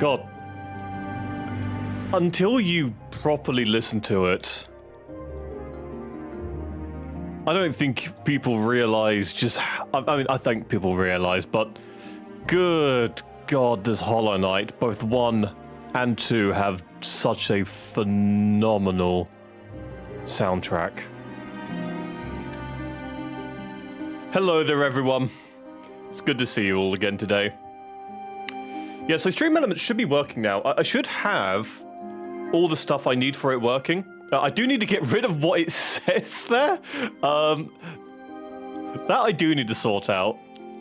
God. Until you properly listen to it, I don't think people realize just... I mean, I think people realize, but good God, does Hollow Knight, both 1 and 2, have such a phenomenal soundtrack. Hello there, everyone. It's good to see you all again today. Yeah, so Stream Elements should be working now. I should have all the stuff I need for it working. I do need to get rid of what it says there. That I do need to sort out.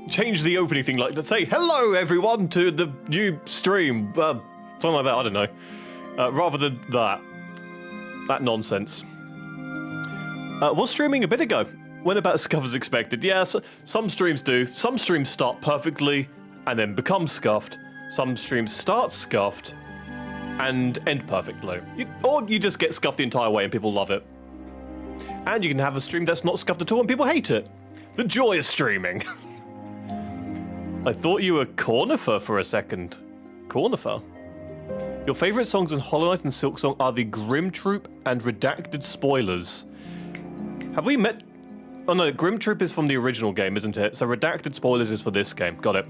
Change the opening thing, like to say, hello everyone to the new stream. Something like that, I don't know. Rather than that nonsense. Was streaming a bit ago. Went about as scuffed as expected. Yeah, some streams do. Some streams start perfectly and then become scuffed. Some streams start scuffed and end perfectly. Or you just get scuffed the entire way and people love it. And you can have a stream that's not scuffed at all and people hate it. The joy of streaming. I thought you were Cornifer for a second. Cornifer? Your favourite songs in Hollow Knight and Silksong are the Grim Troop and Redacted Spoilers. Have we met... Oh no, Grim Troop is from the original game, isn't it? So Redacted Spoilers is for this game. Got it.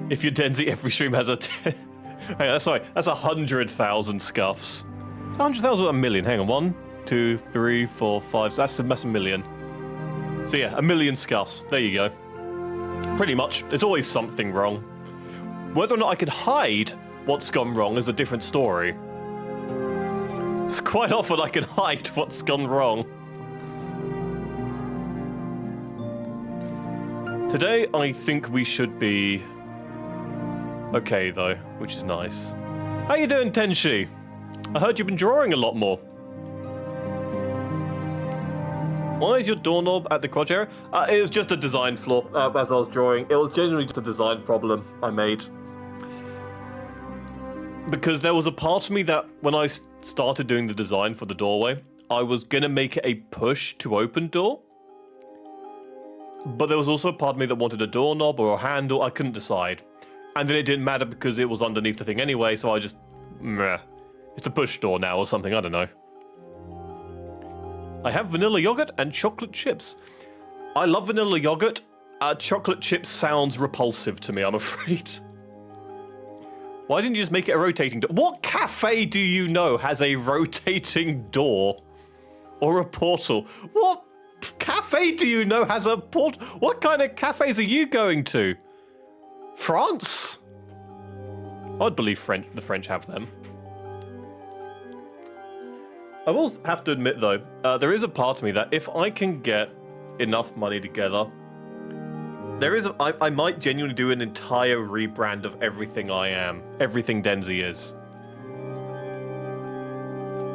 If you're Denzea, every stream has a... Hey, sorry, that's 100,000 scuffs. 100,000 or a million? Hang on, 1, 2, 3, 4, 5... That's a million. So yeah, a million scuffs. There you go. Pretty much. There's always something wrong. Whether or not I can hide what's gone wrong is a different story. It's quite often I can hide what's gone wrong. Today, I think we should be okay, though, which is nice. How you doing, Tenshi? I heard you've been drawing a lot more. Why is your doorknob at the crotch area? It was just a design flaw as I was drawing. It was genuinely just a design problem I made. Because there was a part of me that, when I started doing the design for the doorway, I was going to make it a push to open door. But there was also a part of me that wanted a doorknob or a handle. I couldn't decide. And then it didn't matter because it was underneath the thing anyway, so I just... Meh. It's a push door now or something, I don't know. I have vanilla yogurt and chocolate chips. I love vanilla yogurt. Chocolate chips sounds repulsive to me, I'm afraid. Why didn't you just make it a rotating door? What cafe do you know has a rotating door? Or a portal? What cafe do you know has a portal? What kind of cafes are you going to? France? I'd believe the French have them. I will have to admit, though, there is a part of me that if I can get enough money together, I might genuinely do an entire rebrand of everything I am, everything Denzea is.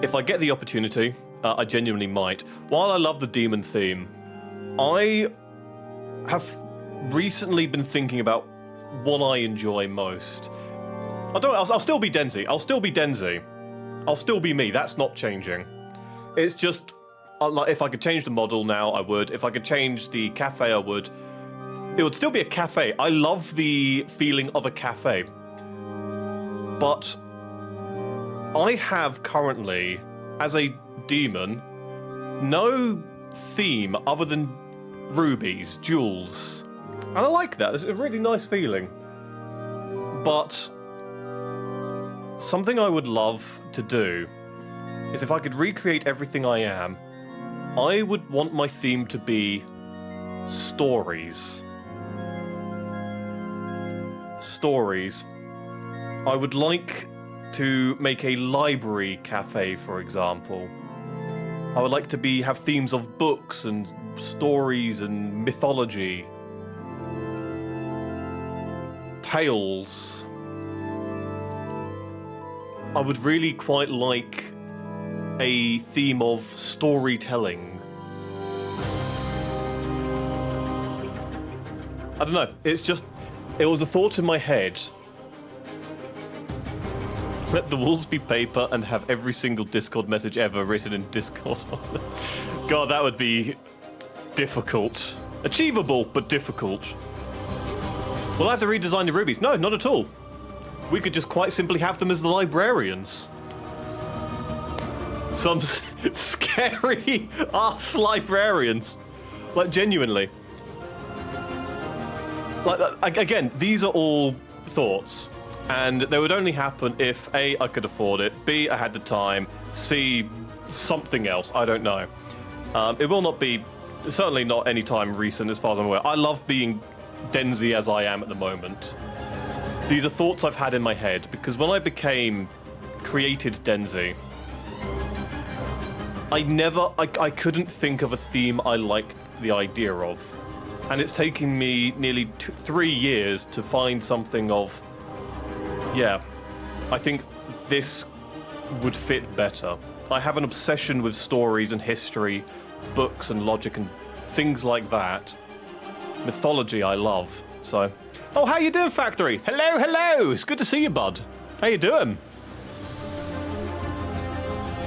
If I get the opportunity, I genuinely might. While I love the demon theme, I have recently been thinking about what I enjoy most. I'll still be Denzea. I'll still be Denzea. I'll still be me. That's not changing. It's just, like, if I could change the model now, I would. If I could change the cafe, I would. It would still be a cafe. I love the feeling of a cafe. But I have currently, as a demon, no theme other than rubies, jewels. And I like that. It's a really nice feeling. But something I would love to do is if I could recreate everything I am, I would want my theme to be stories. Stories. I would like to make a library cafe, for example. I would like to have themes of books and stories and mythology. Tales. I would really quite like a theme of storytelling. I don't know, it was a thought in my head. Let the walls be paper and have every single Discord message ever written in Discord. God, that would be difficult. Achievable, but difficult. Will I have to redesign the rubies? No, not at all. We could just quite simply have them as the librarians. Some scary ass librarians. Like, genuinely. Like, again, these are all thoughts. And they would only happen if A, I could afford it, B, I had the time, C, something else, I don't know. It will not be, certainly not any time recent as far as I'm aware. I love being Denzea as I am at the moment. These are thoughts I've had in my head, because when I created Denzea, I couldn't think of a theme I liked the idea of. And it's taken me nearly 3 years to find something of, yeah, I think this would fit better. I have an obsession with stories and history, books and logic and things like that. Mythology I love, so. Oh, how you doing, Factory? Hello, hello! It's good to see you, bud. How you doing?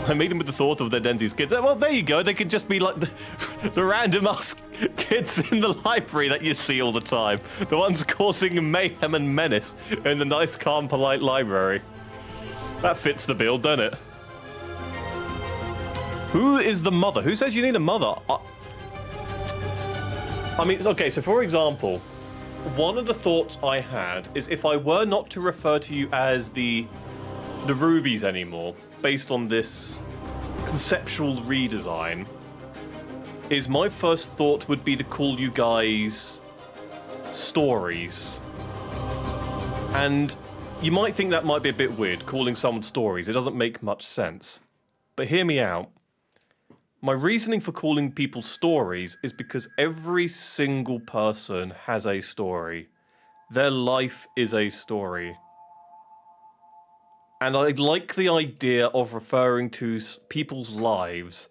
I made him with the thought of their Denzea's kids. Well, there you go. They could just be like the random ass kids in the library that you see all the time. The ones causing mayhem and menace in the nice, calm, polite library. That fits the bill, doesn't it? Who is the mother? Who says you need a mother? I mean, okay, so for example, one of the thoughts I had is if I were not to refer to you as the Rubies anymore, based on this conceptual redesign, is my first thought would be to call you guys Stories. And you might think that might be a bit weird, calling someone Stories. It doesn't make much sense. But hear me out. My reasoning for calling people Stories is because every single person has a story. Their life is a story. And I like the idea of referring to people's lives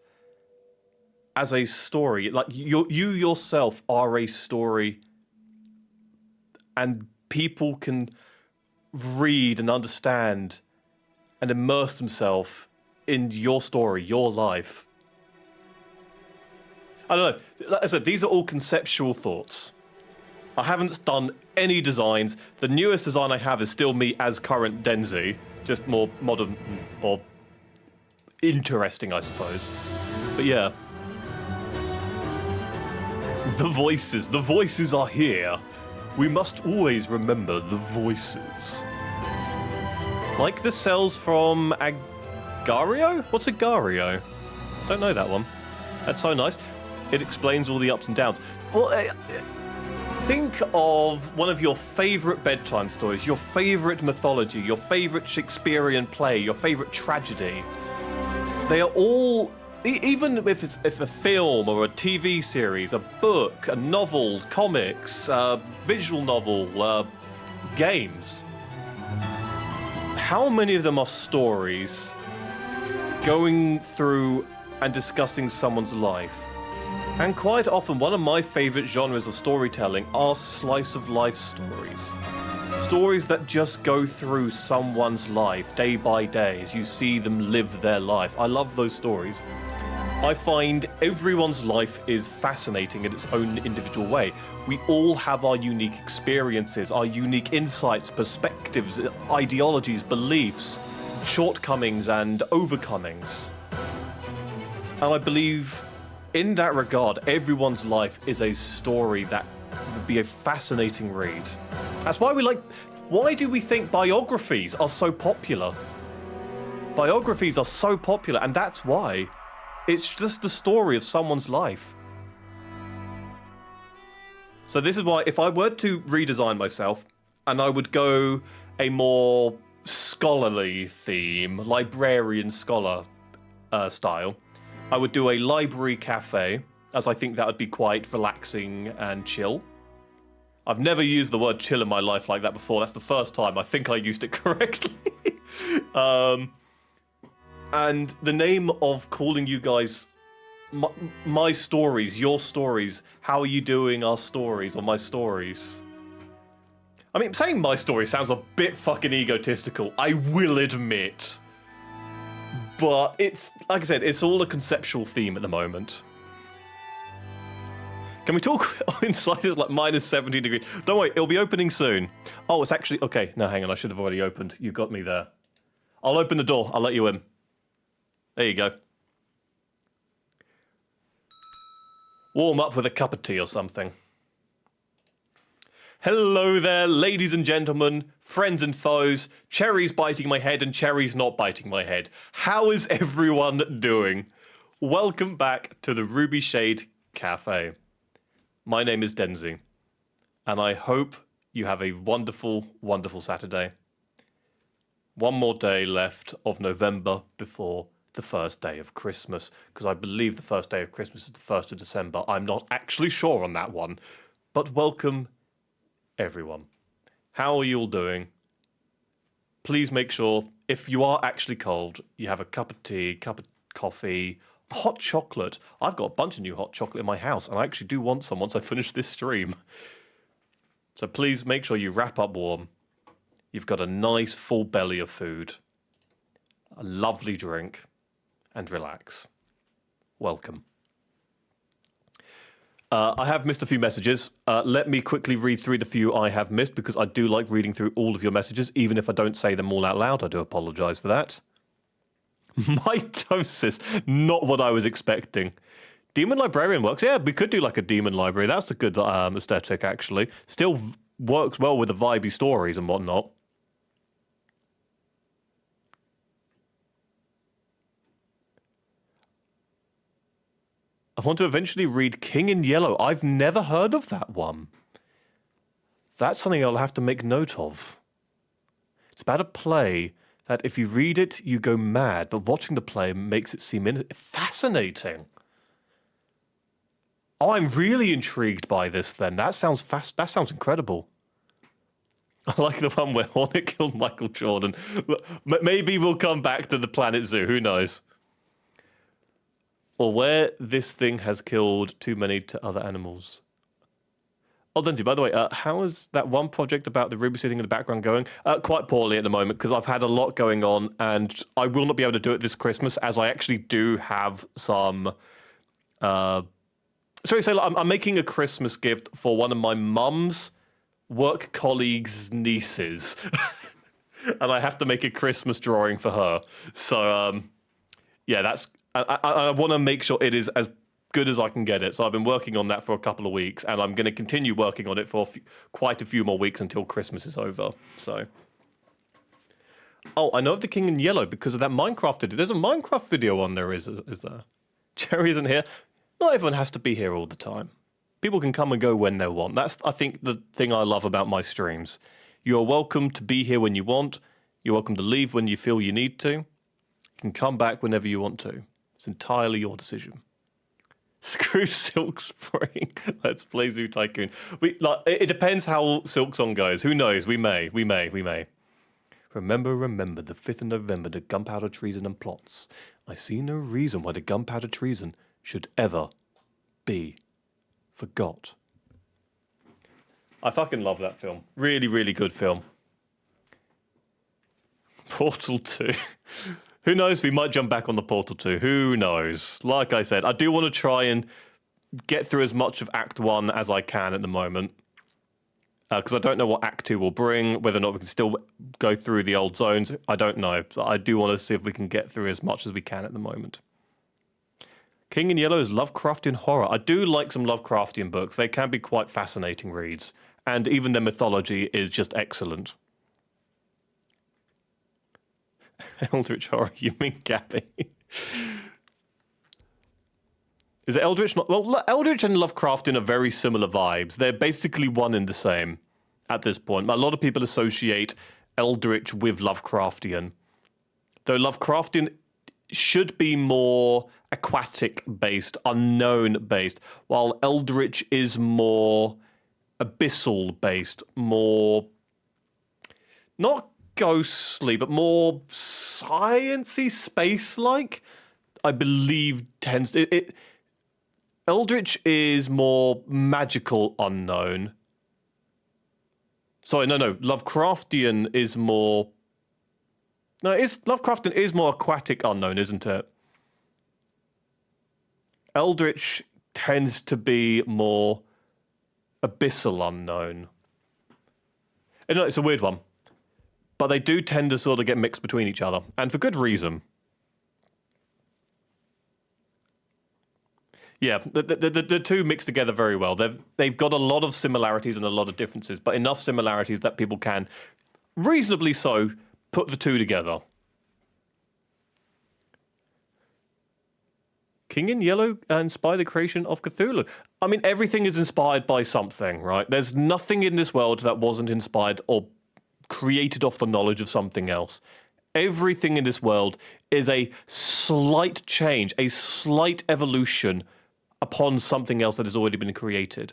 as a story. Like, you yourself are a story, and people can read and understand and immerse themselves in your story, your life. I don't know. Like I said, these are all conceptual thoughts. I haven't done any designs. The newest design I have is still me as current Denzea. Just more modern or interesting, I suppose. But yeah. The voices are here. We must always remember the voices. Like the cells from Agario? What's Agario? Don't know that one. That's so nice. It explains all the ups and downs. Well, think of one of your favorite bedtime stories, your favorite mythology, your favorite Shakespearean play, your favorite tragedy. They are all, even if a film or a TV series, a book, a novel, comics, visual novel, games. How many of them are stories going through and discussing someone's life? And quite often, one of my favorite genres of storytelling are slice of life stories. Stories that just go through someone's life day by day as you see them live their life. I love those stories. I find everyone's life is fascinating in its own individual way. We all have our unique experiences, our unique insights, perspectives, ideologies, beliefs, shortcomings and overcomings. And I believe in that regard, everyone's life is a story that would be a fascinating read. That's why why do we think biographies are so popular? Biographies are so popular, and that's why. It's just the story of someone's life. So this is why, if I were to redesign myself, and I would go a more scholarly theme, librarian scholar style, I would do a library cafe, as I think that would be quite relaxing and chill. I've never used the word chill in my life like that before. That's the first time I think I used it correctly. And the name of calling you guys my stories, your stories, how are you doing our stories, or my stories. I mean, saying my story sounds a bit fucking egotistical, I will admit. But it's, like I said, it's all a conceptual theme at the moment. Can we talk inside? It's like minus 70 degrees. Don't worry, it'll be opening soon. Oh, it's actually... Okay, no, hang on. I should have already opened. You got me there. I'll open the door. I'll let you in. There you go. Warm up with a cup of tea or something. Hello there, ladies and gentlemen, friends and foes, cherries biting my head and cherries not biting my head. How is everyone doing? Welcome back to the Ruby Shade Cafe. My name is Denzea, and I hope you have a wonderful, wonderful Saturday. One more day left of November before the first day of Christmas, because I believe the first day of Christmas is the 1st of December. I'm not actually sure on that one, but welcome everyone. How are you all doing? Please make sure, if you are actually cold, you have a cup of tea, cup of coffee, hot chocolate. I've got a bunch of new hot chocolate in my house, and I actually do want some once I finish this stream. So please make sure you wrap up warm. You've got a nice full belly of food, a lovely drink, and relax. Welcome. I have missed a few messages. Let me quickly read through the few I have missed, because I do like reading through all of your messages, even if I don't say them all out loud. I do apologise for that. Mitosis, not what I was expecting. Demon Librarian works. Yeah, we could do like a Demon Library. That's a good aesthetic, actually. Still works well with the vibey stories and whatnot. I want to eventually read King in Yellow. I've never heard of that one. That's something I'll have to make note of. It's about a play that if you read it, you go mad, but watching the play makes it seem fascinating. Oh, I'm really intrigued by this then. That sounds that sounds incredible. I like the one where Hornet killed Michael Jordan. Maybe we'll come back to the Planet Zoo, who knows? Or where this thing has killed too many to other animals. Oh, Denzea, by the way, how is that one project about the Ruby sitting in the background going? Quite poorly at the moment, because I've had a lot going on, and I will not be able to do it this Christmas, as I actually do have some... I'm making a Christmas gift for one of my mum's work colleagues' nieces. And I have to make a Christmas drawing for her. So, yeah, that's... I want to make sure it is as good as I can get it. So I've been working on that for a couple of weeks, and I'm going to continue working on it for quite a few more weeks until Christmas is over. So, oh, I know of the King in Yellow because of that Minecraft video. There's a Minecraft video on there, is there? Cherry isn't here. Not everyone has to be here all the time. People can come and go when they want. That's, I think, the thing I love about my streams. You're welcome to be here when you want. You're welcome to leave when you feel you need to. You can come back whenever you want to. It's entirely your decision. Screw Silk Spring. Let's play Zoo Tycoon. It depends how Silksong goes. Who knows? We may. Remember, the 5th of November, the gunpowder treason and plots. I see no reason why the gunpowder treason should ever be forgot. I fucking love that film. Really, really good film. Portal 2. Who knows? We might jump back on the Portal 2. Who knows? Like I said, I do want to try and get through as much of Act 1 as I can at the moment. Because I don't know what Act 2 will bring, whether or not we can still go through the old zones. I don't know. But I do want to see if we can get through as much as we can at the moment. King in Yellow is Lovecraftian horror. I do like some Lovecraftian books. They can be quite fascinating reads. And even their mythology is just excellent. Eldritch horror, you mean Gabby? Is it Eldritch? Well, Eldritch and Lovecraftian are very similar vibes. They're basically one and the same at this point. A lot of people associate Eldritch with Lovecraftian. Though Lovecraftian should be more aquatic-based, unknown-based, while Eldritch is more abyssal-based, more... not ghostly, but more sciencey, space-like, I believe tends to... Eldritch is more magical unknown. Sorry, no. Lovecraftian is more... No, Lovecraftian is more aquatic unknown, isn't it? Eldritch tends to be more abyssal unknown. And it's a weird one, but they do tend to sort of get mixed between each other, and for good reason. Yeah, the two mix together very well. They've got a lot of similarities and a lot of differences, but enough similarities that people can, reasonably so, put the two together. King in Yellow inspired the creation of Cthulhu. I mean, everything is inspired by something, right? There's nothing in this world that wasn't inspired or created off the knowledge of something else. Everything in this world is a slight change, a slight evolution upon something else that has already been created.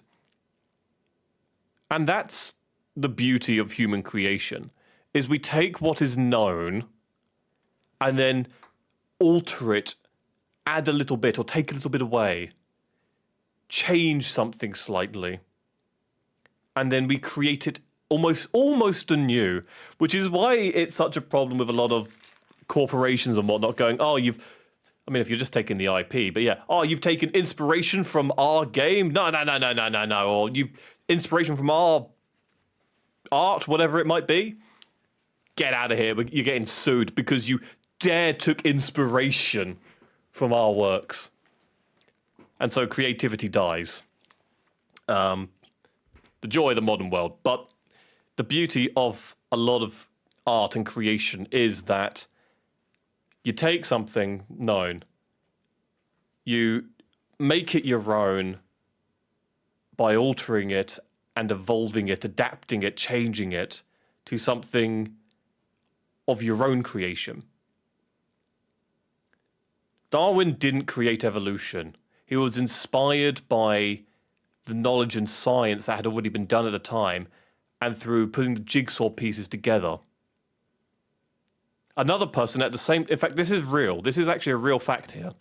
And that's the beauty of human creation, is we take what is known and then alter it, add a little bit or take a little bit away, change something slightly, and then we create it almost anew, which is why it's such a problem with a lot of corporations and whatnot going, if you're just taking the IP, but yeah, you've taken inspiration from our game? No, or you've inspiration from our art, whatever it might be. Get out of here, you're getting sued because you took inspiration from our works. And so creativity dies. The joy of the modern world. But the beauty of a lot of art and creation is that you take something known, you make it your own by altering it and evolving it, adapting it, changing it to something of your own creation. Darwin didn't create evolution. He was inspired by the knowledge and science that had already been done at the time, and through putting the jigsaw pieces together. Another person at the same... In fact, this is real. This is actually a real fact here.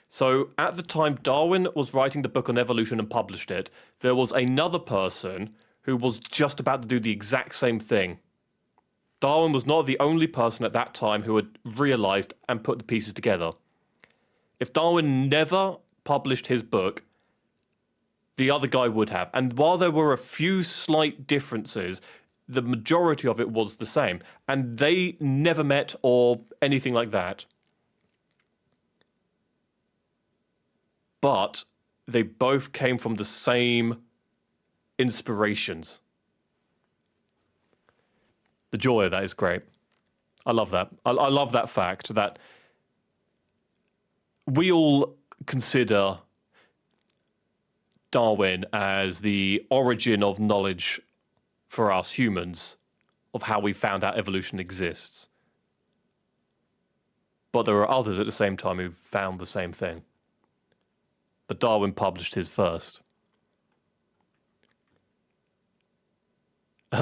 So, at the time Darwin was writing the book on evolution and published it, there was another person who was just about to do the exact same thing. Darwin was not the only person at that time who had realized and put the pieces together. If Darwin never published his book, the other guy would have. And while there were a few slight differences, the majority of it was the same. And they never met or anything like that. But they both came from the same inspirations. The joy of that is great. I love that. I love that fact that we all consider Darwin as the origin of knowledge for us humans of how we found out evolution exists. But there are others at the same time who found the same thing. But Darwin published his first.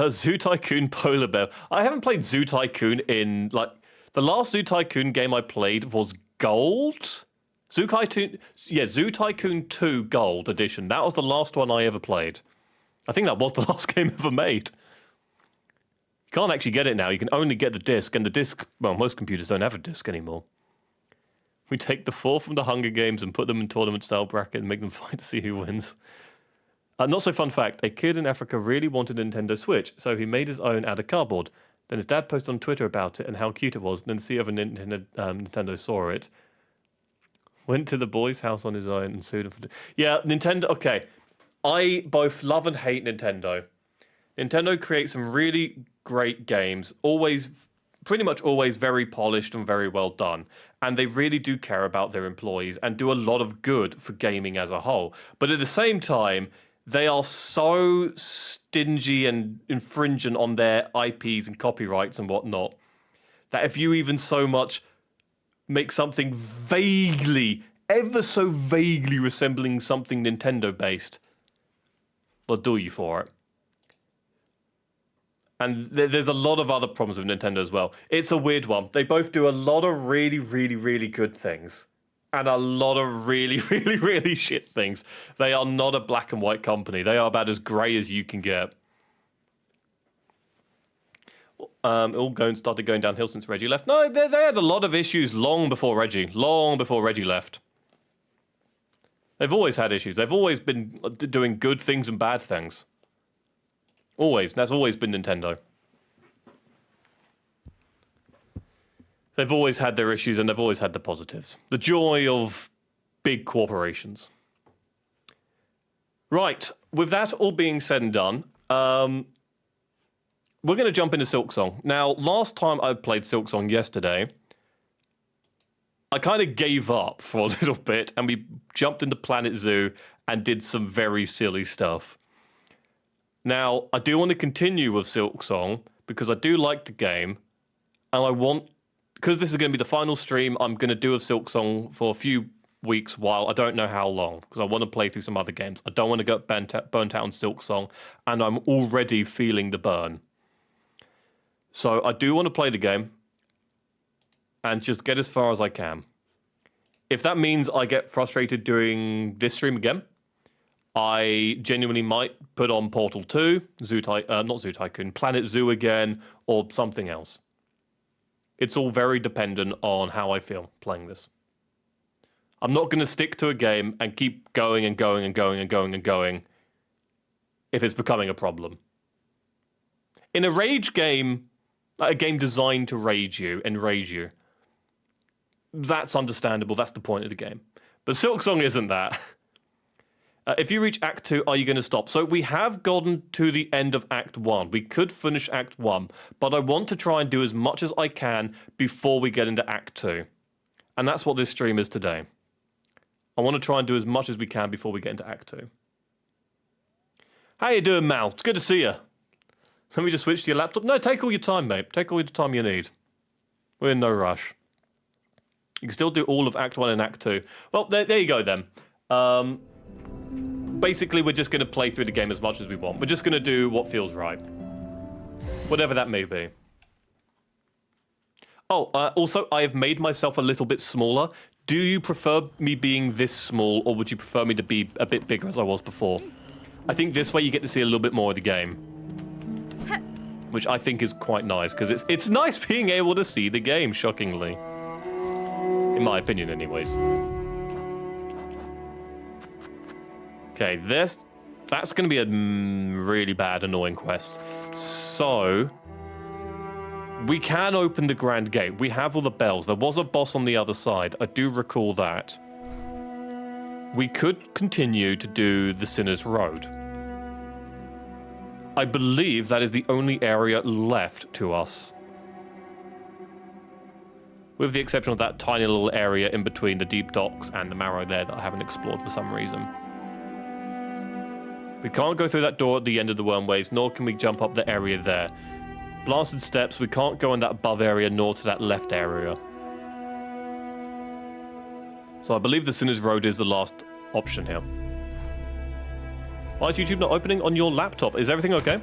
Zoo Tycoon Polar Bear. I haven't played Zoo Tycoon in, the last Zoo Tycoon game I played was Gold? Zoo Tycoon 2 Gold Edition. That was the last one I ever played. I think that was the last game ever made. You can't actually get it now. You can only get the disc, and the disc, well, most computers don't have a disc anymore. We take the 4 from the Hunger Games and put them in tournament-style bracket and make them fight to see who wins. Not so fun fact, a kid in Africa really wanted a Nintendo Switch, so he made his own out of cardboard. Then his dad posted on Twitter about it and how cute it was, then the CEO of Nintendo saw it, went to the boy's house on his own and sued him for... Yeah, Nintendo, okay. I both love and hate Nintendo. Nintendo creates some really great games, pretty much always very polished and very well done. And they really do care about their employees and do a lot of good for gaming as a whole. But at the same time, they are so stingy and infringent on their IPs and copyrights and whatnot, that if you even so much make something vaguely, ever so vaguely resembling something Nintendo-based, they'll do you for it. And there's a lot of other problems with Nintendo as well. It's a weird one. They both do a lot of really, really, really good things. And a lot of really, really, really shit things. They are not a black and white company. They are about as grey as you can get. Started going downhill since Reggie left. No, they had a lot of issues long before Reggie left. They've always had issues. They've always been doing good things and bad things. Always. That's always been Nintendo. They've always had their issues and they've always had the positives. The joy of big corporations. Right. With that all being said and done, we're going to jump into Silksong. Now, last time I played Silksong yesterday, I kind of gave up for a little bit and we jumped into Planet Zoo and did some very silly stuff. Now, I do want to continue with Silksong because I do like the game and I want, because this is going to be the final stream, I'm going to do a Silksong for a few weeks while I don't know how long because I want to play through some other games. I don't want to get burnt out on Silksong and I'm already feeling the burn. So I do want to play the game and just get as far as I can. If that means I get frustrated doing this stream again, I genuinely might put on Portal 2, not Zoo Tycoon, Planet Zoo again, or something else. It's all very dependent on how I feel playing this. I'm not going to stick to a game and keep going and going and going and going and going if it's becoming a problem. In a rage game, a game designed to enrage you, that's understandable. That's the point of the game. But Silksong isn't that. If you reach Act 2, are you going to stop? So we have gotten to the end of Act 1. We could finish Act 1, but I want to try and do as much as I can before we get into Act 2. And that's what this stream is today. I want to try and do as much as we can before we get into Act 2. How you doing, Mal? It's good to see you. Let me just switch to your laptop. No, take all your time, mate. Take all the time you need. We're in no rush. You can still do all of Act 1 and Act 2. Well, there you go then. Basically, we're just going to play through the game as much as we want. We're just going to do what feels right. Whatever that may be. Oh, also, I have made myself a little bit smaller. Do you prefer me being this small, or would you prefer me to be a bit bigger as I was before? I think this way you get to see a little bit more of the game. Which I think is quite nice, because it's nice being able to see the game, shockingly. In my opinion, anyways. Okay, that's going to be a really bad, annoying quest. So, we can open the Grand Gate. We have all the bells. There was a boss on the other side. I do recall that. We could continue to do the Sinner's Road. I believe that is the only area left to us. With the exception of that tiny little area in between the deep docks and the Marrow there that I haven't explored for some reason. We can't go through that door at the end of the Wormways, nor can we jump up the area there. Blasted steps, we can't go in that above area, nor to that left area. So I believe the Sinner's Road is the last option here. Why is YouTube not opening on your laptop? Is everything okay?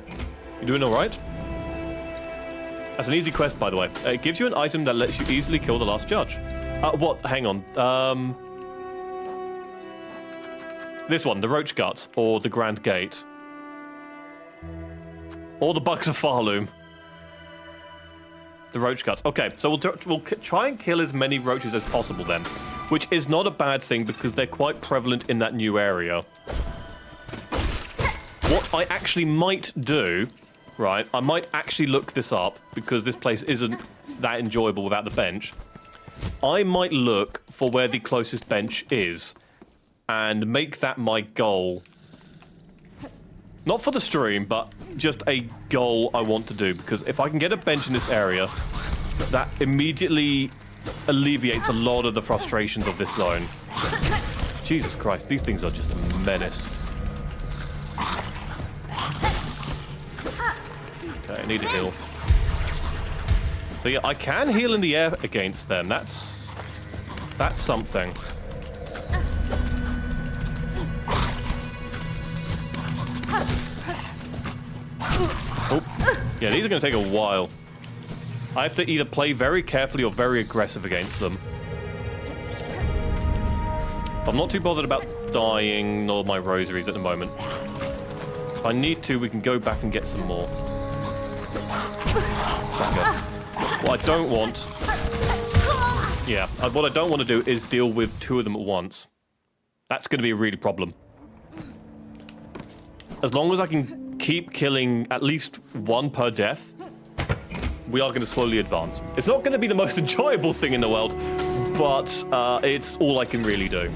You doing alright? That's an easy quest, by the way. It gives you an item that lets you easily kill the last judge. What? Hang on. This one, the Roach Guts, or the Grand Gate. Or the Bugs of Farloom. The Roach Guts. Okay, so we'll try and kill as many roaches as possible then. Which is not a bad thing because they're quite prevalent in that new area. What I actually might do, right, I might actually look this up because this place isn't that enjoyable without the bench. I might look for where the closest bench is and make that my goal. Not for the stream, but just a goal I want to do, because if I can get a bench in this area, that immediately alleviates a lot of the frustrations of this zone. Jesus Christ, these things are just a menace. Okay, I need a heal. So yeah, I can heal in the air against them. That's something. Oh, yeah, these are going to take a while. I have to either play very carefully or very aggressive against them. I'm not too bothered about dying nor my rosaries at the moment. If I need to, we can go back and get some more. Okay. What I don't want... Yeah, what I don't want to do is deal with two of them at once. That's going to be a really problem. As long as I can keep killing at least one per death, we are going to slowly advance. It's not going to be the most enjoyable thing in the world, but it's all I can really do.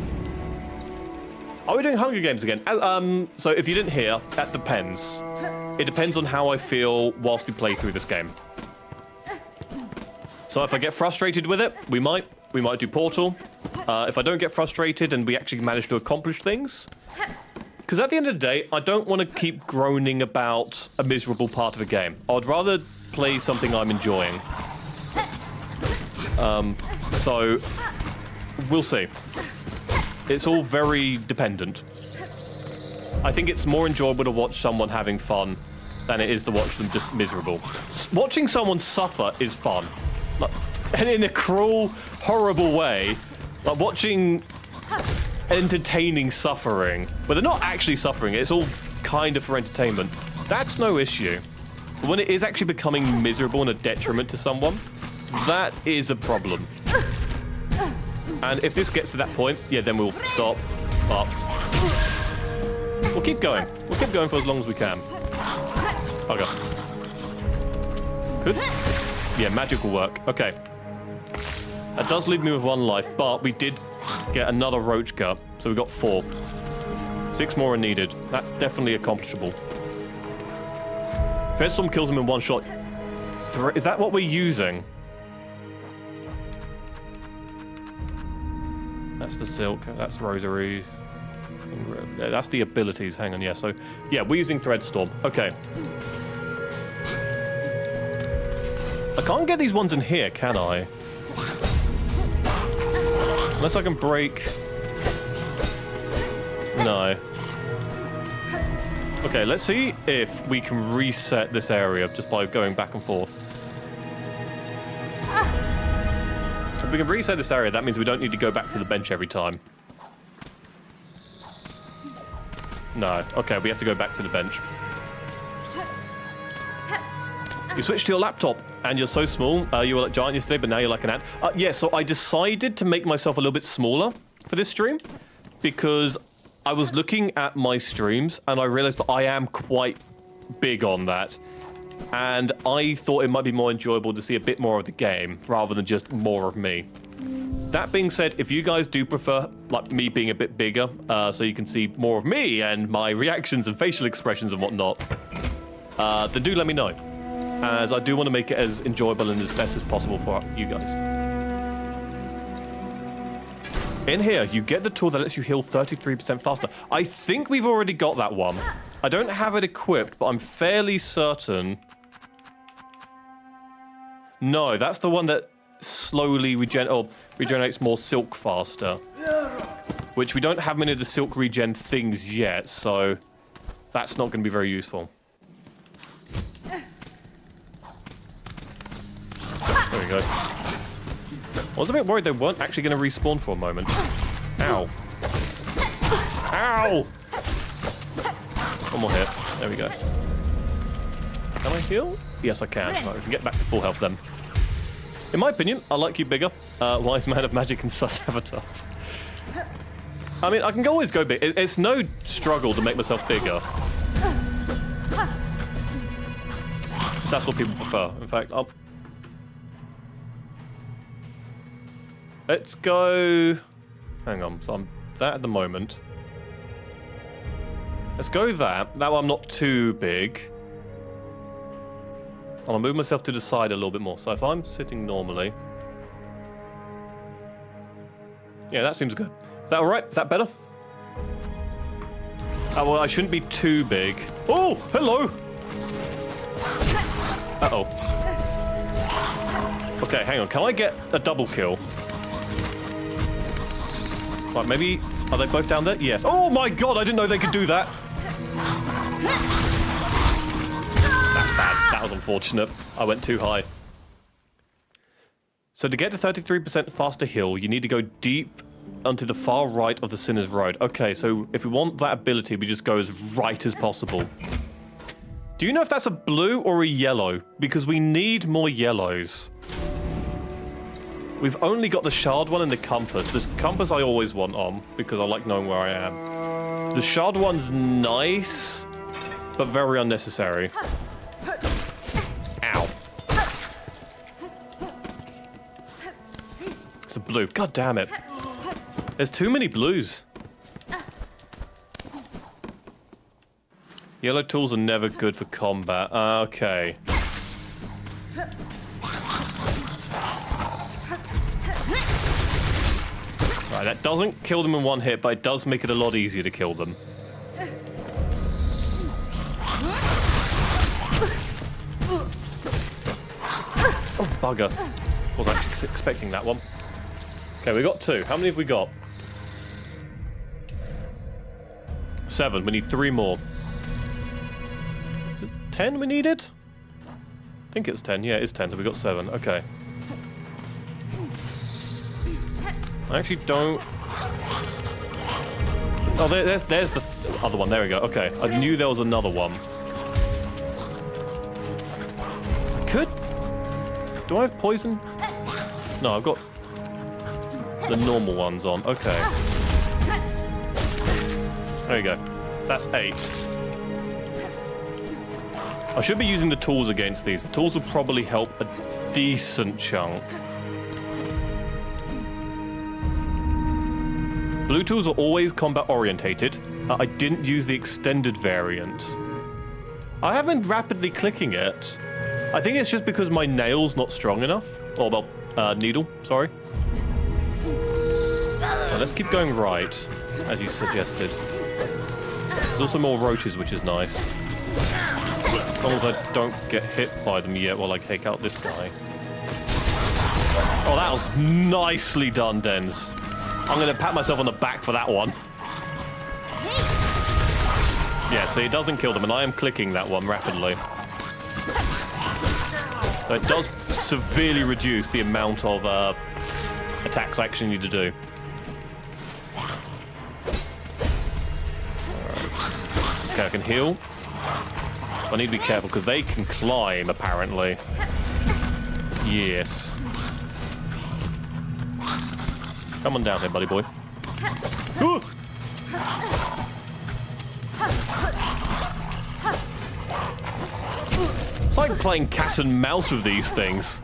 Are we doing Hunger Games again? So if you didn't hear, that depends. It depends on how I feel whilst we play through this game. So if I get frustrated with it, we might do Portal. If I don't get frustrated and we actually manage to accomplish things, because at the end of the day, I don't want to keep groaning about a miserable part of a game. I'd rather play something I'm enjoying. So we'll see. It's all very dependent. I think it's more enjoyable to watch someone having fun than it is to watch them just miserable. Watching someone suffer is fun. Like, and in a cruel, horrible way, like watching entertaining suffering, but they're not actually suffering, it's all kind of for entertainment. That's no issue. But when it is actually becoming miserable and a detriment to someone, that is a problem. And if this gets to that point, yeah, then we'll stop. But we'll keep going. We'll keep going for as long as we can. Okay. Good. Yeah, magic will work. Okay. That does leave me with 1 life, but we did get another roach gut, so we got 4. 6 more are needed. That's definitely accomplishable. Storm kills him in 1 shot. Is that what we're using? That's the silk. That's rosary. That's the abilities. Hang on, yeah. So, yeah, we're using Threadstorm. Okay. I can't get these ones in here, can I? Unless I can break... No. Okay, let's see if we can reset this area just by going back and forth. If we can reset this area, that means we don't need to go back to the bench every time. No. Okay, we have to go back to the bench. You switched to your laptop, and you're so small. You were like giant yesterday, but now you're like an ant. Yeah, so I decided to make myself a little bit smaller for this stream, because I was looking at my streams, and I realized that I am quite big on that. And I thought it might be more enjoyable to see a bit more of the game, rather than just more of me. That being said, if you guys do prefer, like, me being a bit bigger, so you can see more of me and my reactions and facial expressions and whatnot, then do let me know, as I do want to make it as enjoyable and as best as possible for you guys. In here, you get the tool that lets you heal 33% faster. I think we've already got that one. I don't have it equipped, but I'm fairly certain... No, that's the one that slowly regenerates more silk faster. Which we don't have many of the silk regen things yet, so that's not going to be very useful. There we go. I was a bit worried they weren't actually going to respawn for a moment. Ow. Ow! One more hit. There we go. Can I heal? Yes, I can. Right, we can get back to full health then. In my opinion, I like you bigger. Wise man of magic and sus avatars. I mean, I can always go big. It's no struggle to make myself bigger. If that's what people prefer. In fact, let's go... Hang on, so I'm that at the moment. Let's go that. That way I'm not too big. I'll move myself to the side a little bit more. So if I'm sitting normally... Yeah, that seems good. Is that alright? Is that better? Oh, well, I shouldn't be too big. Oh, hello! Uh-oh. Okay, hang on. Can I get a double kill? Right, maybe... Are they both down there? Yes. Oh my god, I didn't know they could do that. That's bad. That was unfortunate. I went too high. So to get to 33% faster heal, you need to go deep onto the far right of the Sinner's Road. Okay, so if we want that ability, we just go as right as possible. Do you know if that's a blue or a yellow? Because we need more yellows. We've only got the shard one and the compass. The compass I always want on, because I like knowing where I am. The shard one's nice, but very unnecessary. Ow. It's a blue. God damn it. There's too many blues. Yellow tools are never good for combat. Okay. Right, that doesn't kill them in one hit, but it does make it a lot easier to kill them. Oh, bugger. Wasn't actually expecting that one. Okay, we got 2. How many have we got? 7. We need 3 more. Is it 10 we needed? I think it's 10. Yeah, it's 10, so we got 7. Okay. I actually don't... Oh, there's the other one. There we go. Okay, I knew there was another one. I could... Do I have poison? No, I've got the normal ones on. Okay. There you go. So that's 8. I should be using the tools against these. The tools will probably help a decent chunk. Blue tools are always combat orientated. I didn't use the extended variant. I haven't rapidly clicking it. I think it's just because my nail's not strong enough. Or, well, needle, sorry. Well, let's keep going right, as you suggested. There's also more roaches, which is nice. As long as I don't get hit by them yet while I take out this guy. Oh, that was nicely done, Denz. I'm going to pat myself on the back for that one. Yeah, see, it doesn't kill them, and I am clicking that one rapidly. So it does severely reduce the amount of attacks I actually need to do. Right. Okay, I can heal. I need to be careful, because they can climb, apparently. Yes. Come on down here, buddy boy. Ooh! It's like playing cat and mouse with these things.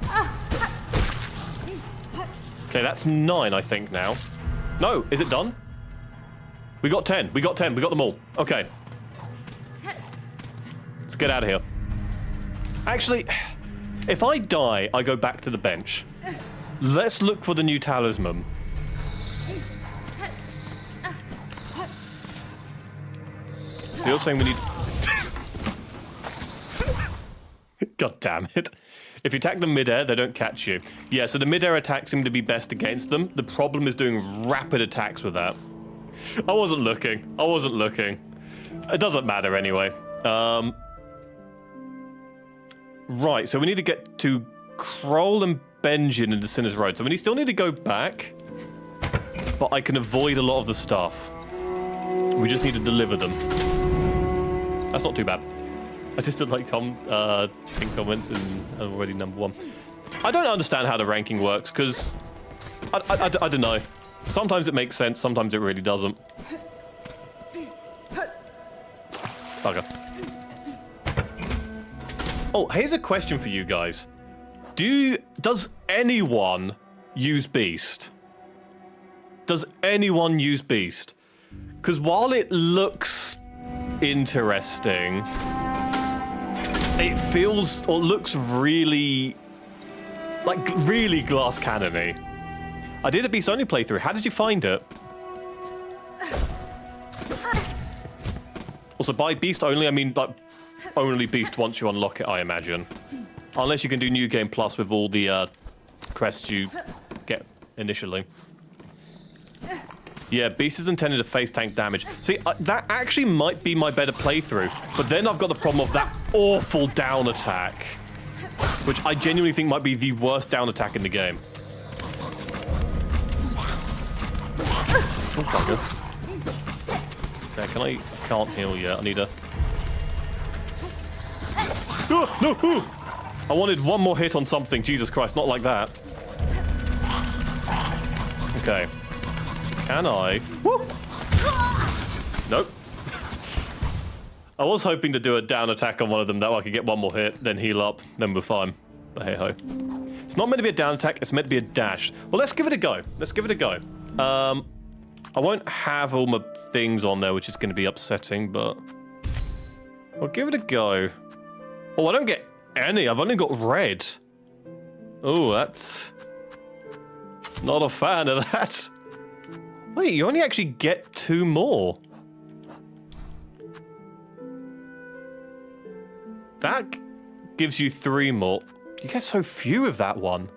Okay, that's 9, I think, now. No, is it done? We got 10. We got 10. We got them all. Okay. Let's get out of here. Actually, if I die, I go back to the bench. Let's look for the new talisman. You're saying we need... God damn it. If you attack them mid-air, they don't catch you. Yeah, so the mid-air attacks seem to be best against them. The problem is doing rapid attacks with that. I wasn't looking. I wasn't looking. It doesn't matter anyway. Right, so we need to get to Kroll and Benjin in the Sinner's Road. So we still need to go back, but I can avoid a lot of the stuff. We just need to deliver them. That's not too bad. I just did like Tom pink comments and already number 1. I don't understand how the ranking works, because I don't know. Sometimes it makes sense, sometimes it really doesn't. Bugger. Oh, here's a question for you guys. Does anyone use Beast? Does anyone use Beast? Because while it looks interesting, it feels or looks really, like, really glass cannon-y. I did a Beast only playthrough. How did you find it? Also, by Beast only, I mean, like, only Beast once you unlock it, I imagine. Unless you can do New Game Plus with all the crests you get initially. Yeah, Beast is intended to face tank damage. See, that actually might be my better playthrough, but then I've got the problem of that awful down attack, which I genuinely think might be the worst down attack in the game. Oh, bugger. Okay, can't heal yet. I need a... Oh, no! I wanted one more hit on something. Jesus Christ, not like that. Okay. Can I? Woo! Nope. I was hoping to do a down attack on one of them, that way I could get one more hit, then heal up, then we're fine. But hey ho. It's not meant to be a down attack, it's meant to be a dash. Well, let's give it a go. Let's give it a go. I won't have all my things on there, which is going to be upsetting, but I'll give it a go. Oh, I don't get any. I've only got red. Oh, that's not a fan of that. Wait, you only actually get 2 more. That gives you 3 more. You get so few of that one.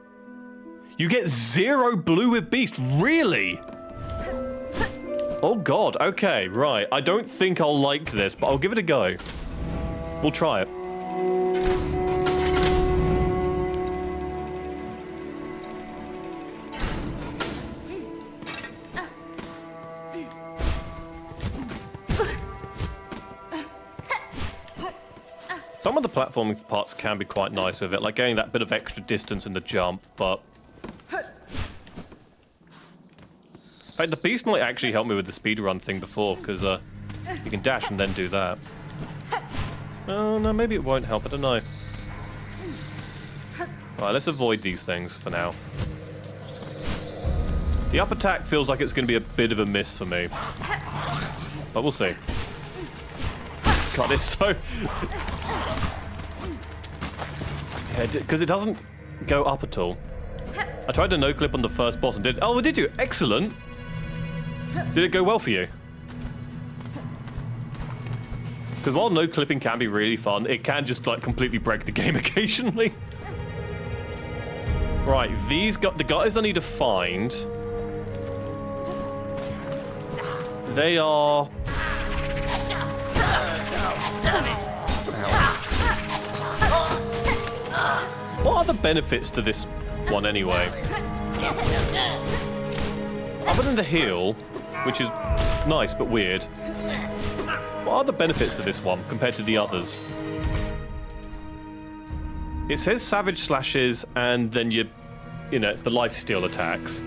You get 0 blue with beast. Really? Oh god, okay, right. I don't think I'll like this, but I'll give it a go. We'll try it. Some of the platforming parts can be quite nice with it, like getting that bit of extra distance in the jump, but... In fact, the beast might actually help me with the speedrun thing before, because you can dash and then do that. Oh, no, maybe it won't help, I don't know. Alright, let's avoid these things for now. The up attack feels like it's going to be a bit of a miss for me. But we'll see. God, it's so... Yeah, because it doesn't go up at all. I tried to no-clip on the first boss and did... Oh, did you? Excellent! Did it go well for you? Because while no-clipping can be really fun, it can just, like, completely break the game occasionally. Right, the guys I need to find... They are... What are the benefits to this one anyway? Other than the heal, which is nice but weird, what are the benefits to this one compared to the others? It says savage slashes and then you know, it's the lifesteal attacks.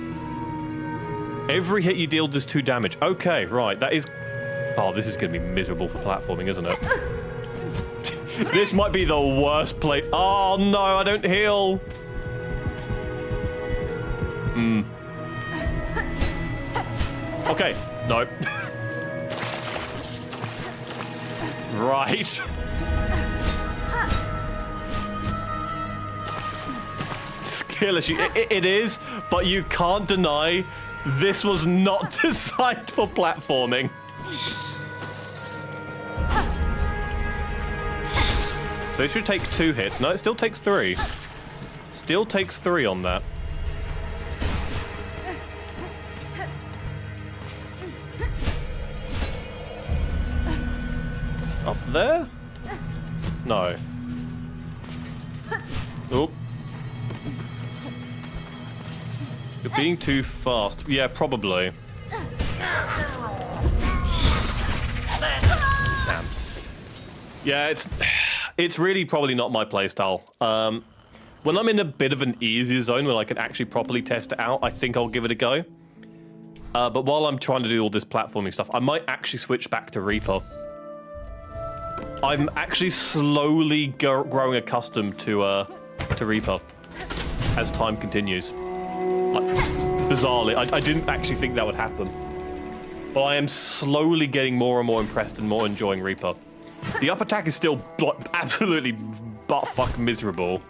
Every hit you deal does 2 damage. Okay, right, that is... Oh, this is going to be miserable for platforming, isn't it? This might be the worst place. Oh no, I don't heal. Okay, no. Right. Skill issue. It is, but you can't deny this was not designed for platforming. So it should take 2 hits. No, it still takes 3. Still takes 3 on that. Up there? No. Oop. You're being too fast. Yeah, probably. Damn. Yeah, it's really probably not my playstyle. When I'm in a bit of an easier zone where I can actually properly test it out, I think I'll give it a go. But while I'm trying to do all this platforming stuff, I might actually switch back to Reaper. I'm actually slowly growing accustomed to Reaper as time continues. Like, bizarrely, I didn't actually think that would happen. But I am slowly getting more and more impressed and more enjoying Reaper. The up attack is still absolutely butt-fuck miserable.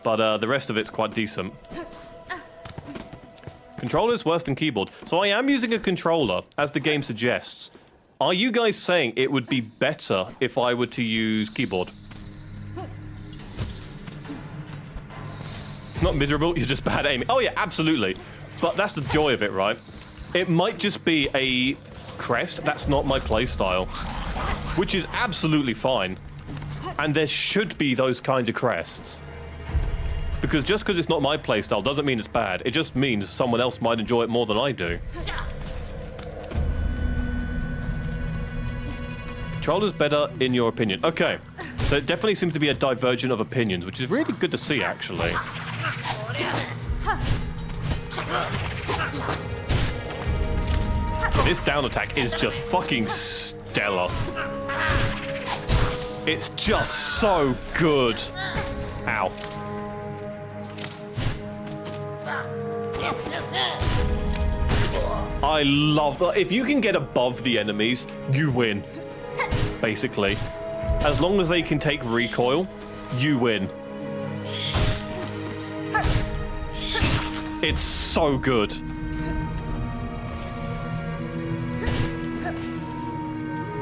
But the rest of it's quite decent. Controller is worse than keyboard. So I am using a controller, as the game suggests. Are you guys saying it would be better if I were to use keyboard? It's not miserable, you're just bad aiming. Oh yeah, absolutely. But that's the joy of it, right? It might just be a crest. That's not my playstyle. Which is absolutely fine. And there should be those kinds of crests. Because just because it's not my playstyle doesn't mean it's bad. It just means someone else might enjoy it more than I do. Controller's better in your opinion. Okay. So it definitely seems to be a divergence of opinions, which is really good to see, actually. This down attack is just fucking stellar. It's just so good. Ow. I love... If you can get above the enemies, you win. Basically. As long as they can take recoil, you win. It's so good.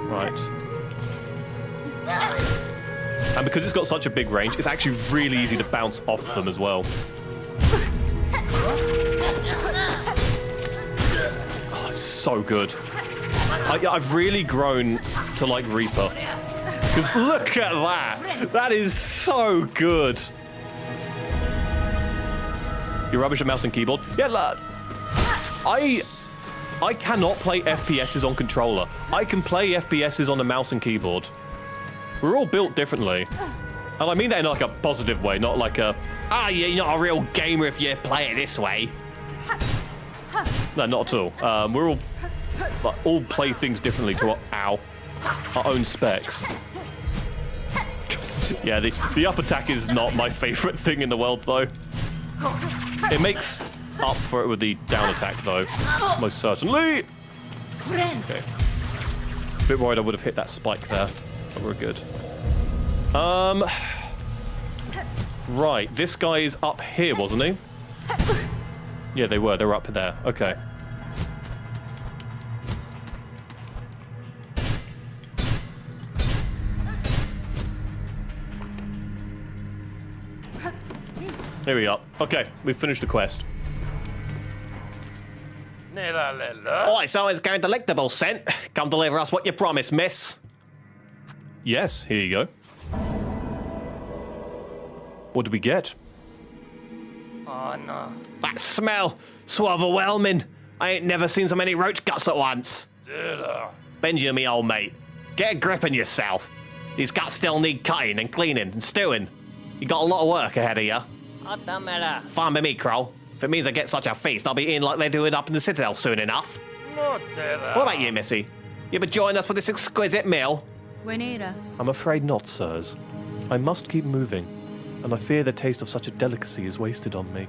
Right. And because it's got such a big range, it's actually really easy to bounce off them as well. Oh, it's so good. I've really grown to like Reaper. Because look at that! That is so good! You're rubbish at mouse and keyboard? Yeah, I cannot play FPSs on controller. I can play FPSs on a mouse and keyboard. We're all built differently. And I mean that in like a positive way, not like a, yeah, you're not a real gamer if you play it this way. No, not at all. We're all play things differently to our own specs. Yeah, the up attack is not my favorite thing in the world, though. It makes up for it with the down attack, though. Most certainly. Okay. A bit worried I would have hit that spike there, but we're good. Right, this guy is up here, wasn't he? Yeah, they were. They were up there. Okay. Here we are. Okay, we've finished the quest. Oi, so it's going delectable scent. Come deliver us what you promised, miss. Yes, here you go. What did we get? Oh no. That smell, so overwhelming. I ain't never seen so many roach guts at once. Benji, me old mate, get a grip on yourself. These guts still need cutting and cleaning and stewing. You got a lot of work ahead of you. Fine by me, Crow. If it means I get such a feast, I'll be eating like they do it up in the Citadel soon enough. What about you, Missy? You been joining us for this exquisite meal? I'm afraid not, sirs. I must keep moving, and I fear the taste of such a delicacy is wasted on me.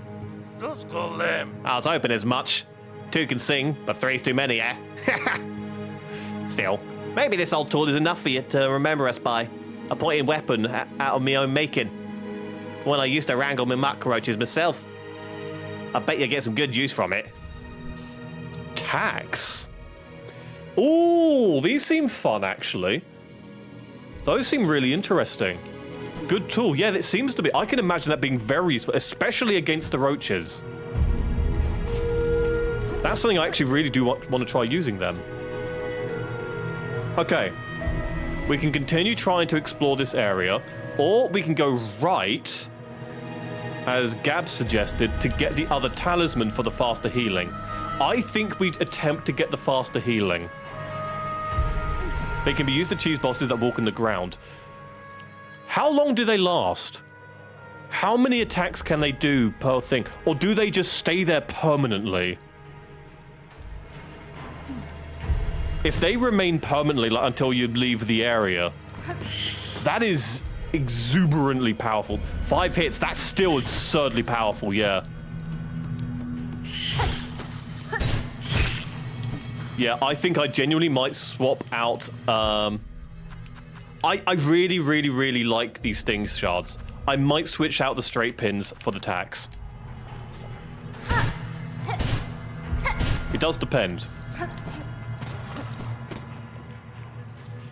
I was hoping as much. 2 can sing, but 3's too many, eh? Still, maybe this old tool is enough for you to remember us by. A pointed weapon out of my own making. When I used to wrangle my muck roaches myself. I bet you get some good use from it. Tax? Ooh, these seem fun, actually. Those seem really interesting. Good tool. Yeah, it seems to be. I can imagine that being very useful, especially against the roaches. That's something I actually really do want to try using them. Okay. We can continue trying to explore this area, or we can go right, as Gab suggested, to get the other talisman for the faster healing. I think we'd attempt to get the faster healing. They can be used to cheese bosses that walk on the ground. How long do they last? How many attacks can they do per thing? Or do they just stay there permanently? If they remain permanently, like until you leave the area, that is exuberantly powerful. 5 hits, that's still absurdly powerful, yeah. Yeah, I think I genuinely might swap out, I really, really, really like these sting shards. I might switch out the straight pins for the tax. It does depend.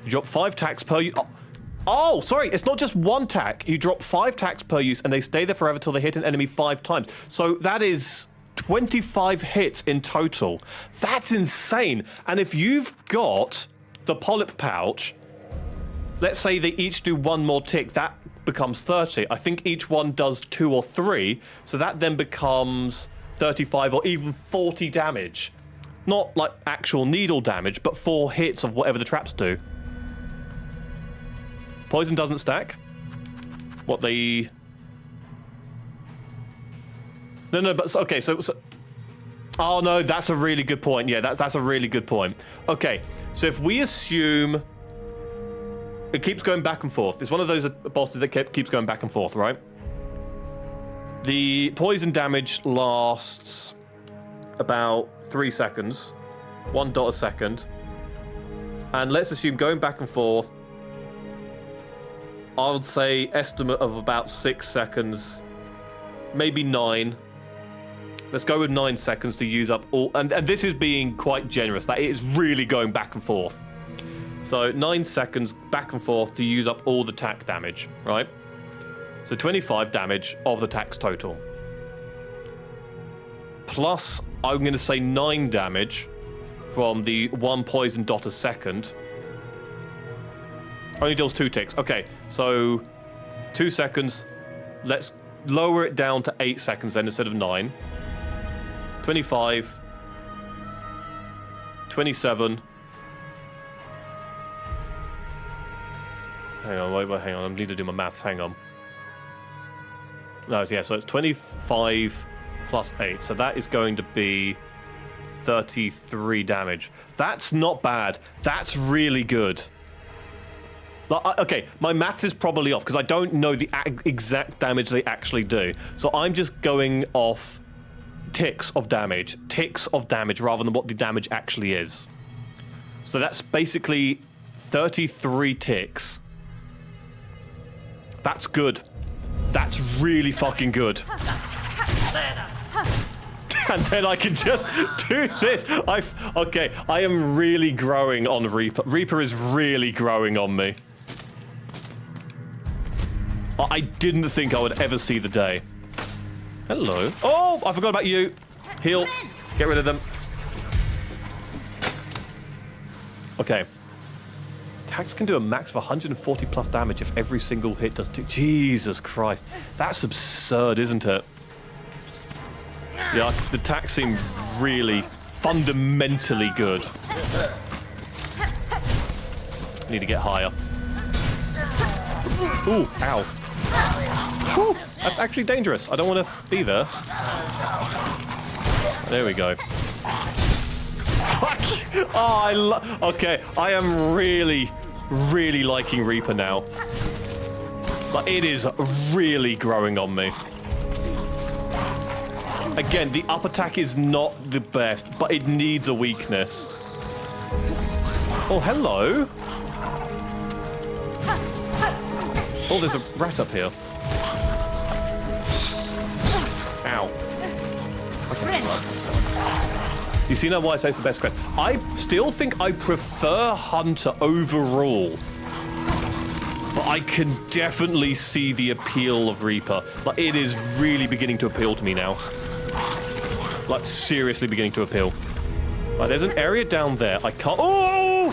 You drop 5 tacks per use. Oh, sorry, it's not just 1 tack. You drop 5 tacks per use and they stay there forever till they hit an enemy 5 times. So that is 25 hits in total. That's insane. And if you've got the polyp pouch, let's say they each do 1 more tick, that becomes 30. I think each one does 2 or 3, so that then becomes 35 or even 40 damage. Not like actual needle damage, but 4 hits of whatever the traps do. Poison doesn't stack. What they... No, but okay, so Oh, no, that's a really good point. Yeah, that's a really good point. Okay, so if we assume it keeps going back and forth. It's one of those bosses that keeps going back and forth, right? The poison damage lasts about 3 seconds. 1 dot a second. And let's assume going back and forth, I would say estimate of about 6 seconds, maybe 9. Let's go with 9 seconds to use up all, and this is being quite generous, that it is really going back and forth. So 9 seconds back and forth to use up all the tack damage, right? So 25 damage of the tax total. Plus, I'm going to say 9 damage from the 1 poison dot a second. Only deals 2 ticks. Okay, so 2 seconds. Let's lower it down to 8 seconds then instead of 9. 25. 27. Hang on, wait, hang on. I need to do my maths. Hang on. No, yeah, so it's 25 plus 8. So that is going to be 33 damage. That's not bad. That's really good. Okay, my maths is probably off because I don't know the exact damage they actually do. So I'm just going off ticks of damage rather than what the damage actually is. So that's basically 33 ticks. That's good. That's really fucking good. And then I can just do this. Okay, I am really growing on Reaper. Reaper is really growing on me. I didn't think I would ever see the day. Hello. Oh, I forgot about you. Heal. Get rid of them. Okay. Tax can do a max of 140 plus damage if every single hit does 2. Jesus Christ. That's absurd, isn't it? Yeah, the tax seems really fundamentally good. Need to get higher. Ooh, ow. Ooh, that's actually dangerous. I don't want to be there. There we go. Fuck! Oh, okay, I am really liking Reaper now. But it is really growing on me. Again, the up attack is not the best, but it needs a weakness. Oh, hello. Oh, there's a rat up here. Ow. Okay. You see now why I say it's the best quest? I still think I prefer Hunter overall. But I can definitely see the appeal of Reaper. Like, it is really beginning to appeal to me now. Like, seriously beginning to appeal. Right, there's an area down there. I can't... Oh!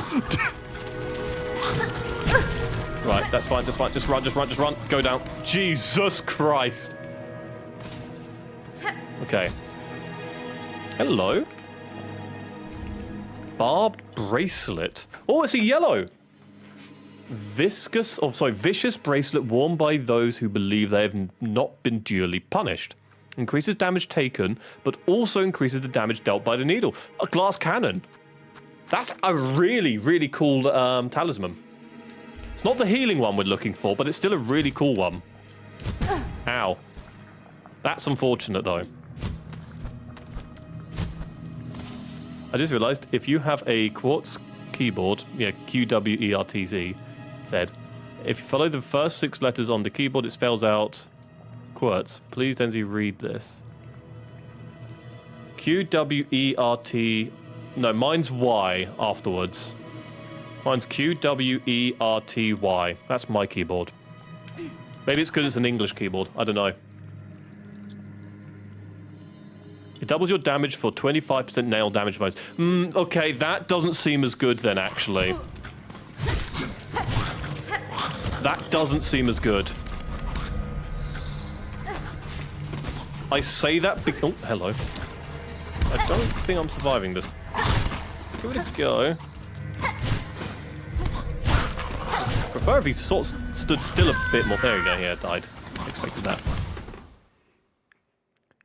Right, that's fine, that's fine. Just run. Go down. Jesus Christ. Okay. Hello. Barbed bracelet. Oh, it's a yellow. Vicious bracelet worn by those who believe they have not been duly punished. Increases damage taken, but also increases the damage dealt by the needle. A glass cannon. That's a really cool talisman. It's not the healing one we're looking for, but it's still a really cool one. Ow. That's unfortunate, though. I just realized if you have a quartz keyboard, yeah, QWERTZ, said, if you follow the first 6 letters on the keyboard, it spells out quartz. Please, Denzea, read this. QWERT. No, mine's Y afterwards. Mine's QWERTY. That's my keyboard. Maybe it's because it's an English keyboard. I don't know. It doubles your damage for 25% nail damage bonus. Okay, that doesn't seem as good then, actually. That doesn't seem as good. I say that because... Oh, hello. I don't think I'm surviving this. Give it a go. Prefer if he sort of stood still a bit more. There we go, yeah, died. Expected that.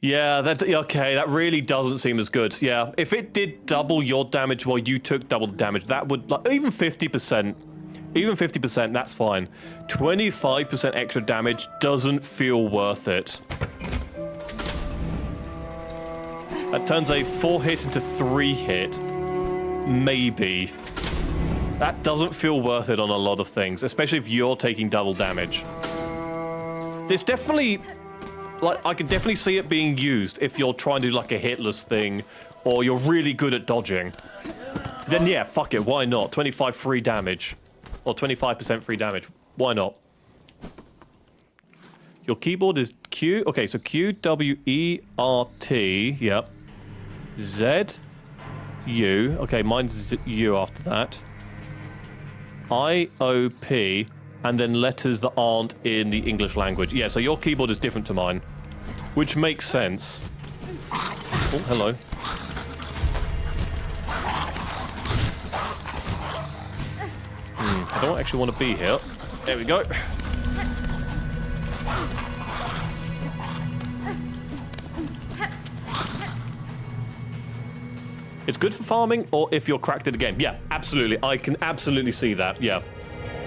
Yeah, okay, that really doesn't seem as good. Yeah, if it did double your damage while you took double the damage, that would, like, even 50%. Even 50%, that's fine. 25% extra damage doesn't feel worth it. That turns a 4-hit into 3-hit. Maybe. That doesn't feel worth it on a lot of things, especially if you're taking double damage. There's definitely... like, I can definitely see it being used if you're trying to do, like, a hitless thing, or you're really good at dodging. Then, yeah, fuck it, why not? 25 free damage. Or 25% free damage. Why not? Your keyboard is Q. Okay, so Q, W, E, R, T. Yep. Z, U. Okay, mine's U after that. I, O, P. And then letters that aren't in the English language. Yeah, so your keyboard is different to mine. Which makes sense. Oh, hello. I don't actually want to be here. There we go. It's good for farming, or if you're cracked at the game. Yeah, absolutely. I can absolutely see that, yeah.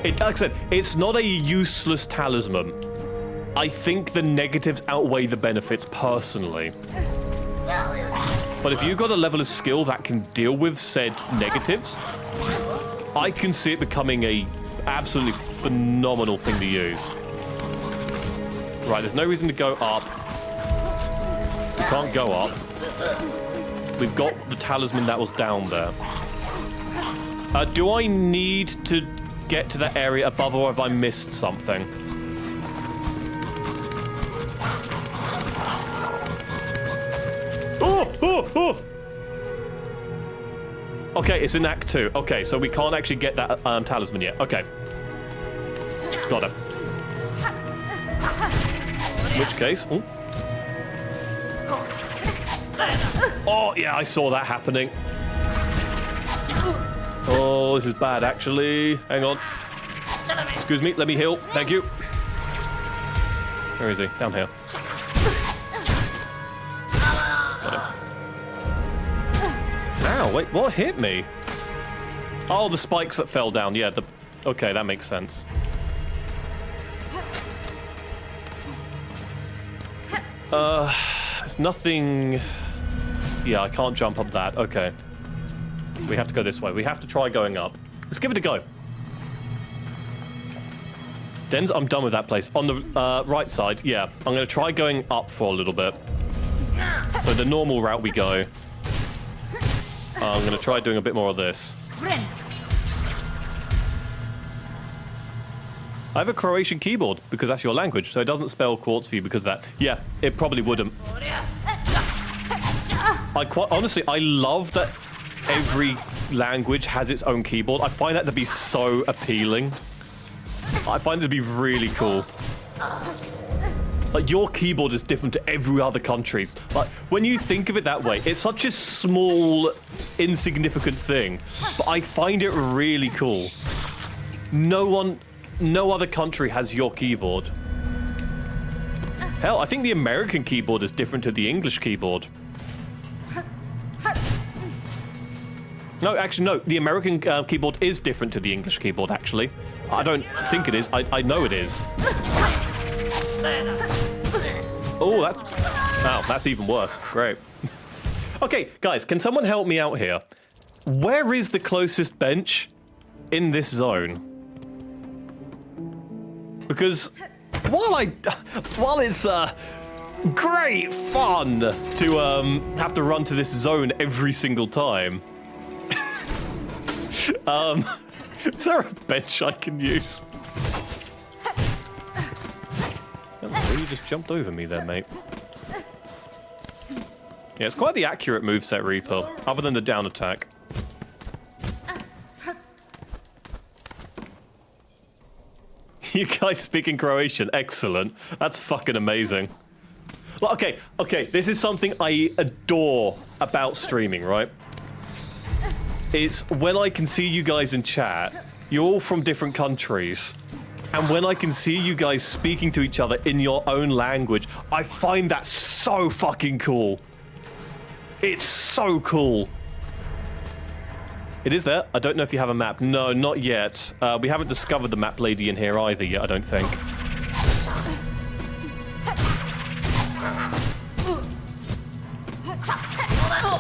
Like I said, it's not a useless talisman. I think the negatives outweigh the benefits personally. But if you've got a level of skill that can deal with said negatives, I can see it becoming a absolutely phenomenal thing to use. Right, there's no reason to go up. We can't go up. We've got the talisman that was down there. Do I need to get to that area above, or have I missed something? Oh, oh, oh! Okay, it's in Act 2. Okay, so we can't actually get that talisman yet. Okay. Got it. In which case... Oh. Oh, yeah, I saw that happening. Oh, this is bad, actually. Hang on. Excuse me, let me heal. Thank you. Where is he? Down here. Got him. Ow, wait, what hit me? Oh, the spikes that fell down. Yeah, okay, that makes sense. There's nothing... Yeah, I can't jump up that. Okay. We have to go this way. We have to try going up. Let's give it a go. I'm done with that place. On the right side, yeah. I'm going to try going up for a little bit. So the normal route we go. I'm going to try doing a bit more of this. I have a Croatian keyboard because that's your language, so it doesn't spell quartz for you because of that. Yeah, it probably wouldn't. Honestly, I love that every language has its own keyboard. I find that to be so appealing. I find it to be really cool. Like, your keyboard is different to every other country's. Like, when you think of it that way, it's such a small, insignificant thing. But I find it really cool. No other country has your keyboard. Hell, I think the American keyboard is different to the English keyboard. No, actually, no. The American keyboard is different to the English keyboard, actually. I don't think it is. I know it is. Oh, that's even worse. Great. Okay, guys, can someone help me out here? Where is the closest bench in this zone? Because while it's great fun to have to run to this zone every single time, is there a bench I can use? You just jumped over me there, mate. Yeah, it's quite the accurate moveset, Reaper, other than the down attack. You guys speaking Croatian, excellent. That's fucking amazing. Well, okay, this is something I adore about streaming, right? It's when I can see you guys in chat, you're all from different countries, And when I can see you guys speaking to each other in your own language, I find that so fucking cool. It's so cool. It is there. I don't know if you have a map. No, not yet. We haven't discovered the map lady in here either yet, I don't think.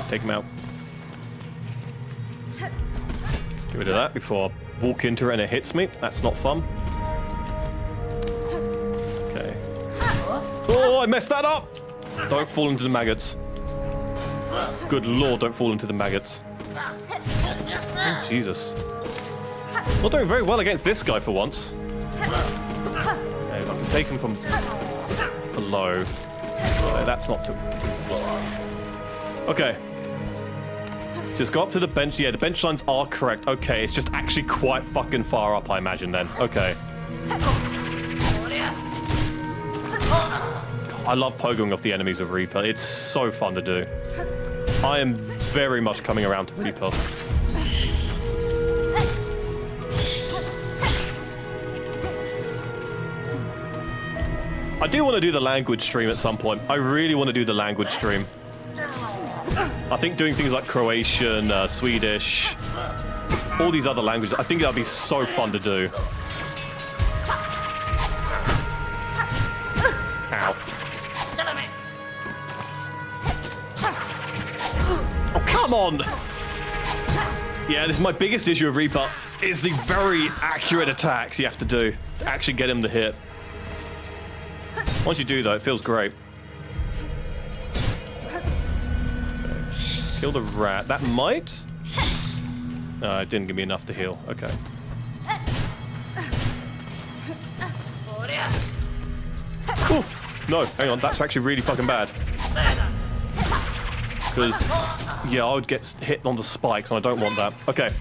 Take him out. Get rid of that before I walk into her and it hits me. That's not fun. Okay. Oh, I messed that up! Don't fall into the maggots. Good lord, don't fall into the maggots. Oh, Jesus. Not doing very well against this guy for once. Okay, I can take him from below. Okay, that's not too... Okay. Just go up to the bench. Yeah, the bench lines are correct. Okay, it's just actually quite fucking far up, I imagine, then. Okay. I love pogoing off the enemies with Reaper. It's so fun to do. I am very much coming around to Reaper. I do want to do the language stream at some point. I really want to do the language stream. I think doing things like Croatian, Swedish, all these other languages, I think that'd be so fun to do. Ow. Oh, come on! Yeah, this is my biggest issue with Reaper, is the very accurate attacks you have to do to actually get him to hit. Once you do, though, it feels great. Kill the rat. That might? No, it didn't give me enough to heal. Okay. Ooh. No, hang on. That's actually really fucking bad. Because, yeah, I would get hit on the spikes, and I don't want that. Okay.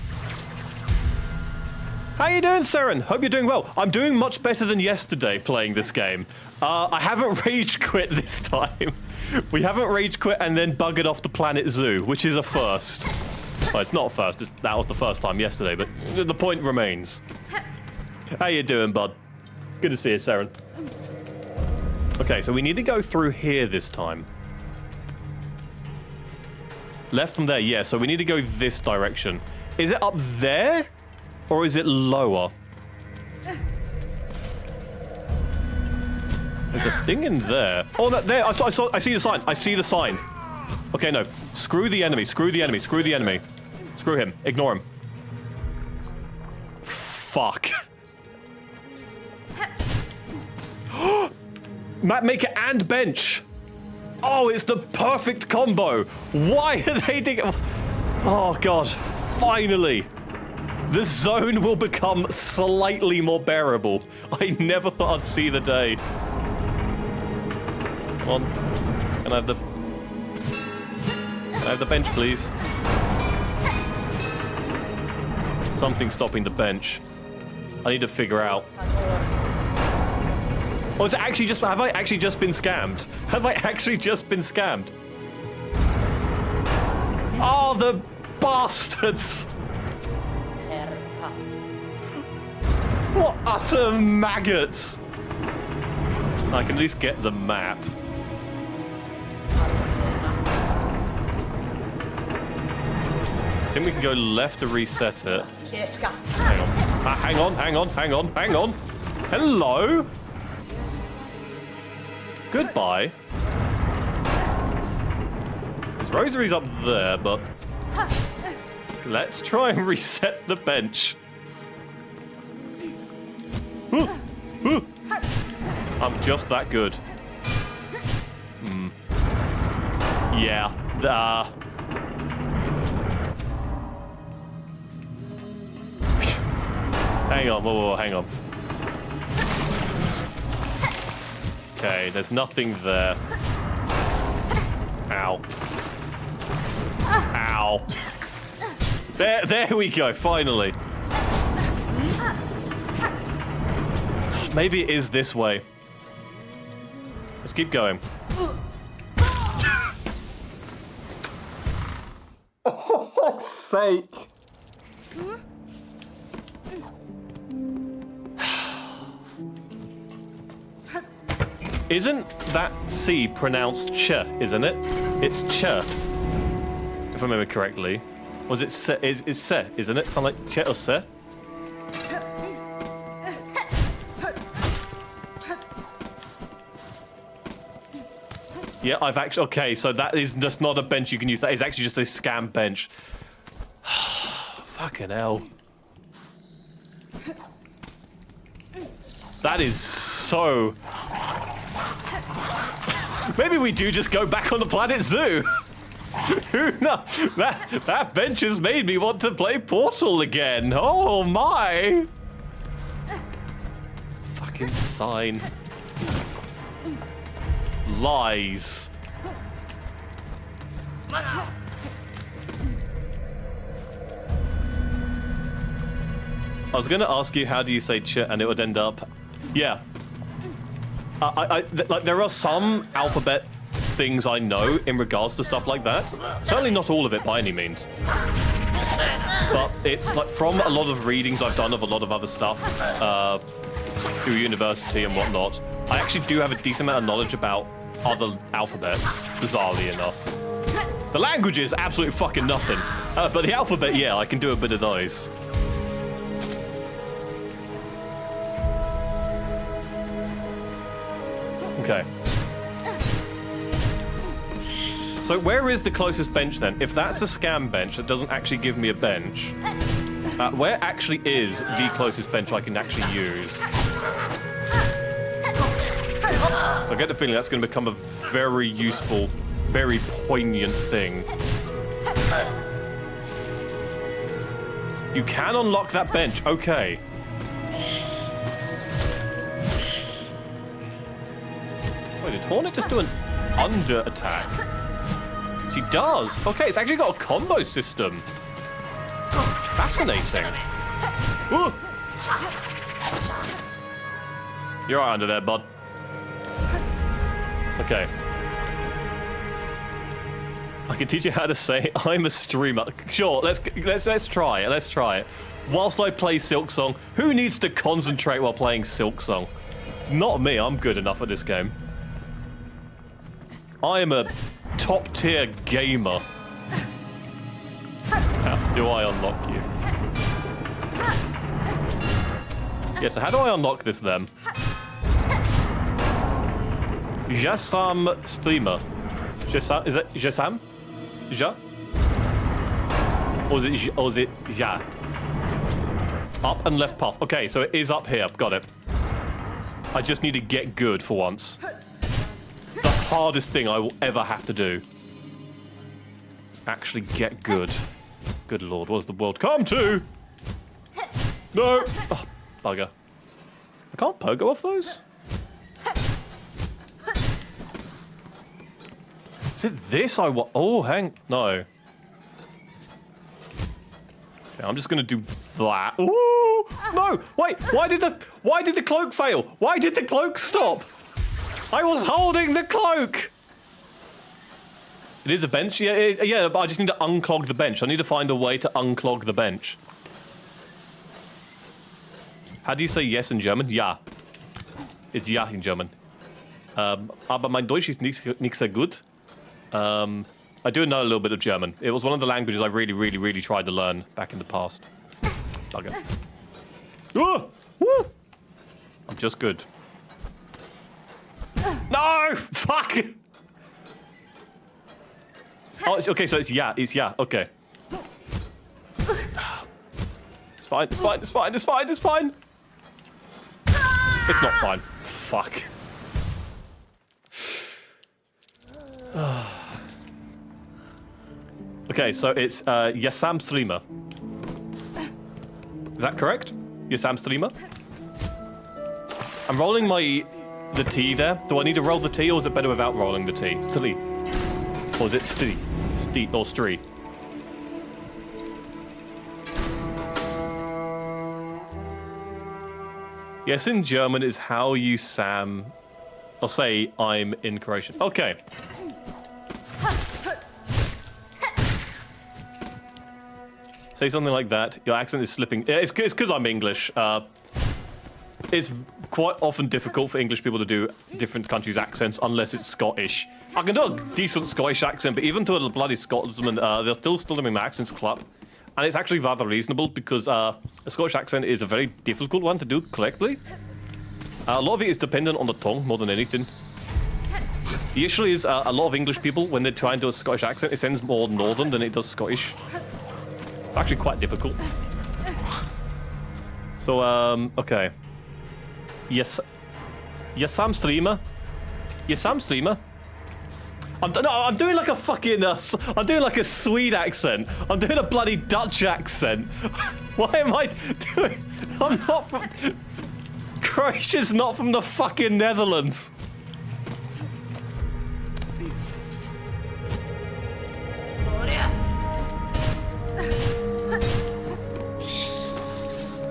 How you doing, Seren? Hope you're doing well. I'm doing much better than yesterday playing this game. I haven't rage quit this time. We haven't rage quit and then buggered off the planet zoo, which is a first. Well, it's not a first. That was the first time yesterday, but the point remains. How you doing, bud? Good to see you, Seren. Okay, so we need to go through here this time. Left from there, yeah, so we need to go this direction. Is it up there? Or is it lower? There's a thing in there. Oh, that there. I see the sign. I see the sign. Okay, no. Screw the enemy. Screw the enemy. Screw the enemy. Screw him. Ignore him. Fuck. Map maker and bench. Oh, it's the perfect combo. Why are they digging? Oh, God. Finally. The zone will become slightly more bearable. I never thought I'd see the day. Come on. Can I have the bench, please? Something's stopping the bench. I need to figure out. Oh, is it actually just... Have I actually just been scammed? Have I actually just been scammed? Oh, the bastards! What utter maggots! I can at least get the map. I think we can go left to reset it. Hang on. Hang on, hang on, hang on, hang on. Hello? Goodbye. His rosary's up there, but... Let's try and reset the bench. I'm just that good. Yeah. Hang on, whoa, hang on. Okay, there's nothing there. Ow. Ow. There we go, finally. Maybe it is this way. Let's keep going. For fuck's sake. Isn't that C pronounced ch, isn't it? It's ch, if I remember correctly. Was it se? Is se, isn't it? Sound like ch or se? Yeah, I've actually... Okay, so that is just not a bench you can use. That is actually just a scam bench. Fucking hell. That is so... Maybe we do just go back on the planet Zoo. Who knows? That bench has made me want to play Portal again. Oh my! Fucking sign. Lies. I was gonna ask you how do you say ch, and it would end up, yeah. Like there are some alphabet things I know in regards to stuff like that. Certainly not all of it by any means. But it's like from a lot of readings I've done of a lot of other stuff through university and whatnot. I actually do have a decent amount of knowledge about other alphabets, bizarrely enough. The languages, absolutely fucking nothing. But the alphabet, yeah, I can do a bit of those. Okay. So where is the closest bench then? If that's a scam bench that doesn't actually give me a bench, where actually is the closest bench I can actually use? So I get the feeling that's going to become a very useful, very poignant thing. You can unlock that bench, okay. Wait, did Hornet just do an under attack? She does. Okay, it's actually got a combo system. Fascinating. Ooh. You're right under there, bud. Okay. I can teach you how to say I'm a streamer. Sure, let's try it. Let's try it. Whilst I play Silksong, who needs to concentrate while playing Silksong? Not me. I'm good enough at this game. I am a top-tier gamer. How do I unlock you? Yeah, so how do I unlock this then? Jasam streamer. Jasam, is it Jasam? Ja? Or is it Ja? Up and left path. Okay, so it is up here. Got it. I just need to get good for once. The hardest thing I will ever have to do. Actually get good. Good lord, what does the world come to? No! Oh, bugger. I can't pogo off those? Is it this I want? Oh, hang... No. Okay, I'm just gonna do that. Ooh! No! Wait! Why did the cloak fail? Why did the cloak stop? I was holding the cloak! It is a bench? Yeah, but I just need to unclog the bench. I need to find a way to unclog the bench. How do you say yes in German? Ja. It's ja in German. Aber mein Deutsch ist nicht sehr gut. I do know a little bit of German. It was one of the languages I really tried to learn back in the past. Bugger. Oh! Woo! I'm just good. No! Fuck! Oh, okay, so it's yeah, okay. It's fine, it's fine, it's fine, it's fine, it's fine! It's not fine. Fuck. Okay, so it's Yasam Streamer. Is that correct? Yasam Streamer? I'm rolling the T there. Do I need to roll the T, or is it better without rolling the T? Stri. Or is it Sti? Sti or Stri? Yes, in German is how you Sam. I'll say I'm in Croatian. Okay. Say something like that. Your accent is slipping. It's because I'm English. It's quite often difficult for English people to do different countries' accents unless it's Scottish. I can do a decent Scottish accent, but even to a bloody Scotsman, they're still doing my accents club. And it's actually rather reasonable because a Scottish accent is a very difficult one to do correctly. A lot of it is dependent on the tongue more than anything. The issue is a lot of English people, when they try and do a Scottish accent, it sounds more northern than it does Scottish. It's actually quite difficult. So, okay. Yes, Sam Streamer. Yes, Sam Streamer. I'm doing like a fucking, I'm doing like a Swede accent. I'm doing a bloody Dutch accent. Why am I doing, I'm not from, Croatia's not from the fucking Netherlands.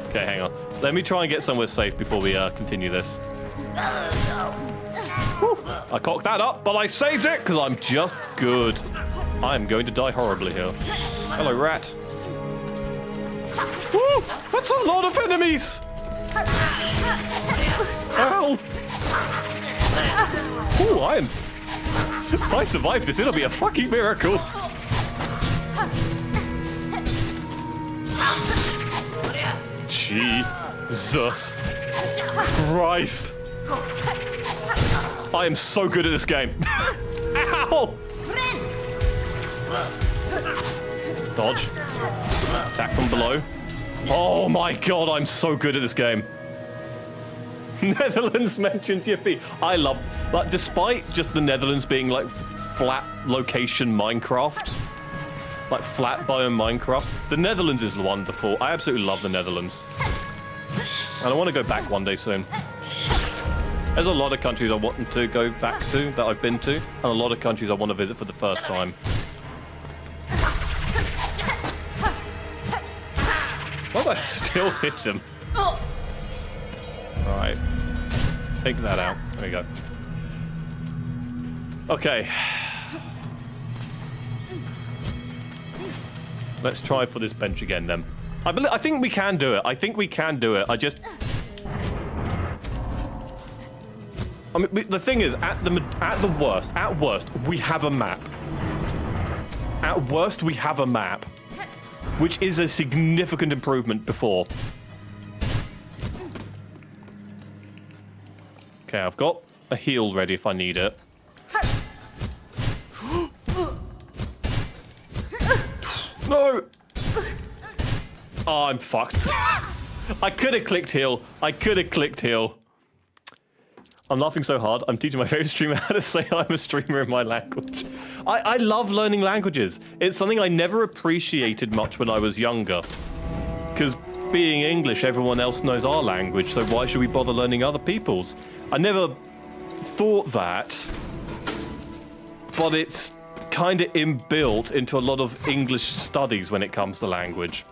Okay, hang on. Let me try and get somewhere safe before we continue this. Woo. I cocked that up, but I saved it because I'm just good. I am going to die horribly here. Hello, rat. Woo! That's a lot of enemies! Ow! Ooh, if I survive this, it'll be a fucking miracle. Jesus Christ. I am so good at this game. Ow! Dodge. Attack from below. Oh my god, I'm so good at this game. Netherlands mentioned Yippee. I love, like, despite just the Netherlands being like flat location Minecraft, like flat biome Minecraft, the Netherlands is wonderful. I absolutely love the Netherlands. And I want to go back one day soon. There's a lot of countries I want to go back to that I've been to, and a lot of countries I want to visit for the first time. Why do I still hit him? Right. Take that out. There we go. Okay. Let's try for this bench again then. I think we can do it. I think we can do it. I mean, the thing is, at worst, we have a map. At worst, we have a map, which is a significant improvement before. Okay, I've got a heal ready if I need it. No! Oh, I'm fucked. I could have clicked heal. I'm laughing so hard. I'm teaching my favorite streamer how to say I'm a streamer in my language. I love learning languages. It's something I never appreciated much when I was younger. Because being English, everyone else knows our language, so why should we bother learning other people's? I never thought that, but it's kind of inbuilt into a lot of English studies when it comes to language.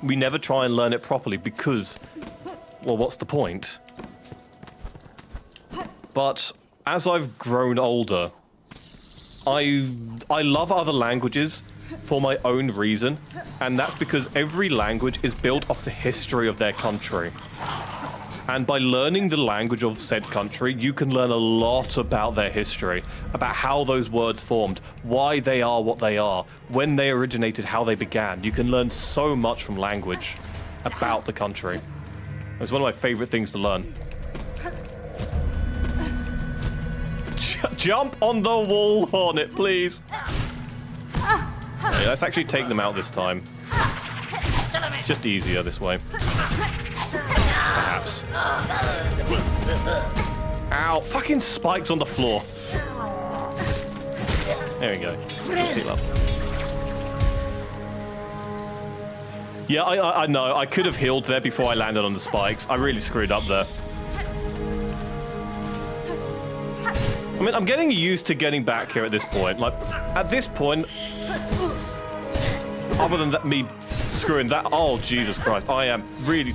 We never try and learn it properly because, well, what's the point? But as I've grown older, I love other languages for my own reason, and that's because every language is built off the history of their country. And by learning the language of said country, you can learn a lot about their history, about how those words formed, why they are what they are, when they originated, how they began. You can learn so much from language about the country. It's one of my favorite things to learn. Jump on the wall, Hornet, please. Okay, let's actually take them out this time. It's just easier this way. Perhaps. Ow, fucking spikes on the floor. There we go. Just heal up. Yeah, I know. I could have healed there before I landed on the spikes. I really screwed up there. I mean, I'm getting used to getting back here at this point. Like, at this point, other than that, me screwing that. Oh, Jesus Christ. I am really...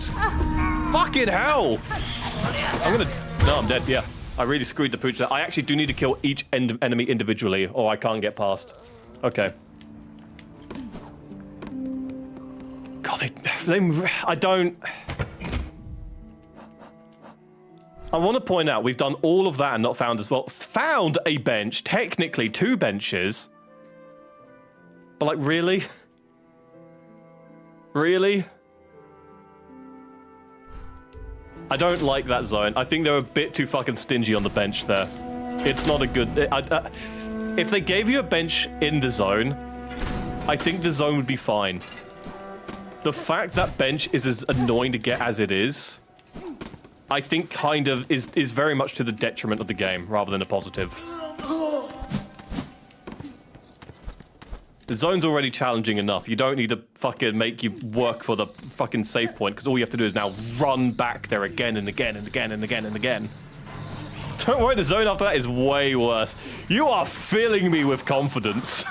Fucking hell! I'm gonna... No, I'm dead, yeah. I really screwed the pooch there. I actually do need to kill each enemy individually, or I can't get past. Okay. God, I don't... I want to point out we've done all of that and not found as well. Found a bench, technically 2 benches. But like, really? Really? I don't like that zone. I think they're a bit too fucking stingy on the bench there. It's not a good... if they gave you a bench in the zone, I think the zone would be fine. The fact that bench is as annoying to get as it is, I think kind of is very much to the detriment of the game rather than a positive. The zone's already challenging enough. You don't need to fucking make you work for the fucking save point, because all you have to do is now run back there again and again and again and again and again. Don't worry, the zone after that is way worse. You are filling me with confidence.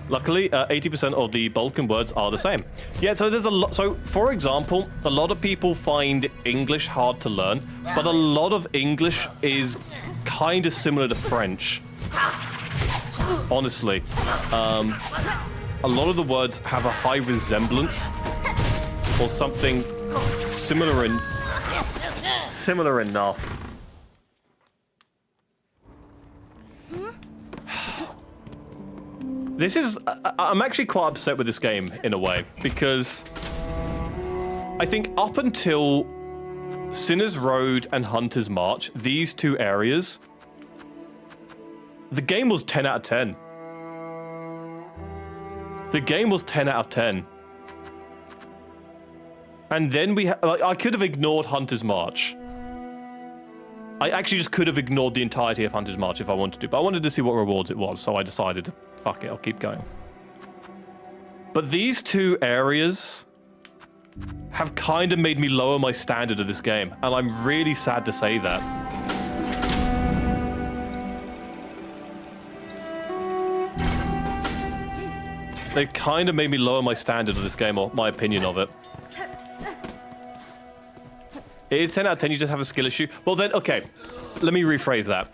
Luckily, 80% of the Balkan words are the same. Yeah, so there's a lot. So, for example, a lot of people find English hard to learn, but a lot of English is kind of similar to French. Honestly. A lot of the words have a high resemblance or something similar enough. This is... I'm actually quite upset with this game, in a way, because I think up until Sinner's Road and Hunter's March, these 2 areas, the game was 10 out of 10. The game was 10 out of 10. And then I could have ignored Hunter's March. I actually just could have ignored the entirety of Hunter's March if I wanted to, but I wanted to see what rewards it was, so I decided, fuck it, I'll keep going. But these 2 areas have kind of made me lower my standard of this game, and I'm really sad to say that. They kind of made me lower my standard of this game, or my opinion of it. It is 10 out of 10, you just have a skill issue. Well then, okay, let me rephrase that.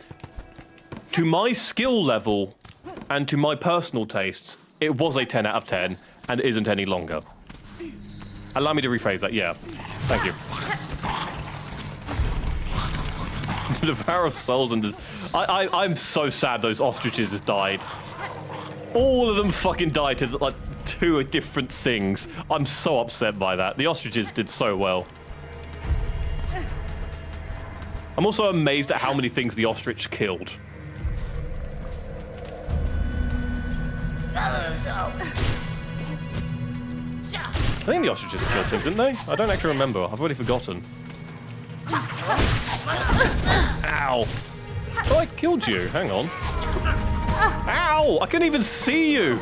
To my skill level and to my personal tastes, it was a 10 out of 10 and isn't any longer. Allow me to rephrase that, yeah. Thank you. The Devour of Souls and... I'm so sad those ostriches has died. All of them fucking died to, like, 2 different things. I'm so upset by that. The ostriches did so well. I'm also amazed at how many things the ostrich killed. I think the ostriches killed things, didn't they? I don't actually remember. I've already forgotten. Ow. Oh, I killed you. Hang on. Ow! I couldn't even see you.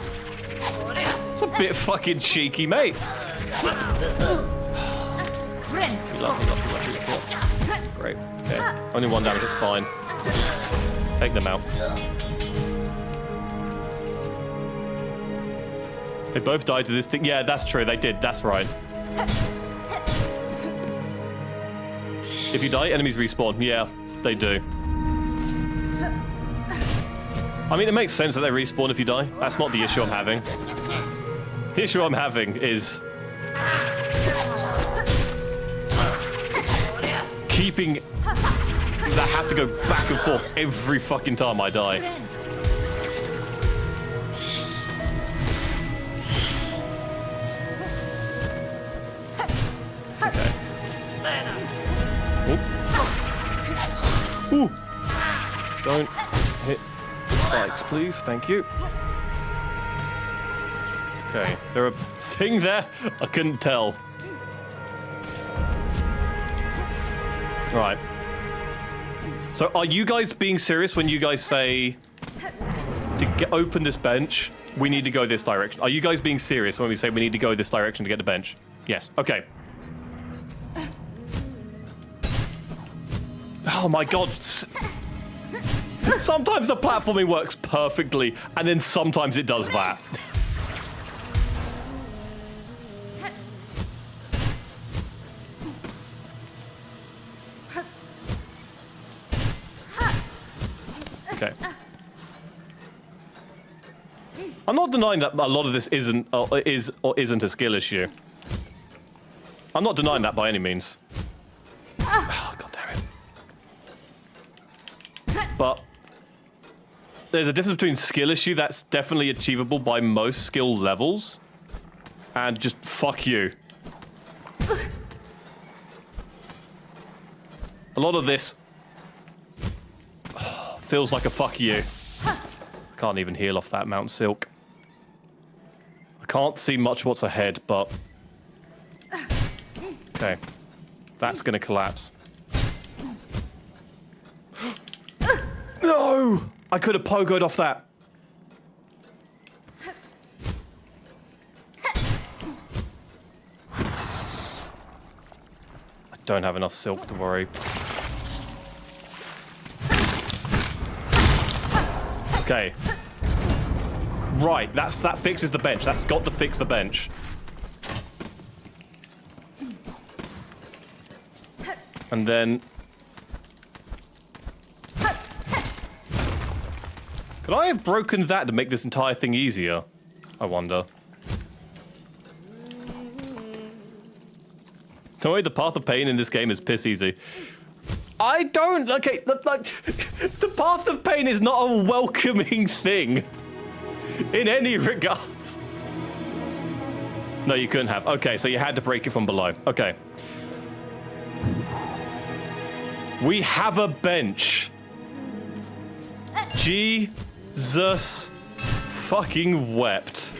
It's a bit fucking cheeky, mate. Lucky. Great. Okay. Only 1 damage, that's fine. Take them out. They both died to this thing. Yeah, that's true. They did. That's right. If you die, enemies respawn. Yeah, they do. I mean, it makes sense that they respawn if you die. That's not the issue I'm having. The issue I'm having is... keeping... that have to go back and forth every fucking time I die. Okay. Ooh. Don't hit the spikes, please. Thank you. Okay. Is there a thing there? I couldn't tell. Right. So are you guys being serious when you guys say to open this bench, we need to go this direction? Are you guys being serious when we say we need to go this direction to get the bench? Yes. Okay. Oh my god. Sometimes the platforming works perfectly, and then sometimes it does that. Okay. not denying that a lot of this isn't or isn't a skill issue. I'm not denying that by any means. Oh, God damn it. But there's a difference between skill issue that's definitely achievable by most skill levels and just fuck you. A lot of this feels like a fuck you. I can't even heal off that Mount Silk. I can't see much what's ahead, but... Okay. That's gonna collapse. No! I could have pogoed off that. I don't have enough silk to worry. Okay. Right, that fixes the bench. That's got to fix the bench. And then... Could I have broken that to make this entire thing easier? I wonder. Don't worry, the path of pain in this game is piss easy. I don't... Okay, like... The path of pain is not a welcoming thing. In any regards. No, you couldn't have. Okay, so you had to break it from below. Okay. We have a bench. Jesus fucking wept.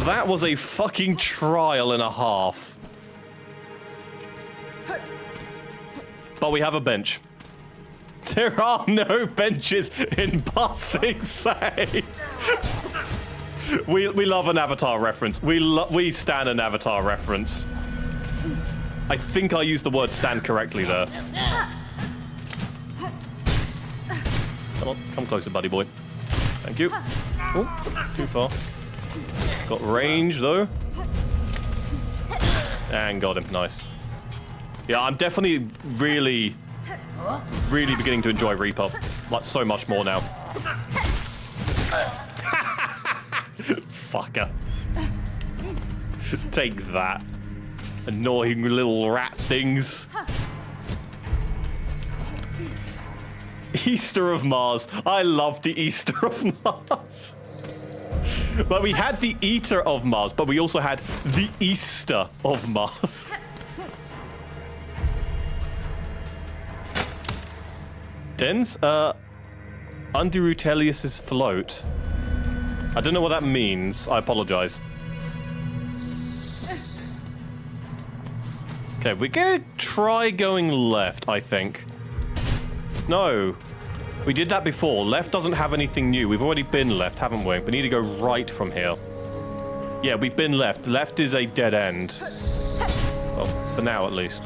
That was a fucking trial and a half. But we have a bench. There are no benches in Passing Say. We love an Avatar reference. We stand an Avatar reference. I think I used the word stand correctly there. Come on, come closer, buddy boy. Thank you. Oh, too far. Got range, though. And got him. Nice. Yeah, I'm definitely really beginning to enjoy Reaper. Like, so much more now. Fucker. Take that. Annoying little rat things. Easter of Mars. I love the Easter of Mars. But we had the Eater of Mars, but we also had the Easter of Mars. Dens, undo Rutelius's float. I don't know what that means. I apologize. Okay, we're gonna try going left, I think. No. We did that before. Left doesn't have anything new. We've already been left, haven't we? We need to go right from here. Yeah, we've been left. Left is a dead end. Well, for now, at least.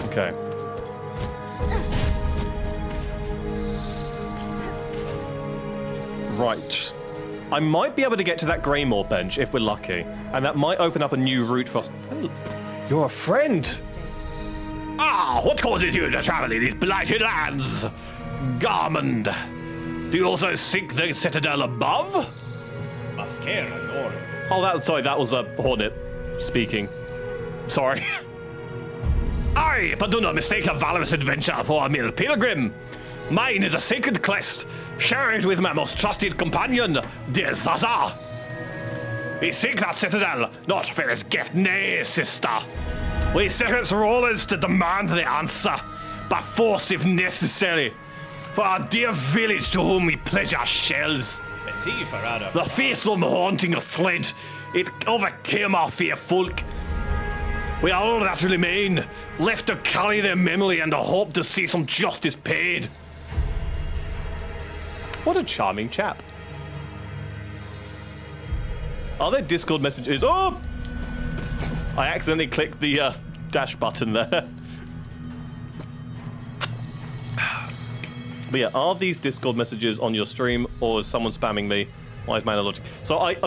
Okay. Right. I might be able to get to that Greymore bench if we're lucky. And that might open up a new route for us. Oh, you're a friend! Ah, what causes you to travel in these blighted lands? Garmond, do you also seek the citadel above? Oh, sorry, that was a Hornet speaking. Sorry. Aye, but do not mistake a valorous adventure for a mere pilgrim. Mine is a sacred quest. Share it with my most trusted companion, Denzea. We seek that citadel, not for his gift, nay, sister. We set its rulers to demand the answer, by force if necessary, for our dear village to whom we pledge our shells. The fearsome haunting fled, it overcame our fair folk. We are all that remain, left to carry their memory and to hope to see some justice paid. What a charming chap. Are there Discord messages? Oh! I accidentally clicked the dash button there. But yeah, are these Discord messages on your stream, or is someone spamming me? Why is my logic? So I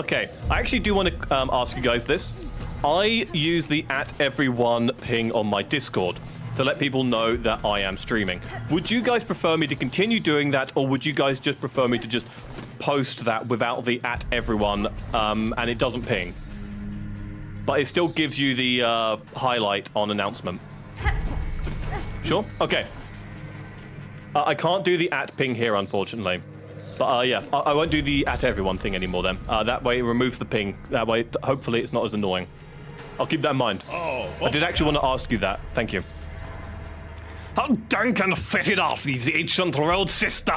actually do want to ask you guys this. I use the @everyone ping on my Discord. to let people know that I am streaming. Would you guys prefer me to continue doing that, or would you guys just prefer me to just post that without the @everyone and it doesn't ping? But it still gives you the highlight on announcement. Sure? Okay. I can't do the @ping here, unfortunately. But yeah, I won't do the @everyone thing anymore then. That way it removes the ping. That way, hopefully, it's not as annoying. I'll keep that in mind. I did actually want to ask you that. Thank you. How dank and fetid are these ancient road, sister?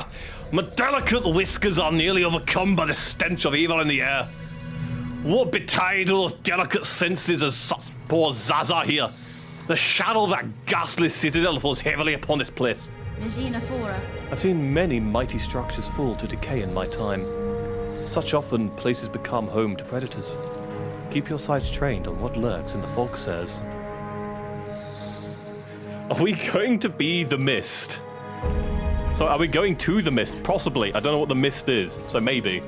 My delicate whiskers are nearly overcome by the stench of evil in the air. What betide those delicate senses as such poor Zaza here? The shadow of that ghastly citadel falls heavily upon this place. I've seen many mighty structures fall to decay in my time. Such often places become home to predators. Keep your sights trained on what lurks in the fog says. Are we going to be the mist? So are we going to the mist? Possibly. I don't know what the mist is, so maybe.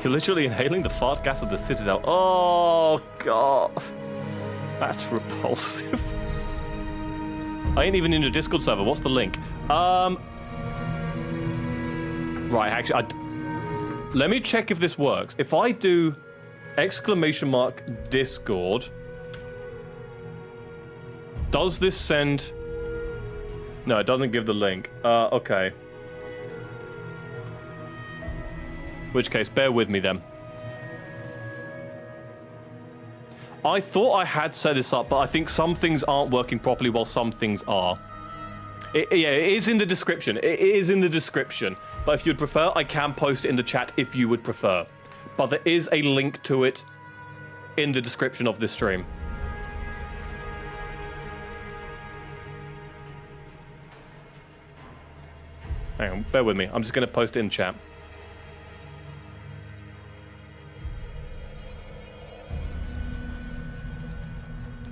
You're literally inhaling the fart gas of the citadel. Oh, God. That's repulsive. I ain't even in your Discord server. What's the link? Right, actually, let me check if this works. If I do !Discord, does this send... No, it doesn't give the link. Okay. In which case, bear with me then. I thought I had set this up, but I think some things aren't working properly while some things are. Yeah, it is in the description. It is in the description. But if you'd prefer, I can post it in the chat if you would prefer. But there is a link to it in the description of this stream. Hang on, bear with me. I'm just going to post it in chat.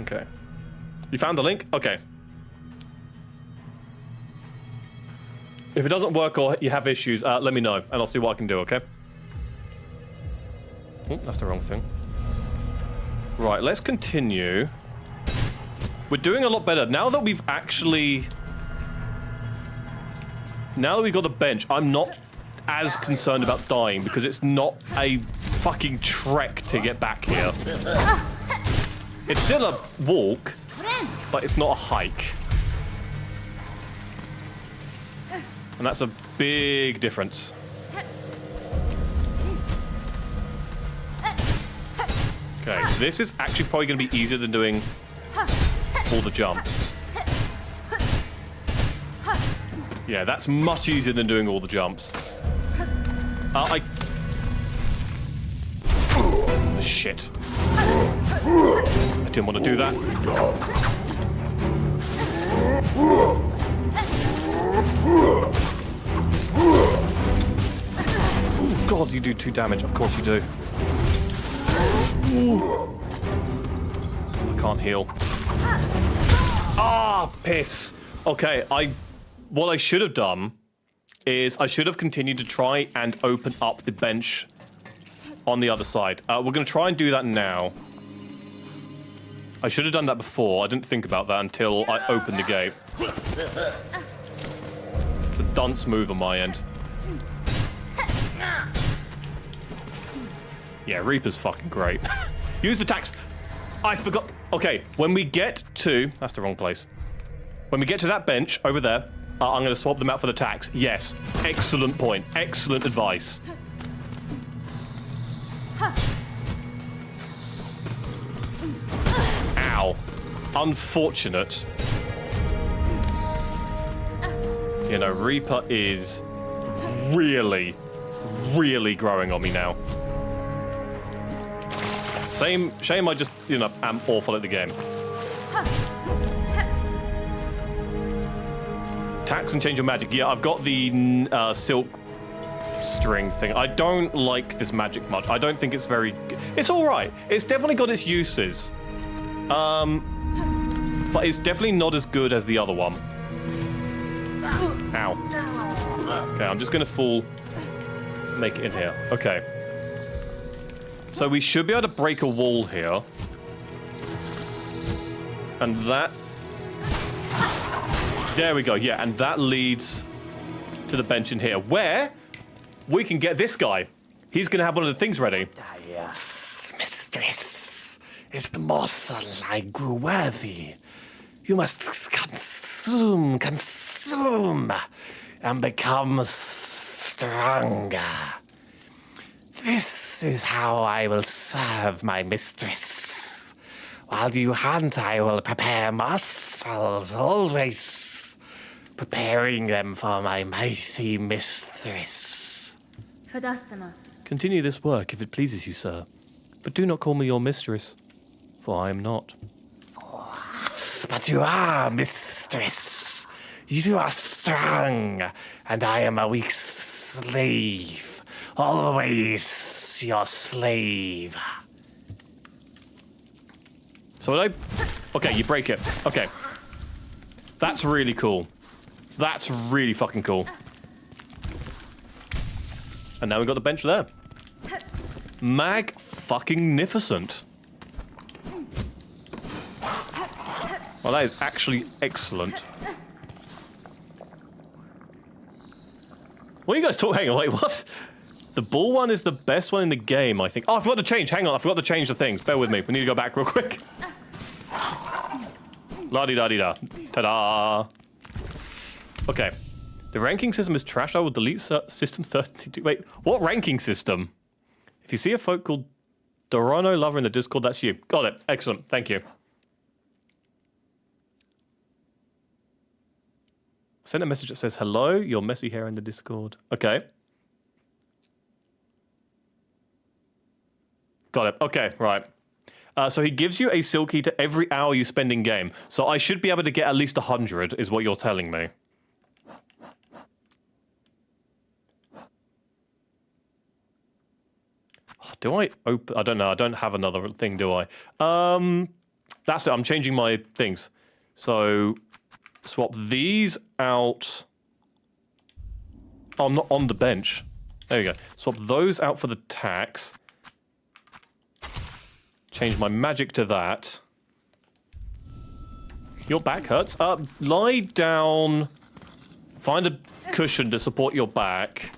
Okay. You found the link? Okay. If it doesn't work or you have issues, let me know, and I'll see what I can do, okay? Oh, that's the wrong thing. Right, let's continue. We're doing a lot better. Now that we've actually... Now that we've got the bench, I'm not as concerned about dying, because it's not a fucking trek to get back here. It's still a walk, but it's not a hike. And that's a big difference. Okay, this is actually probably going to be easier than doing all the jumps. Yeah, that's much easier than doing all the jumps. Shit. I didn't want to do that. Oh, God, you do 2 damage. Of course you do. I can't heal. Ah, piss. Okay, what I should have done is I should have continued to try and open up the bench on the other side. We're going to try and do that now. I should have done that before. I didn't think about that until I opened the gate. The dunce move on my end. Yeah, Reaper's fucking great. Use the tax. I forgot. Okay, when we get to... That's the wrong place. When we get to that bench over there, I'm going to swap them out for the tax. Yes. Excellent point. Excellent advice. Ow. Unfortunate. You know, Reaper is really, really growing on me now. Shame I just, you know, am awful at the game. Tax and change your magic. Yeah, I've got the silk string thing. I don't like this magic much. I don't think it's very... It's alright. It's definitely got its uses. But it's definitely not as good as the other one. Ow. Okay, I'm just gonna make it in here. Okay. So we should be able to break a wall here. And that There we go, yeah, and that leads to the bench in here, where we can get this guy. He's going to have one of the things ready. Yes, mistress. Is the morsel I grew worthy? You must consume, and become stronger. This is how I will serve my mistress. While you hunt, I will prepare morsels, always preparing them for my mighty mistress. Verdastema. Continue this work if it pleases you, sir. But do not call me your mistress, for I am not. But you are, mistress. You are strong, and I am a weak slave. Always your slave. So okay, you break it. Okay. That's really cool. That's really fucking cool. And now we've got the bench there. Mag-fucking-nificent. Well, that is actually excellent. What are you guys talking? Hang on, wait, what? The ball one is the best one in the game, I think. Oh, I forgot to change. Hang on, I forgot to change the things. Bear with me. We need to go back real quick. La-di-da-di-da. Ta-da! Okay. The ranking system is trash. I will delete system 32. Wait, what ranking system? If you see a folk called Dorano Lover in the Discord, that's you. Got it. Excellent. Thank you. Send a message that says, hello, your messy hair in the Discord. Okay. Got it. Okay, right. So he gives you a silky to every hour you spend in game. So I should be able to get at least 100, is what you're telling me. Do I open? I don't know. I don't have another thing, do I? That's it. I'm changing my things. So swap these out. Oh, I'm not on the bench. There you go. Swap those out for the tax. Change my magic to that. Your back hurts. Lie down. Find a cushion to support your back.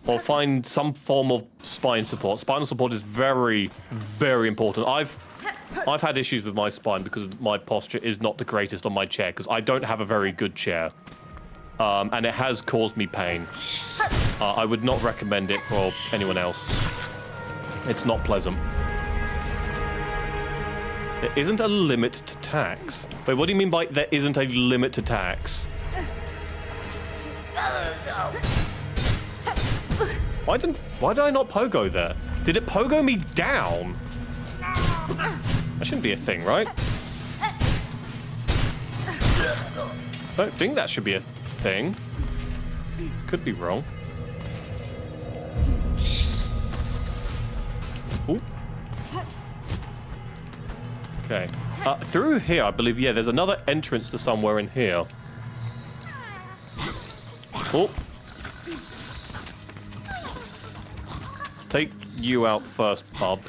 Or find some form of spine support. Spinal support is very, very important. I've had issues with my spine because my posture is not the greatest on my chair, because I don't have a very good chair. And it has caused me pain. I would not recommend it for anyone else. It's not pleasant. There isn't a limit to tax. Wait, what do you mean by there isn't a limit to tax? Why did I not pogo there? Did it pogo me down? That shouldn't be a thing, right? I don't think that should be a thing. Could be wrong. Ooh. Okay. Through here, I believe, yeah, there's another entrance to somewhere in here. Oh. Take you out first, bub.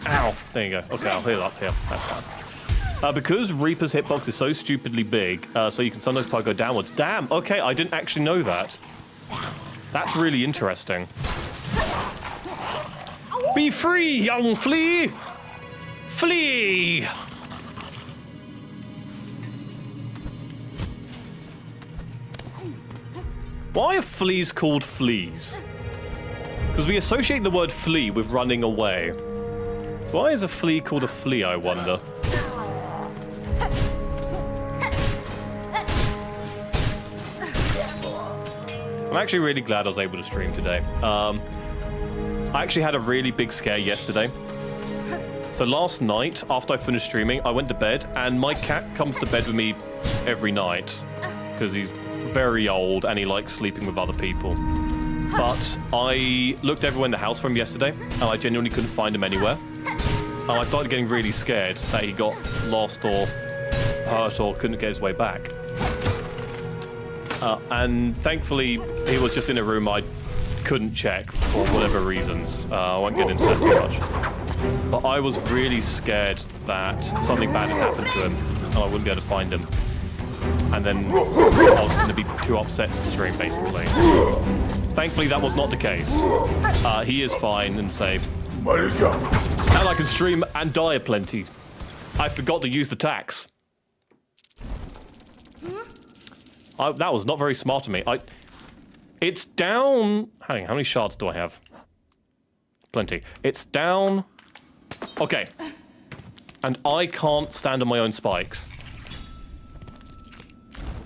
Ow. There you go. Okay, I'll heal up here. That's fine. Because Reaper's hitbox is so stupidly big, so you can sometimes go downwards. Damn, okay, I didn't actually know that. That's really interesting. Be free, young flea! Flee! Why are fleas called fleas? Because we associate the word flee with running away. So why is a flea called a flea, I wonder? I'm actually really glad I was able to stream today. I actually had a really big scare yesterday. So last night, after I finished streaming, I went to bed, and my cat comes to bed with me every night because he's very old and he likes sleeping with other people. But I looked everywhere in the house for him yesterday, and I genuinely couldn't find him anywhere. And I started getting really scared that he got lost or hurt or couldn't get his way back. And thankfully, he was just in a room I couldn't check for whatever reasons. I won't get into that too much. But I was really scared that something bad had happened to him and I wouldn't be able to find him. And then I was going to be too upset to stream, basically. Thankfully, that was not the case. He is fine and safe. And I can stream and die aplenty. I forgot to use the tax. That was not very smart of me. It's down... Hang on, how many shards do I have? Plenty. It's down... Okay. And I can't stand on my own spikes.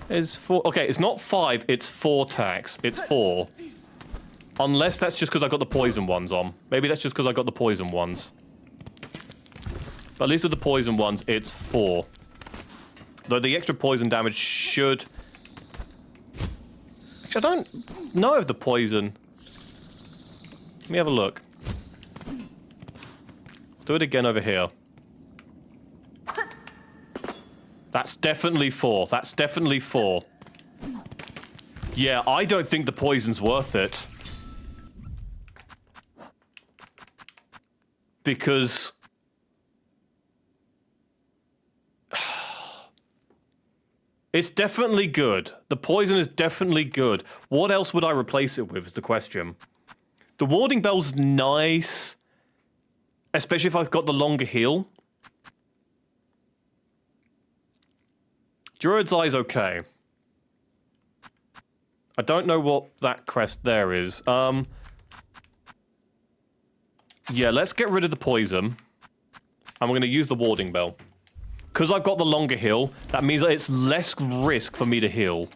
It's 4... Okay, it's not 5, it's 4 tax. It's 4. Unless that's just because I got the poison ones on. Maybe that's just because I got the poison ones. But at least with the poison ones, it's 4. Though the extra poison damage should... Actually, I don't know if the poison... Let me have a look. Do it again over here. That's definitely 4. That's definitely 4. Yeah, I don't think the poison's worth it. Because... It's definitely good. The poison is definitely good. What else would I replace it with is the question. The warding bell's nice. Especially if I've got the longer heal. Druid's Eye's okay. I don't know what that crest there is. Yeah, let's get rid of the poison. And we're going to use the warding bell. Because I've got the longer heal, that means that it's less risk for me to heal.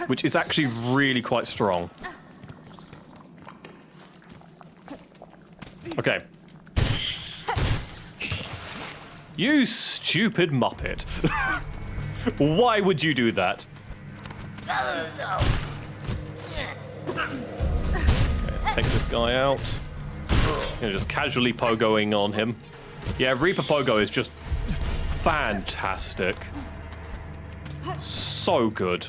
Which is actually really quite strong. Okay. You stupid Muppet. Why would you do that? Okay, let's take this guy out. You know, just casually pogoing on him. Yeah, Reaper Pogo is just fantastic. So good.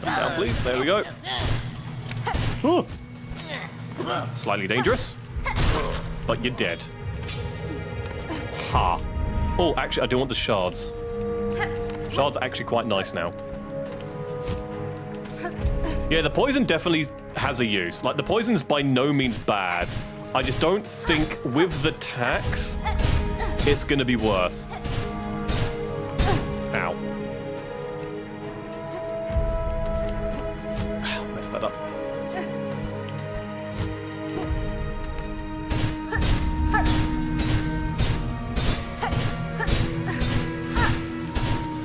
Come down, please. There we go. Ooh. Slightly dangerous. But you're dead. Ha. Oh, actually, I do want the shards. Shards are actually quite nice now. Yeah, the poison definitely has a use. Like, the poison's by no means bad. I just don't think with the tax, it's gonna be worth. Ow. Messed that up.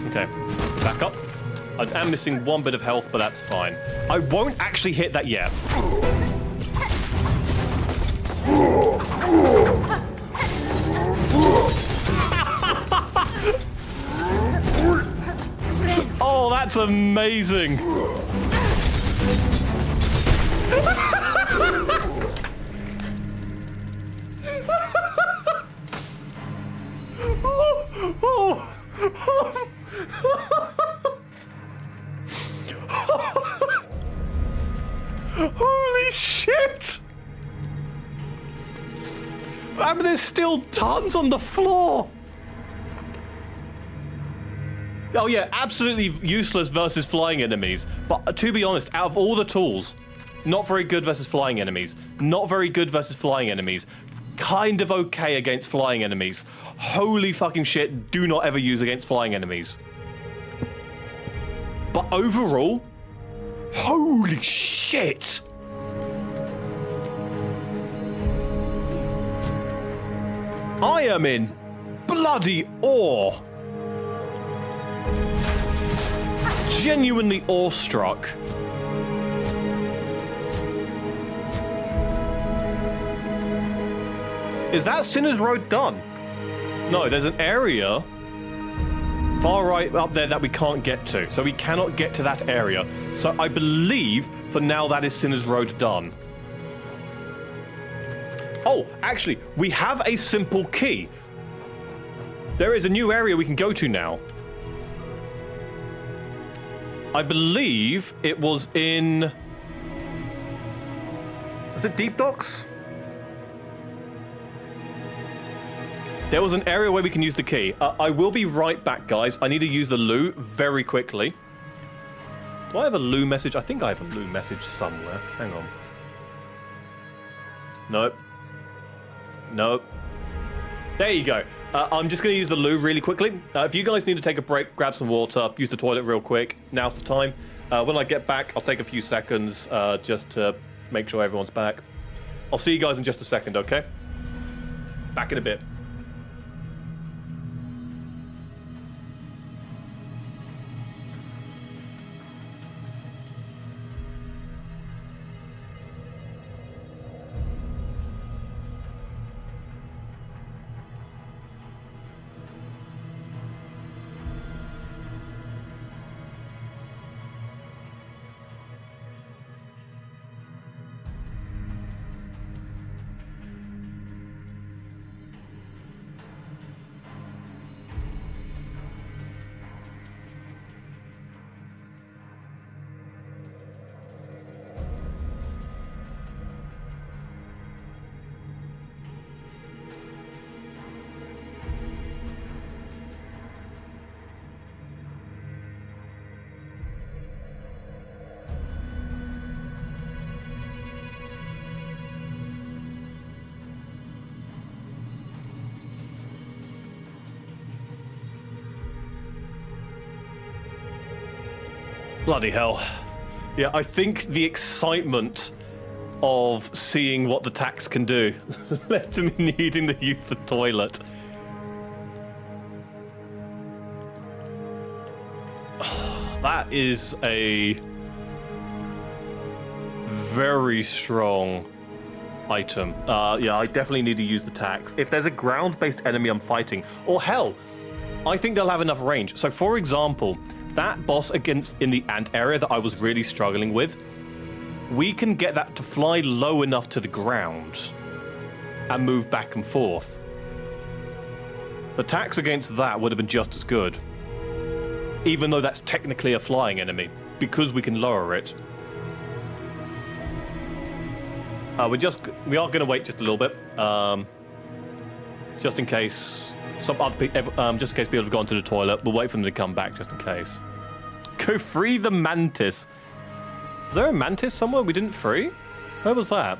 Okay, back up. I am missing one bit of health, but that's fine. I won't actually hit that yet. Oh, that's amazing. Holy shit! And there's still tons on the floor! Oh yeah, absolutely useless versus flying enemies. But to be honest, out of all the tools, not very good versus flying enemies. Not very good versus flying enemies. Kind of okay against flying enemies. Holy fucking shit, do not ever use against flying enemies. But overall, holy shit! I am in bloody awe. Genuinely awestruck. Is that Sinner's Road done? No, there's an area far right up there that we can't get to. So we cannot get to that area. So I believe for now that is Sinner's Road done. Oh, actually, we have a simple key. There is a new area we can go to now. I believe it was in... Is it Deep Docks? There was an area where we can use the key. I will be right back, guys. I need to use the loo very quickly. Do I have a loo message? I think I have a loo message somewhere. Hang on. Nope. Nope. There you go. I'm just going to use the loo really quickly. If you guys need to take a break, grab some water, use the toilet real quick, now's the time. When I get back, I'll take a few seconds just to make sure everyone's back. I'll see you guys in just a second, okay? Back in a bit. Bloody hell. Yeah, I think the excitement of seeing what the tax can do led to me needing to use the toilet. That is a very strong item. Yeah, I definitely need to use the tax. If there's a ground-based enemy I'm fighting, or hell, I think they'll have enough range. So, for example, that boss in the ant area that I was really struggling with, we can get that to fly low enough to the ground and move back and forth. The tax against that would have been just as good, even though that's technically a flying enemy, because we can lower it. We are going to wait just a little bit, just in case just in case people have gone to the toilet. We'll wait for them to come back just in case. Go free the mantis. Is there a mantis somewhere we didn't free? Where was that?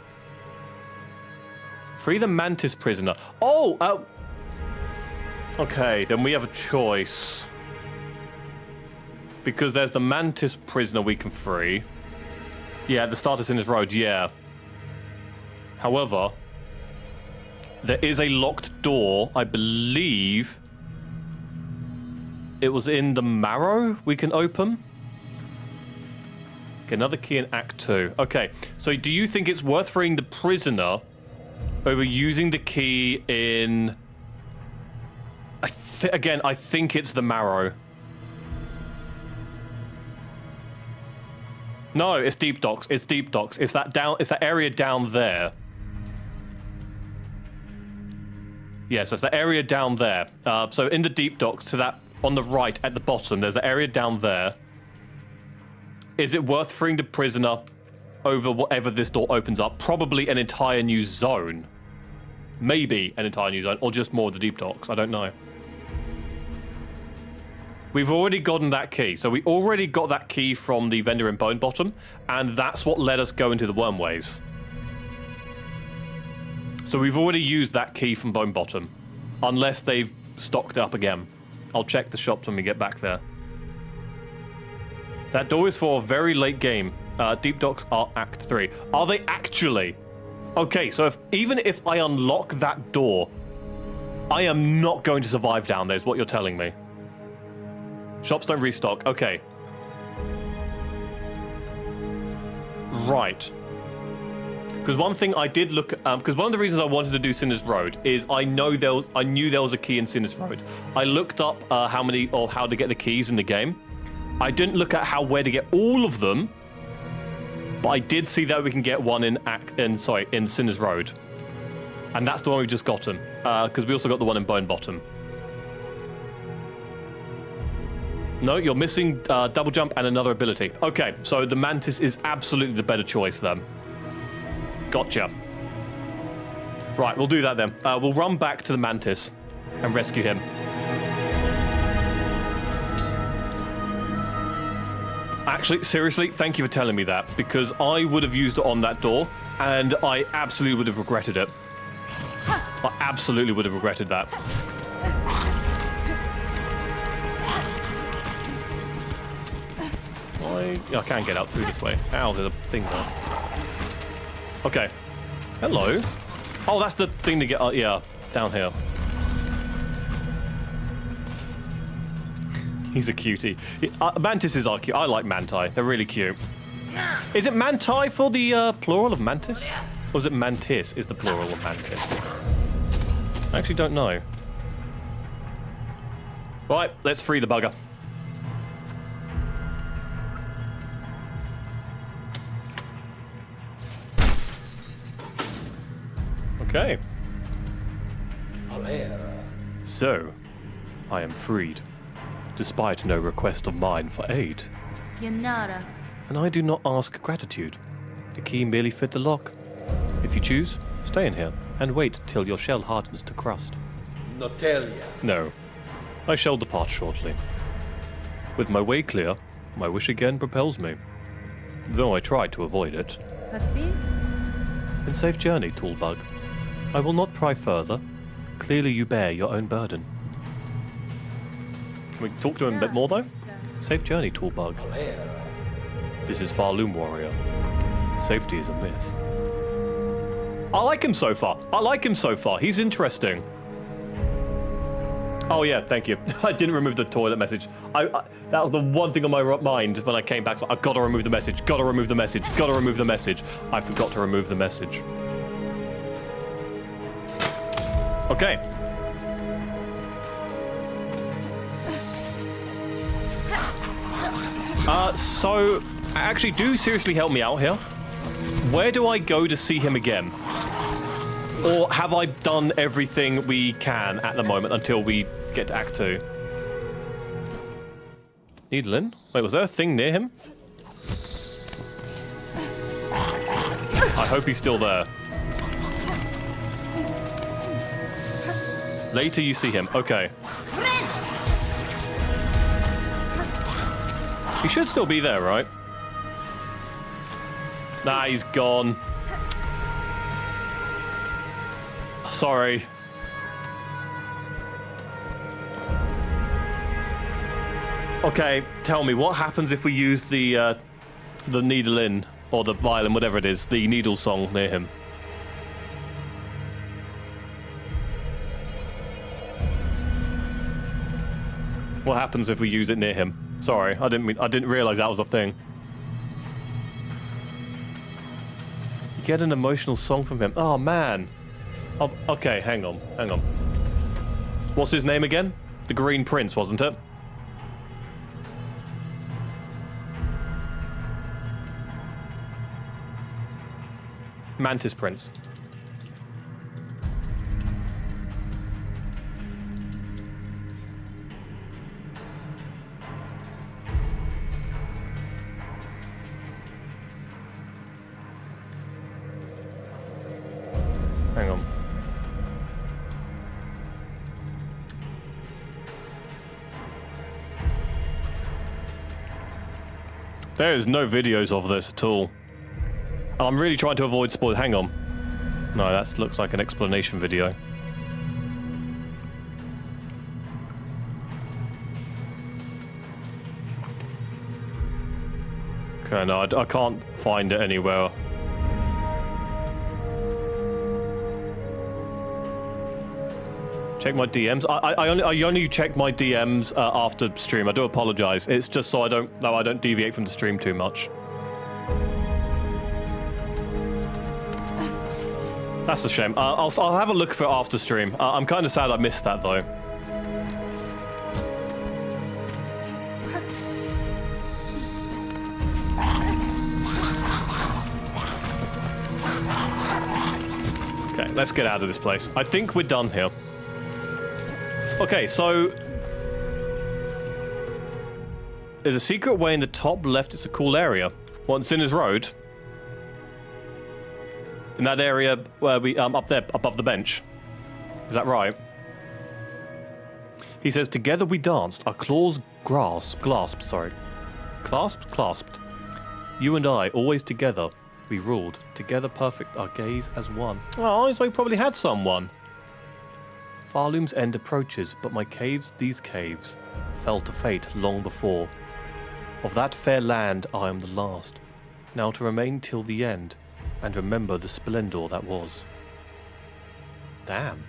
Free the mantis prisoner. Oh, okay, then we have a choice. Because there's the mantis prisoner we can free. Yeah, the starters in his road, yeah. However, there is a locked door, I believe. It was in the marrow we can open. Okay, another key in Act 2. Okay, so do you think it's worth freeing the prisoner over using the key in... Again, I think it's the marrow. No, it's Deep Docks. It's Deep Docks. It's that area down there. Yes, it's the area down there. So in the Deep Docks, to that on the right at the bottom, there's the area down there. Is it worth freeing the prisoner over whatever this door opens up? Probably an entire new zone. Maybe an entire new zone, or just more of the Deep Docks. I don't know. We've already gotten that key. So we already got that key from the vendor in Bone Bottom, and that's what let us go into the Wormways. So we've already used that key from Bone Bottom, unless they've stocked up again. I'll check the shops when we get back there. That door is for a very late game. Deep Docks are Act 3. Are they actually? Okay, so even if I unlock that door, I am not going to survive down there, is what you're telling me. Shops don't restock. Okay. Right. Because one thing I did look at, because one of the reasons I wanted to do Sinner's Road is I knew there was a key in Sinner's Road. I looked up how to get the keys in the game. I didn't look at where to get all of them, but I did see that we can get one in Sinner's Road, and that's the one we've just gotten. Because we also got the one in Bone Bottom. No, you're missing double jump and another ability. Okay, so the Mantis is absolutely the better choice then. Gotcha. Right, we'll do that then. We'll run back to the Mantis and rescue him. Actually, seriously, thank you for telling me that, because I would have used it on that door, and I absolutely would have regretted it. I absolutely would have regretted that. I can't get out through this way. Ow, there's a thing there. Okay. Hello. Oh, that's the thing to get... yeah, down here. He's a cutie. Mantises are cute. I like manti. They're really cute. Is it manti for the plural of mantis? Or is it mantis is the plural of mantis? I actually don't know. Right, let's free the bugger. Okay. So, I am freed, despite no request of mine for aid. Yanara. And I do not ask gratitude. The key merely fit the lock. If you choose, stay in here and wait till your shell hardens to crust. Notelia. No, I shall depart shortly. With my way clear, my wish again propels me, though I tried to avoid it. Paspin? And safe journey, Toolbug. I will not pry further. Clearly you bear your own burden. Can we talk to him a bit more, though? Safe journey, Toolbug. This is Farloom Warrior. Safety is a myth. I like him so far. I like him so far. He's interesting. Oh, yeah, thank you. I didn't remove the toilet message. That was the one thing on my mind when I came back. I've got to remove the message. Got to remove the message. Got to remove the message. I forgot to remove the message. Okay. So, actually, do seriously help me out here. Where do I go to see him again? Or have I done everything we can at the moment until we get to Act 2? Needlin? Wait, was there a thing near him? I hope he's still there. Later you see him. Okay. He should still be there, right? Nah, he's gone. Sorry. Okay, tell me, what happens if we use the needle in, or the violin, whatever it is, the needle song near him? What happens if we use it near him? Sorry, I didn't realize that was a thing. You get an emotional song from him. Oh man. Oh, okay, hang on. What's his name again? The Green Prince, wasn't it? Mantis Prince. Hang on. There is no videos of this at all. And I'm really trying to avoid spoilers. Hang on. No, that looks like an explanation video. Okay, no, I can't find it anywhere. Check my DMs. I only check my DMs after stream. I do apologize. It's just so I don't deviate from the stream too much. That's a shame. I'll have a look for it after stream. I'm kind of sad I missed that though. Okay, let's get out of this place. I think we're done here. Okay, so There's a secret way in the top left. It's a cool area. Once in his road. In that area where we, up there, above the bench. Is that right? He says, together we danced, our claws clasped. You and I, always together, we ruled. Together perfect, our gaze as one. Oh, so he probably had someone. Farloom's end approaches, but my caves, these caves, fell to fate long before. Of that fair land I am the last, now to remain till the end, and remember the splendor that was. Damn.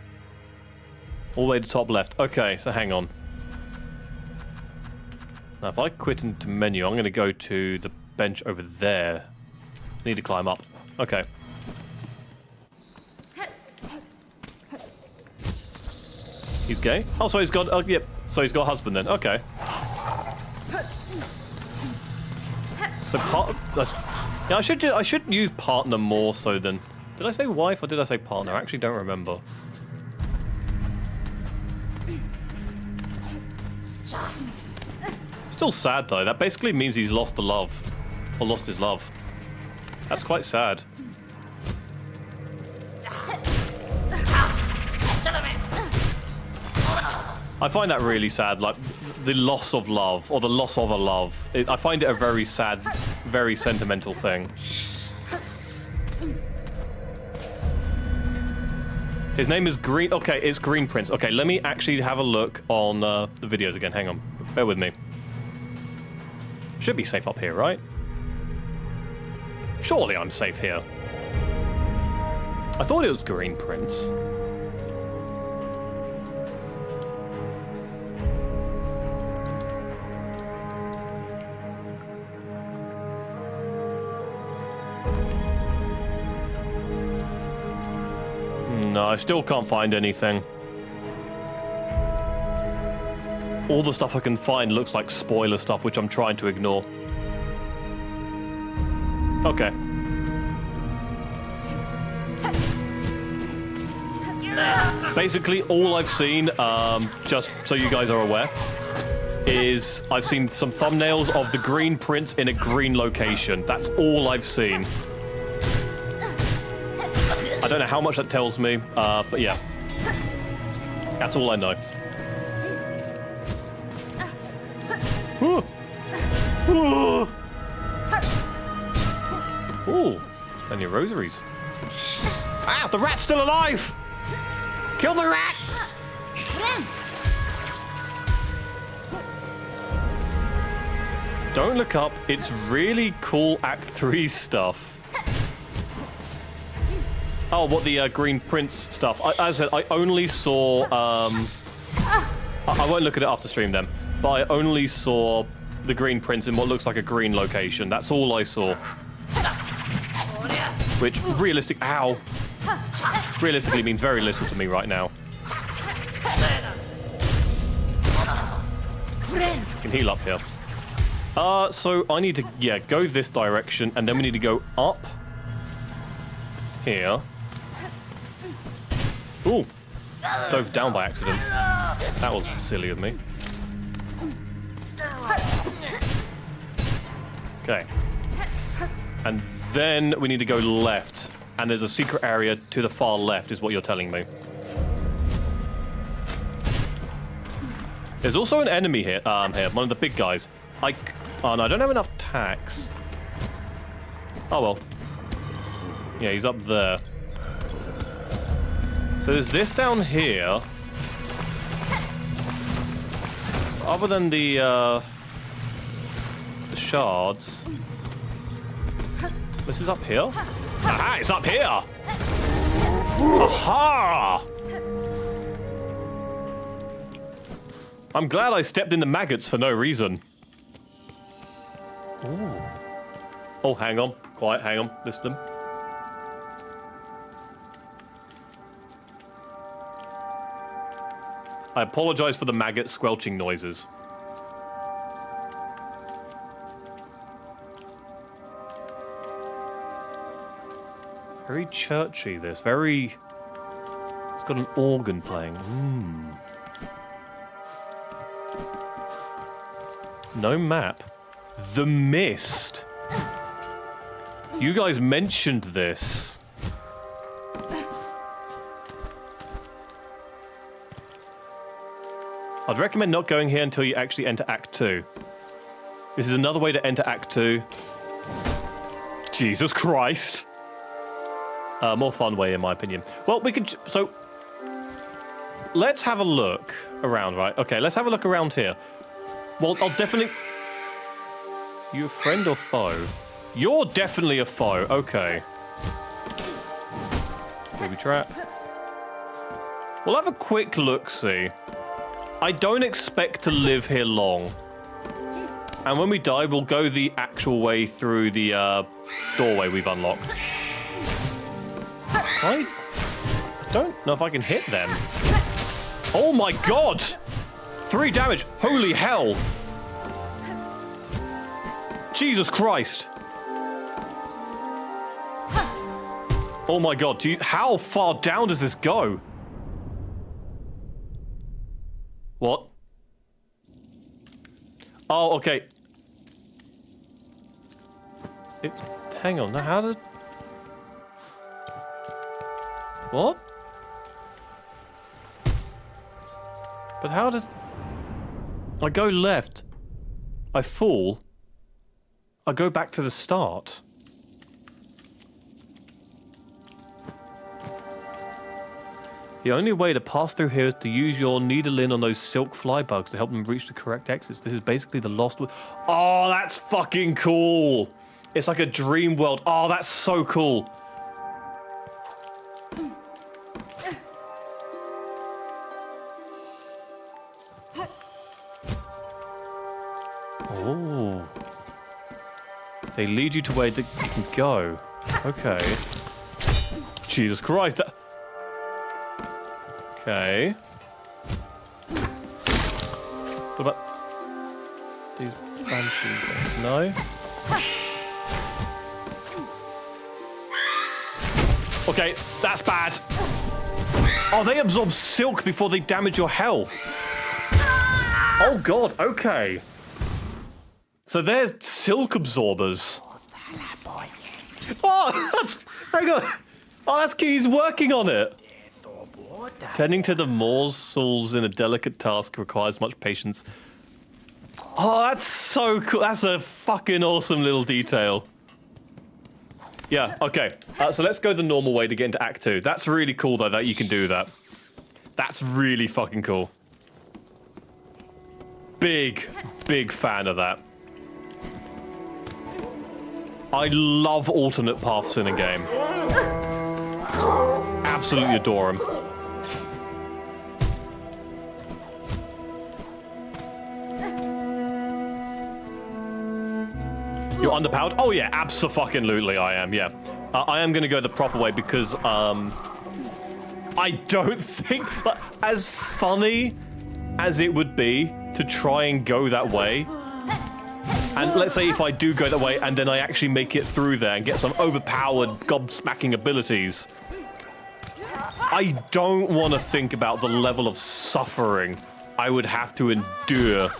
All the way to top left. Okay, so hang on. Now if I quit into menu, I'm going to go to the bench over there. Need to climb up. Okay. He's gay? Oh, so he's got... Oh, yep. So he's got a husband then. Okay. So yeah, I should use partner more so than... Did I say wife or did I say partner? I actually don't remember. Still sad though. That basically means he's lost the love. Or lost his love. That's quite sad. I find that really sad, like the loss of love, or the loss of a love. I find it a very sad, very sentimental thing. His name is Green... Okay, it's Green Prince. Okay, let me actually have a look on the videos again. Hang on. Bear with me. Should be safe up here, right? Surely I'm safe here. I thought it was Green Prince. No, I still can't find anything. All the stuff I can find looks like spoiler stuff, which I'm trying to ignore. Okay. Basically, all I've seen, just so you guys are aware, is I've seen some thumbnails of the Green Prince in a green location. That's all I've seen. I don't know how much that tells me, but yeah. That's all I know. Ooh, and your rosaries. Ah, the rat's still alive! Kill the rat! Don't look up, it's really cool Act 3 stuff. Oh, what the Green Prince stuff. As I said, I only saw... I won't look at it after stream then, but I only saw the Green Prince in what looks like a green location. That's all I saw. Which, realistically means very little to me right now. You can heal up here. So I need to, yeah, go this direction, and then we need to go up here. Ooh, dove down by accident. That was silly of me. Okay. And then we need to go left. And there's a secret area to the far left, is what you're telling me. There's also an enemy here, one of the big guys. Oh no, I don't have enough tacks. Oh well. Yeah, he's up there. So there's this down here. Other than the shards. This is up here? Aha, it's up here! Aha! I'm glad I stepped in the maggots for no reason. Ooh. Oh, hang on. Quiet, hang on. Listen. I apologize for the maggot squelching noises. Very churchy, this. Very... It's got an organ playing. No map. The Mist. You guys mentioned this. I'd recommend not going here until you actually enter Act 2. This is another way to enter Act 2. Jesus Christ. More fun way, in my opinion. Well, we could... So, let's have a look around, right? Okay, let's have a look around here. Well, I'll definitely... You a friend or foe? You're definitely a foe. Okay. Booby trap. We'll have a quick look-see. I don't expect to live here long. And when we die, we'll go the actual way through the doorway we've unlocked. I don't know if I can hit them. Oh my god! 3 damage! Holy hell! Jesus Christ! Oh my god, how far down does this go? What? Oh, okay. Hang on, now how did... What? But how did... I go left. I fall. I go back to the start. The only way to pass through here is to use your needle in on those silk fly bugs to help them reach the correct exits. This is basically the lost... Oh, that's fucking cool! It's like a dream world. Oh, that's so cool. Oh. They lead you to where you can go. Okay. Jesus Christ, that... Okay. What about these banshee things? No? Okay, that's bad. Oh, they absorb silk before they damage your health. Oh god, okay. So there's silk absorbers. Oh, that's... Hang on. Oh, that's key. He's working on it. Tending to the morsels in a delicate task requires much patience. Oh, that's so cool. That's a fucking awesome little detail. Yeah, okay. So let's go the normal way to get into Act 2. That's really cool, though, that you can do that. That's really fucking cool. Big, big fan of that. I love alternate paths in a game. Absolutely adore them. You're underpowered? Oh yeah, abso-fucking-lutely I am, yeah. I am gonna go the proper way because, I don't think... As funny as it would be to try and go that way, and let's say if I do go that way and then I actually make it through there and get some overpowered gobsmacking abilities, I don't want to think about the level of suffering I would have to endure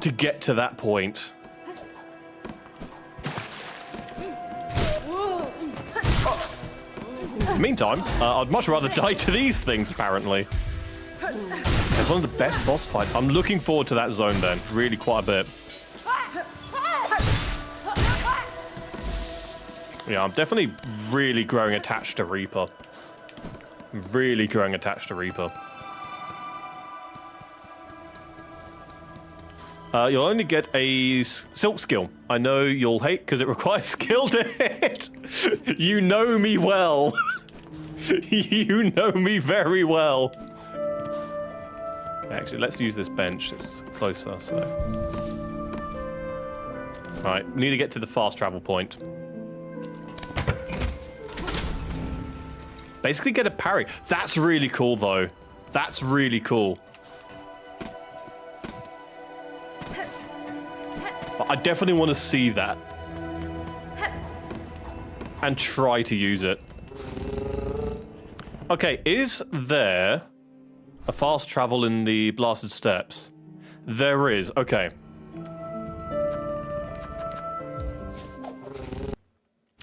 to get to that point. Meantime, I'd much rather die to these things, apparently. It's one of the best boss fights. I'm looking forward to that zone then, really quite a bit. Yeah, I'm definitely really growing attached to Reaper. Really growing attached to Reaper. You'll only get a silk skill. I know you'll hate because it requires skill to hit. You know me well. You know me very well. Actually, let's use this bench. It's closer, so. Right, we need to get to the fast travel point. Basically get a parry. That's really cool, though. That's really cool. But I definitely want to see that. And try to use it. Okay, is there a fast travel in the Blasted Steppes? There is. Okay.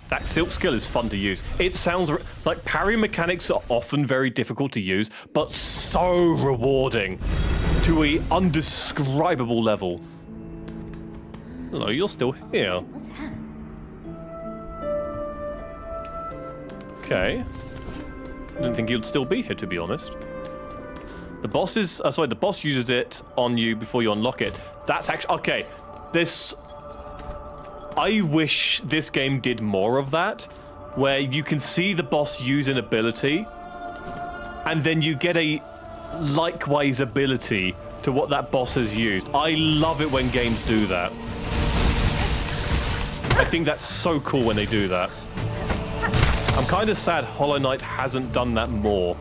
That silk skill is fun to use. It sounds like parry mechanics are often very difficult to use, but so rewarding to a undescribable level. Hello, you're still here. Okay. I didn't think you'd still be here, to be honest. The boss is... the boss uses it on you before you unlock it. That's actually... Okay, this... I wish this game did more of that, where you can see the boss use an ability, and then you get a likewise ability to what that boss has used. I love it when games do that. I think that's so cool when they do that. I'm kind of sad Hollow Knight hasn't done that more.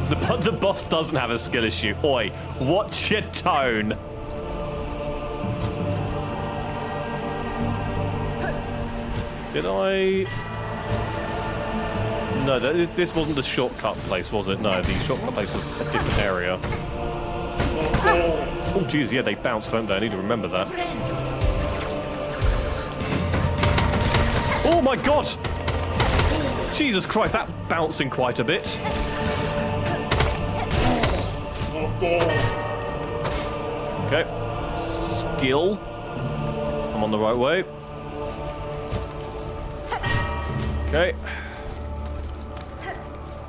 The boss doesn't have a skill issue. Oi, watch your tone. Did I... No, this wasn't the shortcut place, was it? No, the shortcut place was a different area. Oh, geez, yeah, they bounce, don't they? I need to remember that. Oh, my God! Jesus Christ, that's bouncing quite a bit. Okay. Skill. I'm on the right way. Okay.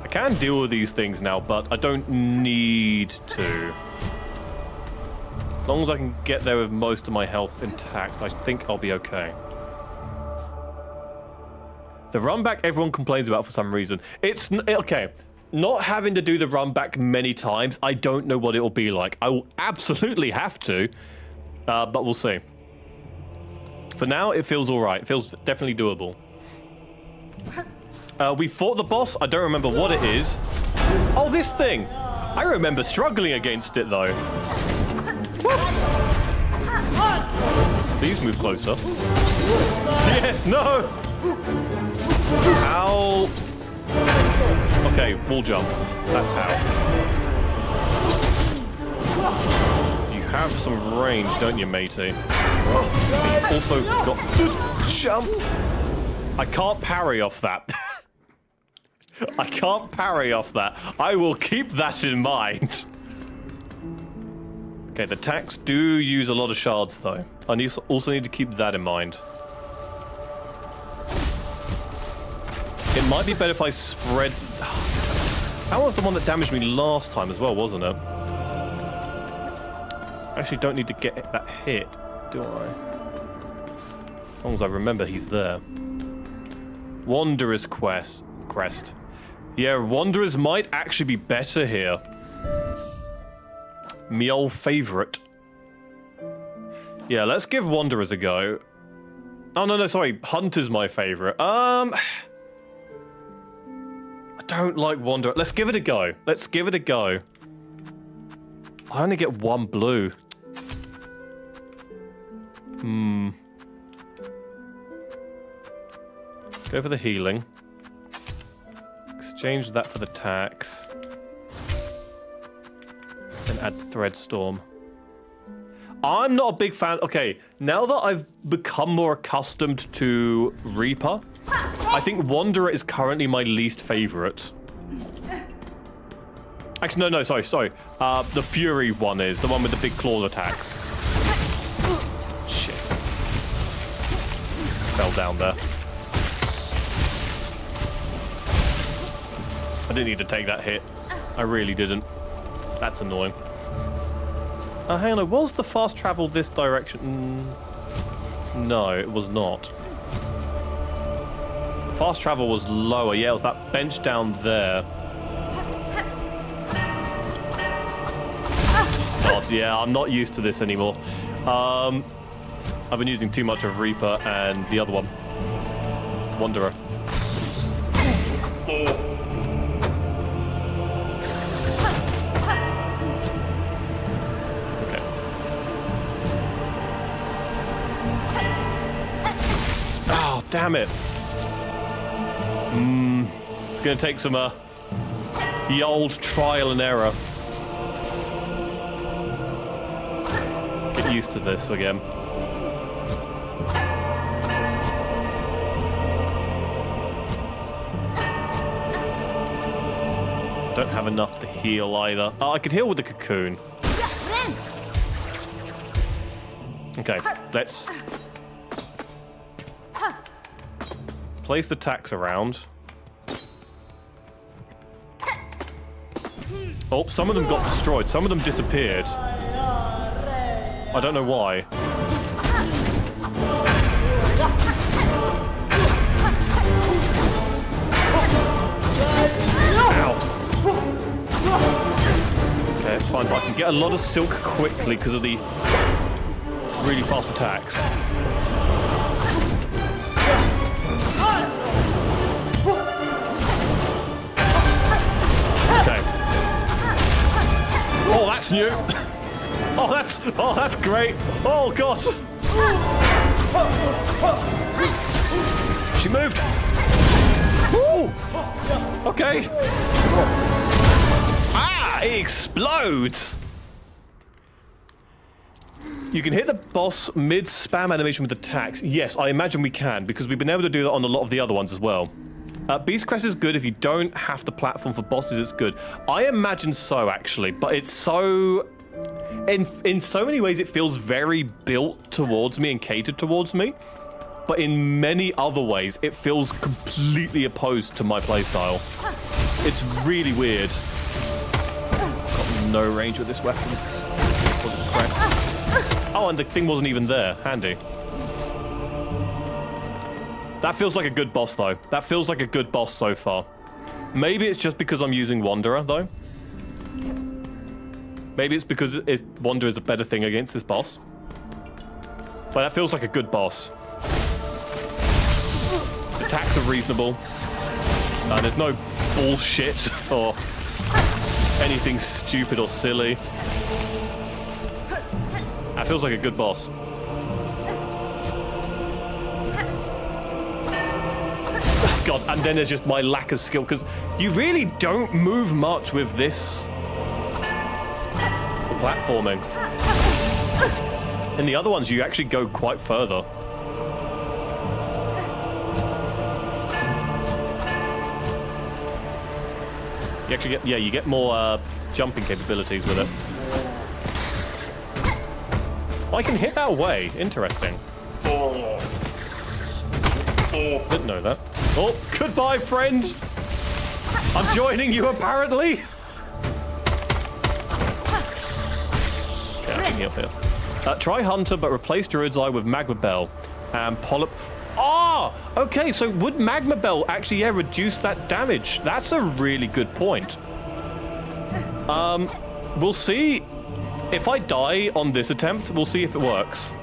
I can deal with these things now, but I don't need to. As long as I can get there with most of my health intact, I think I'll be okay. The run back everyone complains about for some reason. It's... Okay. Not having to do the run back many times, I don't know what it will be like. I will absolutely have to, but we'll see. For now, it feels alright. It feels definitely doable. We fought the boss. I don't remember what it is. Oh, this thing. I remember struggling against it, though. Please move closer. Yes, no! Ow. Okay, wall jump. That's how. You have some range, don't you, matey? But you've also got good jump. I can't parry off that. I can't parry off that. I will keep that in mind. Okay, the attacks do use a lot of shards, though. I also need to keep that in mind. It might be better if I spread... That was the one that damaged me last time as well, wasn't it? I actually don't need to get that hit, do I? As long as I remember he's there. Wanderer's crest. Yeah, Wanderers might actually be better here. Me old favourite. Yeah, let's give Wanderers a go. Oh, no, sorry. Hunter's my favourite. I don't like Wanderer. Let's give it a go. Let's give it a go. I only get one blue. Go for the healing. Exchange that for the tax. Then add the Thread Storm. I'm not a big fan. Okay, now that I've become more accustomed to Reaper, I think Wanderer is currently my least favorite. Actually, no, sorry. The Fury one is the one with the big claws attacks. Shit. Fell down there. I didn't need to take that hit. I really didn't. That's annoying. Hang on, was the fast travel this direction? No, it was not. Fast travel was lower. Yeah, it was that bench down there. God, yeah, I'm not used to this anymore. I've been using too much of Reaper and the other one. Wanderer. Damn it. It's going to take some, the old trial and error. get used to this again. Don't have enough to heal either. Oh, I could heal with the cocoon. Okay, let's place the tacks around. Oh, some of them got destroyed. Some of them disappeared. I don't know why. Ow. Okay, it's fine. I can get a lot of silk quickly because of the really fast attacks. Okay. Oh, that's new. Oh, that's great. Oh god. She moved. Woo! Okay. Ah, it explodes. You can hit the boss mid-spam animation with attacks. Yes, I imagine we can, because we've been able to do that on a lot of the other ones as well. Beast Crest is good if you don't have the platform for bosses, it's good. I imagine so, actually, but it's so... In so many ways, it feels very built towards me and catered towards me. But in many other ways, it feels completely opposed to my playstyle. It's really weird. Got no range with this weapon. Or this crest. Oh, and the thing wasn't even there. Handy. That feels like a good boss, though. That feels like a good boss so far. Maybe it's just because I'm using Wanderer, though. Maybe it's because Wanderer is a better thing against this boss. But that feels like a good boss. His attacks are reasonable. There's no bullshit or anything stupid or silly. That feels like a good boss. God, and then there's just my lack of skill, because you really don't move much with this platforming. In the other ones, you actually go quite further. You actually get, yeah, you get more jumping capabilities with it. Oh, I can hit that away. Interesting. Didn't know that. Oh, goodbye, friend. I'm joining you, apparently. Okay, I can heal here. Try Hunter, but replace Druid's Eye with Magma Bell and Polyp. Ah, okay. So would Magma Bell actually, yeah, reduce that damage? That's a really good point. We'll see. If I die on this attempt, we'll see if it works.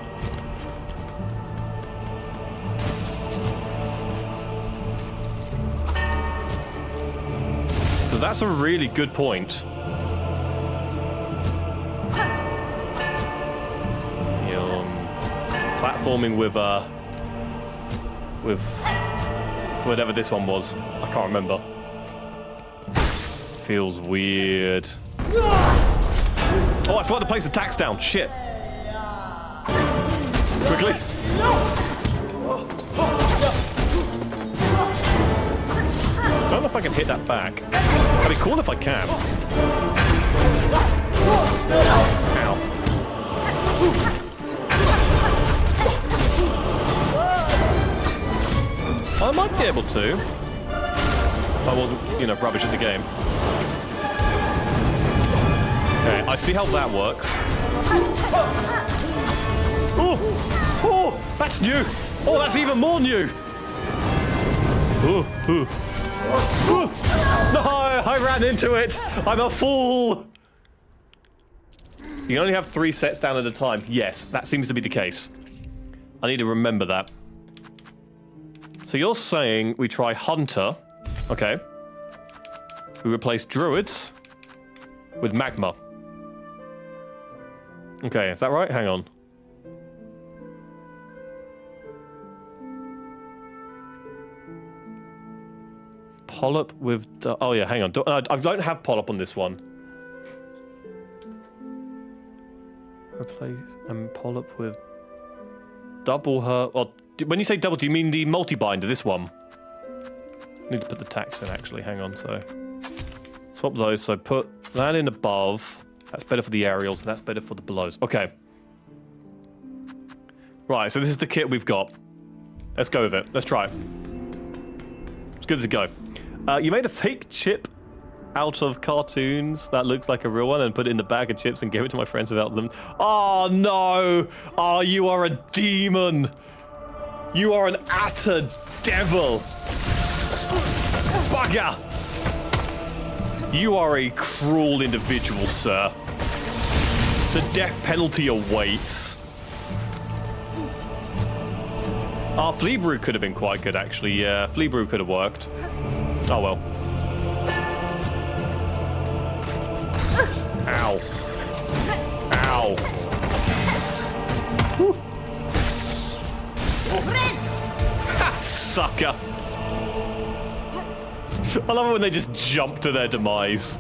So that's a really good point. Platforming with whatever this one was. I can't remember. Feels weird. Oh, I forgot to place the tax down. Shit. Quickly. Don't know if I can hit that back. That'd be cool if I can. Ow. I might be able to. If I wasn't, you know, rubbish at the game. Okay, I see how that works. Oh! Oh! That's new! Oh, that's even more new! Oh, oh. Oh. No, I ran into it! I'm a fool! You can only have 3 sets down at a time. Yes, that seems to be the case. I need to remember that. So you're saying we try Hunter. Okay. We replace Druids with Magma. Okay, is that right? Hang on. Polyp with... oh yeah, hang on. I don't have Polyp on this one. replace and polyp with double her. Or when you say double, do you mean the multi-binder? This one. Need to put the tax in actually. Hang on. So swap those. So put that in above. That's better for the aerials. And that's better for the belows. Okay. Right. So this is the kit we've got. Let's go with it. Let's try it. As good as it go. You made a fake chip out of cartoons that looks like a real one and put it in the bag of chips and gave it to my friends without them. Oh no! Oh, you are a demon! You are an utter devil! Bugger! You are a cruel individual, sir. The death penalty awaits. Ah, Flea Brew could have been quite good, actually. Yeah, Flea Brew could have worked. Oh well. Ow. Ow. Woo. Sucker. I love it when they just jump to their demise.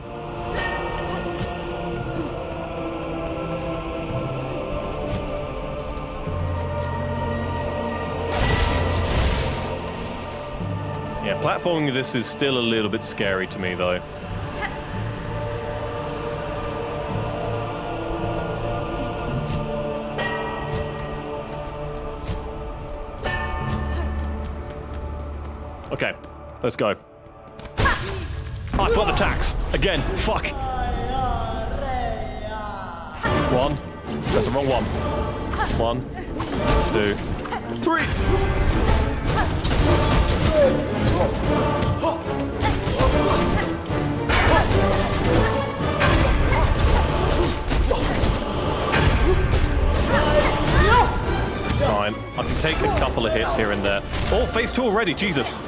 Yeah, platforming this is still a little bit scary to me, though. Okay, let's go. Oh, I forgot the tax. Again, fuck. One. That's the wrong one. 1, 2, 3. It's fine. I can take a couple of hits here and there. Oh, phase 2 already. Jesus.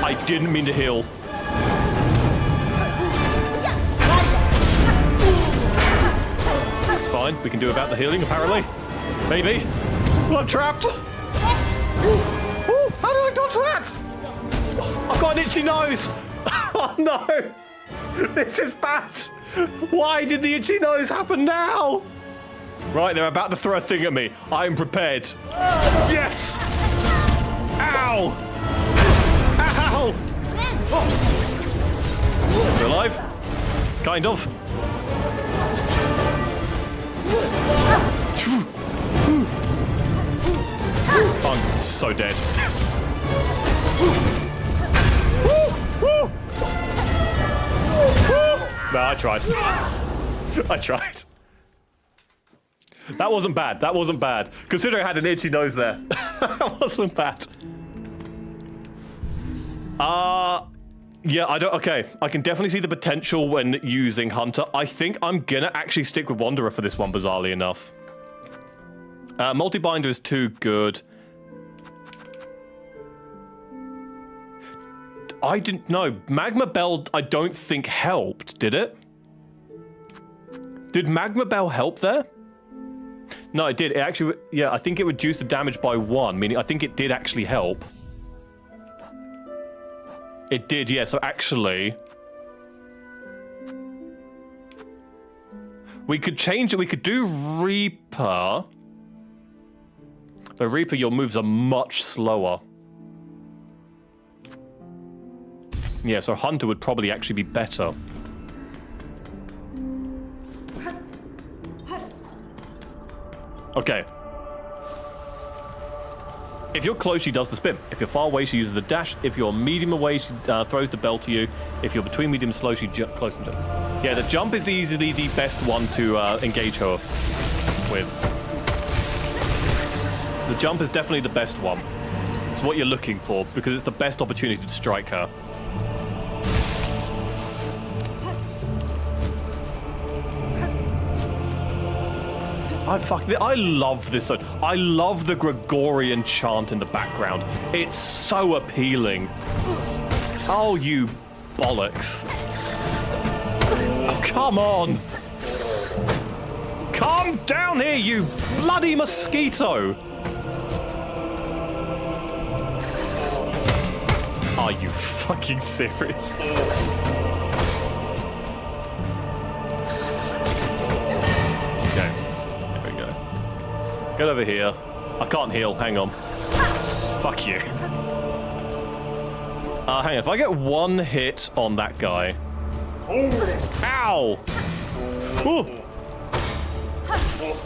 I didn't mean to heal. It's fine. We can do without the healing, apparently. Maybe. Well, I'm trapped. Ooh, how did I dodge that? I've got an itchy nose. Oh, no. This is bad. Why did the itchy nose happen now? Right, they're about to throw a thing at me. I am prepared. Yes! Ow! Ow! We're alive? Kind of. I'm so dead. No, I tried. I tried. That wasn't bad. That wasn't bad. Considering I had an itchy nose there. That wasn't bad. Yeah, I don't... Okay, I can definitely see the potential when using Hunter. I think I'm gonna actually stick with Wanderer for this one, bizarrely enough. Multi-binder is too good. I didn't know. Magma Bell, I don't think helped, did it? Did Magma Bell help there? No, it did. It actually... Yeah, I think it reduced the damage by 1, meaning I think it did actually help. It did, yeah, so actually... We could change it, we could do Reaper. But Reaper, your moves are much slower. Yeah, so Hunter would probably actually be better. Okay. If you're close, she does the spin. If you're far away, she uses the dash. If you're medium away, she throws the bell to you. If you're between medium and slow, she close and jump. Yeah, the jump is easily the best one to engage her with. The jump is definitely the best one. It's what you're looking for, because it's the best opportunity to strike her. I love this song. I love the Gregorian chant in the background. It's so appealing. Oh, you bollocks. Oh, come on. Calm down here, you bloody mosquito. Are you fucking serious? Okay, there we go. Get over here. I can't heal. Hang on. Fuck you. Hang on. If I get one hit on that guy. Ow! Ooh.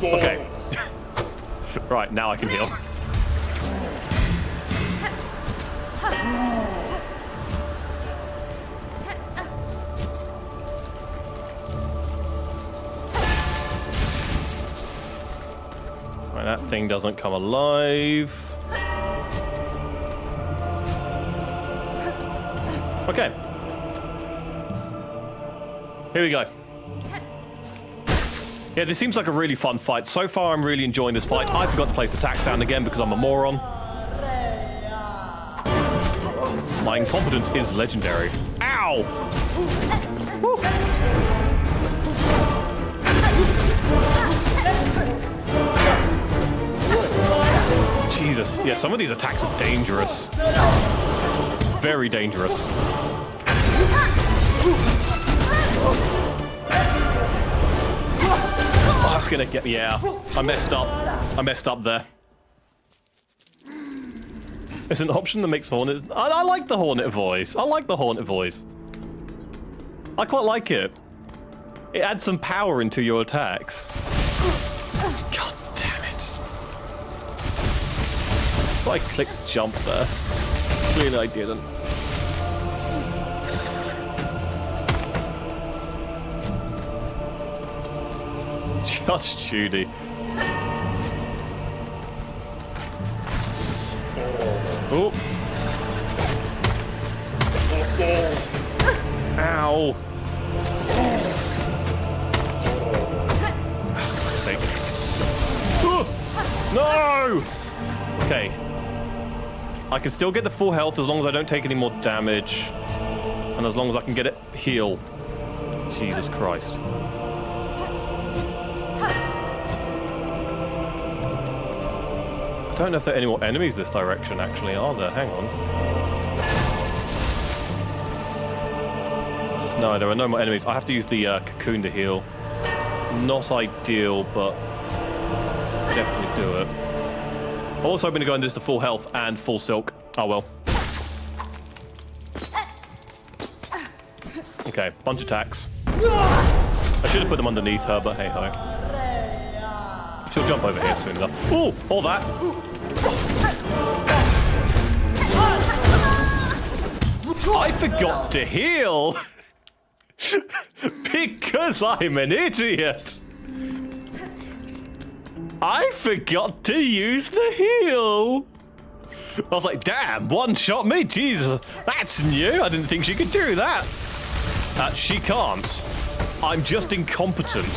Okay. Right, now I can heal. Right, that thing doesn't come alive. Okay. Here we go. Yeah, this seems like a really fun fight. So far, I'm really enjoying this fight. I forgot to place the tax down again because I'm a moron. My incompetence is legendary. Ow! Woo. Jesus. Yeah, some of these attacks are dangerous. Very dangerous. Oh, that's gonna get me out. I messed up. I messed up there. There's an option that makes Hornet... I like the Hornet voice. I like the Hornet voice. I quite like it. It adds some power into your attacks. God damn it. So I clicked jump there. Clearly I didn't. Judge Judy. Oh. Ow. Oh, fuck's sake. No! Okay. I can still get the full health as long as I don't take any more damage. And as long as I can get it heal. Jesus Christ. I don't know if there are any more enemies this direction, actually, are there? Hang on. No, there are no more enemies. I have to use the cocoon to heal. Not ideal, but definitely do it. Also, I'm going to go into this to full health and full silk. Oh, well. Okay, bunch of attacks. I should have put them underneath her, but hey-ho. She'll jump over here soon enough. Ooh, all that. I forgot to heal. Because I'm an idiot. I forgot to use the heal. I was like, damn, one shot me. Jesus, that's new. I didn't think she could do that. She can't. I'm just incompetent.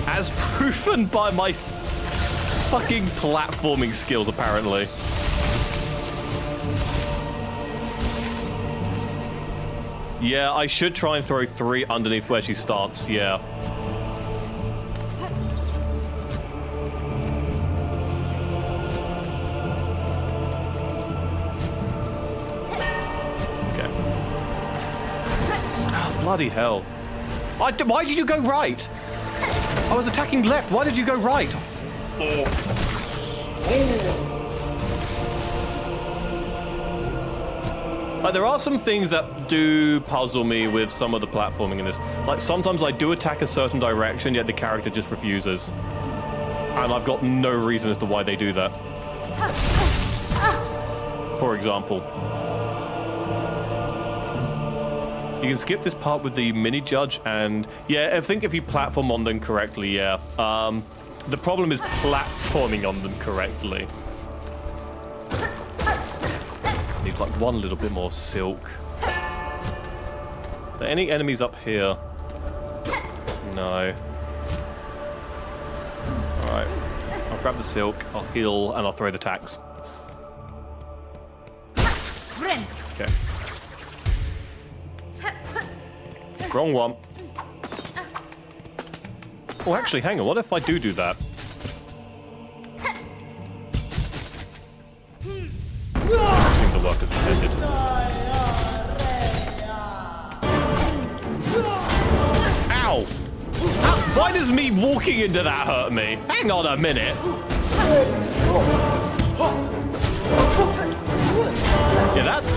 As proven by my fucking platforming skills, apparently. Yeah, I should try and throw 3 underneath where she starts, yeah. Okay. Oh, bloody hell. Why did you go right? I was attacking left. Why did you go right? There are some things that do puzzle me with some of the platforming in this. Like, sometimes I do attack a certain direction, yet the character just refuses. And I've got no reason as to why they do that. For example. You can skip this part with the mini-judge, and yeah, I think if you platform on them correctly, yeah. The problem is platforming on them correctly. Need like one little bit more silk. Are there any enemies up here? No. Alright. I'll grab the silk, I'll heal, and I'll throw the tax. Okay. Wrong one. Oh, actually, hang on. What if I do that? Seems to work as intended. Ow! Ow! Why does me walking into that hurt me? Hang on a minute. Yeah, that's...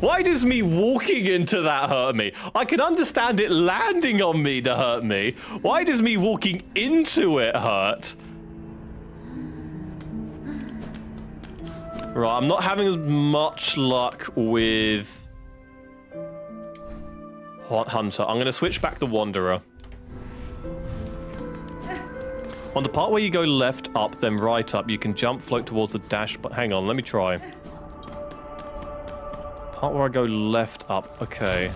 Why does me walking into that hurt me? I can understand it landing on me to hurt me. Why does me walking into it hurt? Right, I'm not having as much luck with Hunter. I'm going to switch back to Wanderer. On the part where you go left up, then right up, you can jump, float towards the dash, but hang on, let me try. Part where I go left up, okay.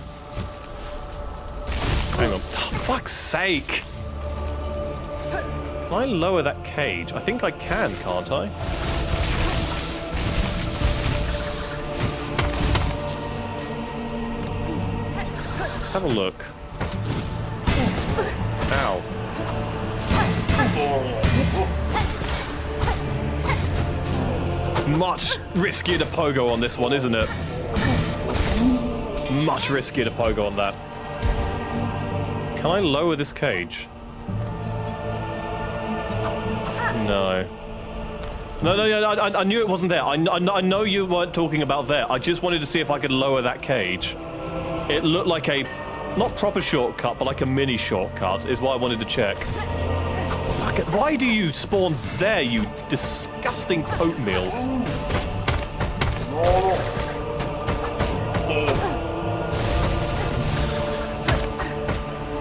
Hang on, oh, fuck's sake! Can I lower that cage? I think I can, can't I? Let's have a look. Ow. Much riskier to pogo on this one, isn't it? Much riskier to pogo on that. Can I lower this cage? No. No, I knew it wasn't there. I know you weren't talking about there. I just wanted to see if I could lower that cage. It looked like a, not proper shortcut, but like a mini shortcut is what I wanted to check. Fuck it, why do you spawn there, you disgusting oatmeal?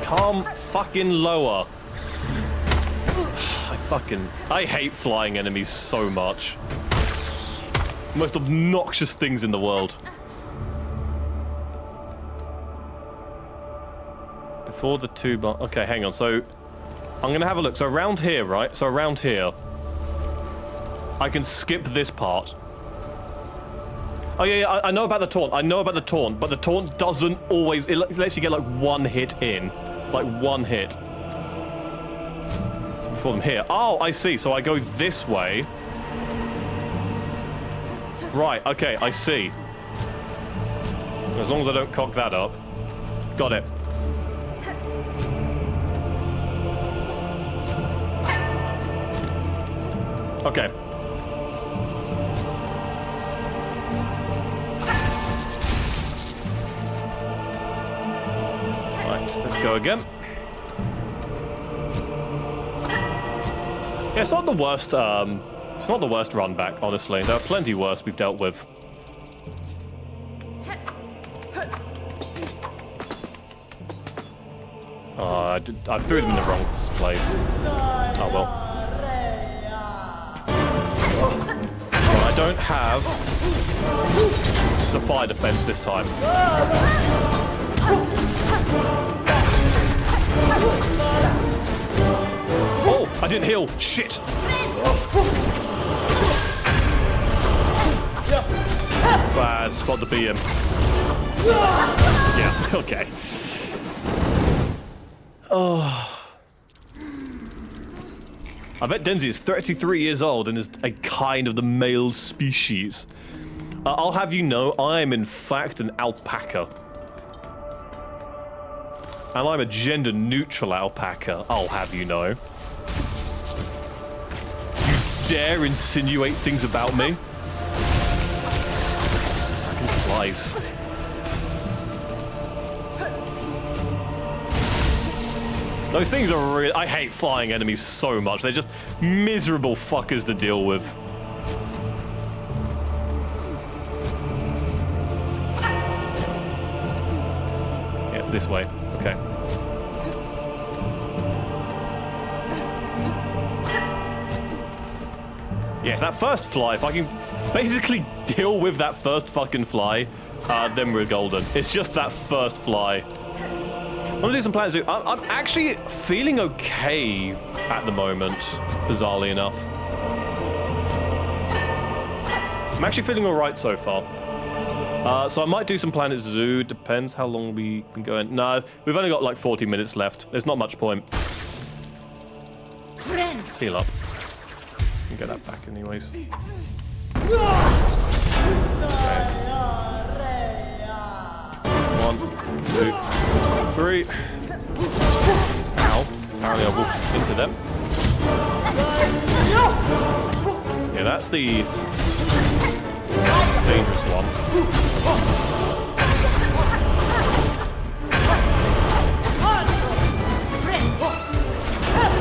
Calm fucking lower. I hate flying enemies so much. Most obnoxious things in the world. Before the two bar. Okay, hang on. So I'm gonna have a look. So around here, right? So around here, I can skip this part. Oh yeah, I know about the taunt. I know about the taunt, but the taunt doesn't always. It lets you get like one hit in, like one hit. Before them here. Oh, I see. So I go this way. Right. Okay, I see. As long as I don't cock that up. Got it. Okay. Right, let's go again. Yeah, it's not the worst, it's not the worst run back, honestly. There are plenty worse we've dealt with. Oh, I threw them in the wrong place. Oh well. Well, I don't have the fire defense this time. Oh, I didn't heal. Shit. Bad spot to be in. Yeah, okay. Oh. I bet Denzea is 33 years old and is a kind of the male species. I'll have you know, I am in fact an alpaca. And I'm a gender-neutral alpaca, I'll have you know. You dare insinuate things about me? Fucking flies. Those things are really... I hate flying enemies so much. They're just miserable fuckers to deal with. Yeah, it's this way. Okay. Yes, that first fly, if I can basically deal with that first fucking fly, then we're golden. It's just that first fly. I'm gonna do some Planet Zoo. I'm actually feeling okay at the moment, bizarrely enough. I'm actually feeling alright so far. So I might do some Planet Zoo, depends how long we've been going. No, we've only got like 40 minutes left. There's not much point. Let's heal up. Can get that back anyways. Okay. 1, 2, 3. Ow. Apparently I walked into them. Yeah, that's the dangerous one.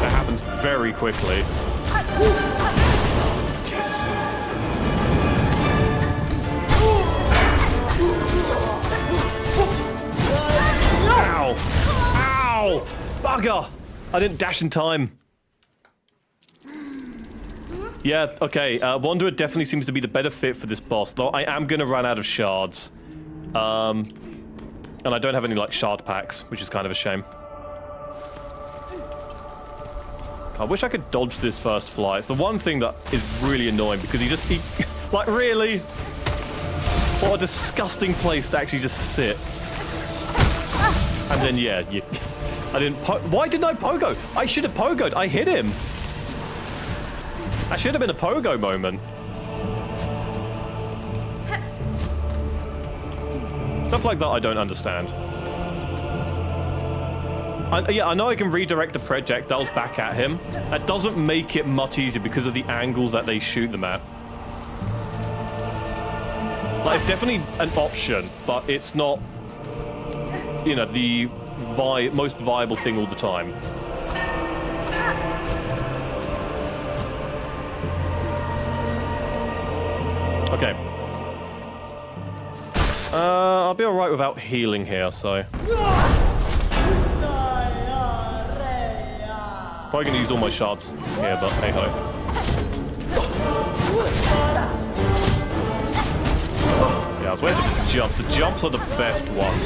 That happens very quickly. Jesus. Ow! Ow! Bugger! I didn't dash in time. Yeah, okay, Wanderer definitely seems to be the better fit for this boss, though I am going to run out of shards. And I don't have any, like, shard packs, which is kind of a shame. I wish I could dodge this first fly. It's the one thing that is really annoying, because he like, really? What a disgusting place to actually just sit. And then, yeah, I didn't why didn't I pogo? I should have pogoed. I hit him. That should have been a pogo moment. Stuff like that I don't understand. Yeah, I know I can redirect the projectiles back at him. That doesn't make it much easier because of the angles that they shoot them at. Like, it's definitely an option, but it's not, you know, the most viable thing all the time. Okay. I'll be alright without healing here, so... Probably gonna use all my shards here, but hey ho. Yeah, I was waiting for the jump. The jumps are the best ones.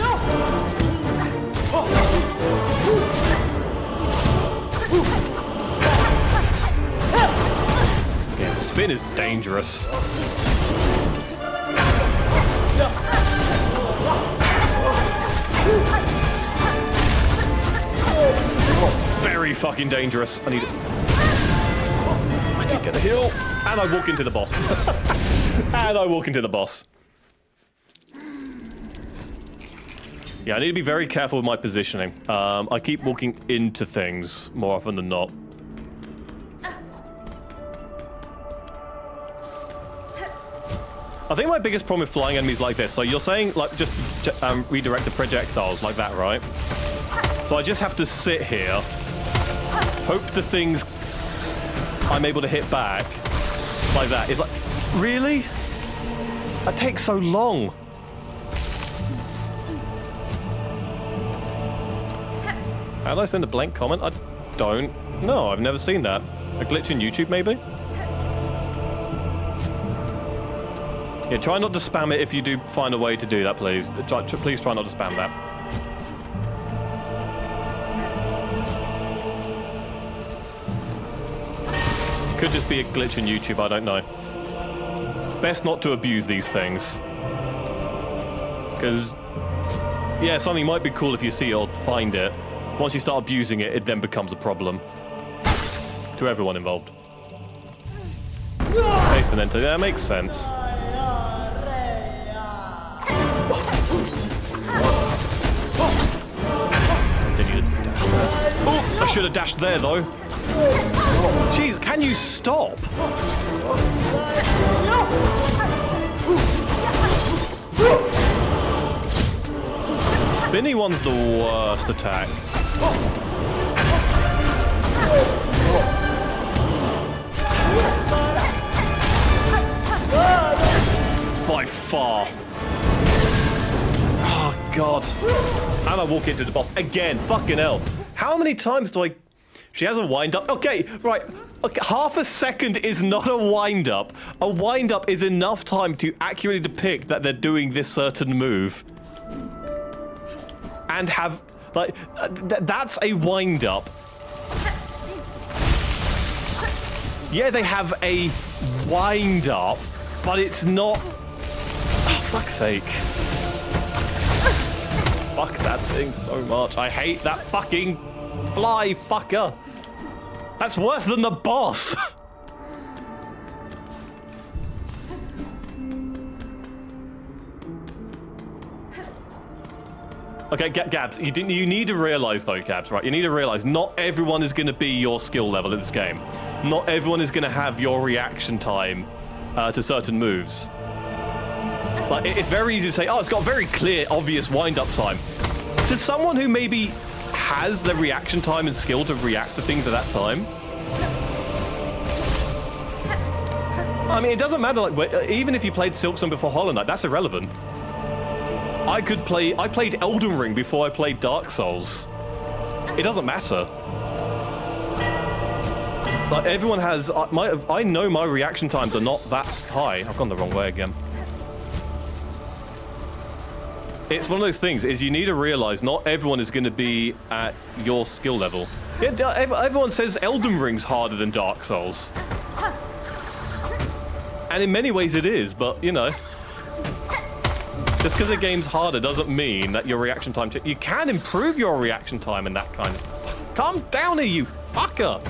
Yeah, spin is dangerous. Very fucking dangerous. I need it. I did get a heal. And I walk into the boss. And I walk into the boss. Yeah, I need to be very careful with my positioning. I keep walking into things more often than not. I think my biggest problem with flying enemies like this, so you're saying, like, just redirect the projectiles like that, right? So I just have to sit here, hope the things I'm able to hit back like that. It's like, really? That takes so long. How do I send a blank comment? I don't know. I've never seen that. A glitch in YouTube, maybe? Yeah, try not to spam it if you do find a way to do that, please. Please try not to spam that. Could just be a glitch in YouTube, I don't know. Best not to abuse these things. Because, yeah, something might be cool if you see it or find it. Once you start abusing it, it then becomes a problem. To everyone involved. Haste and enter, yeah, makes sense. Oh, I should have dashed there, though. Jeez, can you stop? Spinny one's the worst attack. By far. Oh, God. And I walk into the boss again. Fucking hell. How many times do I... She has a wind-up. Okay, right. Okay, half a second is not a wind-up. A wind-up is enough time to accurately depict that they're doing this certain move. And have... Like, that's a wind-up. Yeah, they have a wind-up, but it's not... Oh, fuck's sake. Fuck that thing so much. I hate that fucking fly fucker. That's worse than the boss. Okay, Gabs, you need to realize though, Gabs, right? You need to realize not everyone is going to be your skill level in this game. Not everyone is going to have your reaction time to certain moves. Like, it's very easy to say, oh, it's got very clear, obvious wind-up time. To someone who maybe has the reaction time and skill to react to things at that time, I mean, it doesn't matter. Like, even if you played Silksong before Hollow Knight, that's irrelevant. I played Elden Ring before I played Dark Souls. It doesn't matter. Like, everyone has... I know my reaction times are not that high. I've gone the wrong way again. It's one of those things, is you need to realize not everyone is going to be at your skill level. Yeah, everyone says Elden Ring's harder than Dark Souls. And in many ways it is, but, you know... Just because a game's harder doesn't mean that your reaction time... You can improve your reaction time and that kind of stuff. Calm down here, you fucker!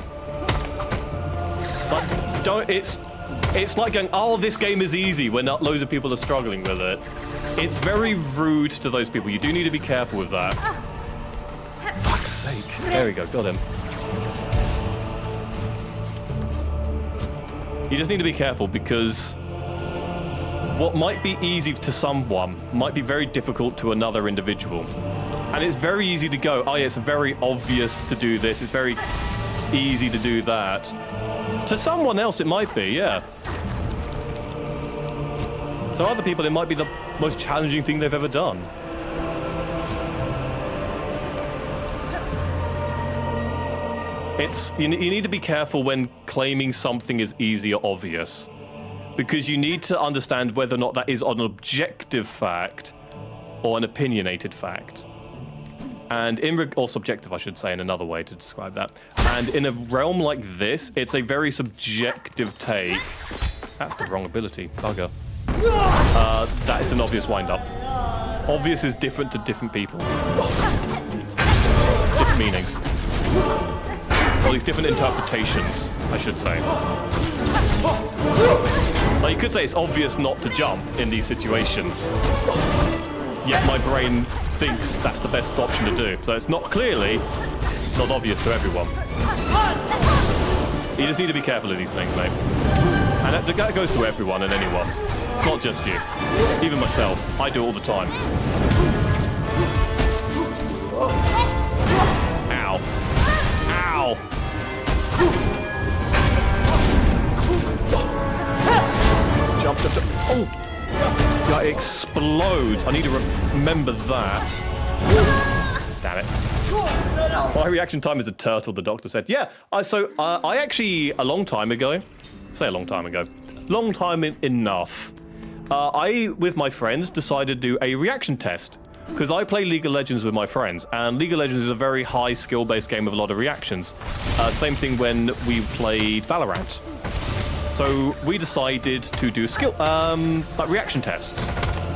But don't... It's like going, oh, this game is easy when loads of people are struggling with it. It's very rude to those people. You do need to be careful with that. Fuck's sake. There we go, got him. You just need to be careful because what might be easy to someone might be very difficult to another individual. And it's very easy to go, oh yeah, it's very obvious to do this, it's very easy to do that. To someone else it might be, yeah. To other people it might be the most challenging thing they've ever done. You need to be careful when claiming something is easy or obvious, because you need to understand whether or not that is an objective fact or an opinionated fact. And or subjective, I should say, in another way to describe that. And in a realm like this, it's a very subjective take. That's the wrong ability, bugger. That is an obvious wind-up. Obvious is different to different people. Different meanings. Well, these different interpretations, I should say. Like, you could say it's obvious not to jump in these situations. Yet my brain thinks that's the best option to do. So it's not obvious to everyone. You just need to be careful of these things, mate. And that goes to everyone and anyone. Not just you. Even myself. I do it all the time. Ow. Ow! Jump. Oh! That explodes. I need to remember that. Damn it. My reaction time is a turtle, the doctor said. Yeah, I actually, a long time ago, long time enough, I, with my friends, decided to do a reaction test. Because I play League of Legends with my friends, and League of Legends is a very high skill-based game with a lot of reactions. Same thing when we played Valorant. So we decided to do reaction tests,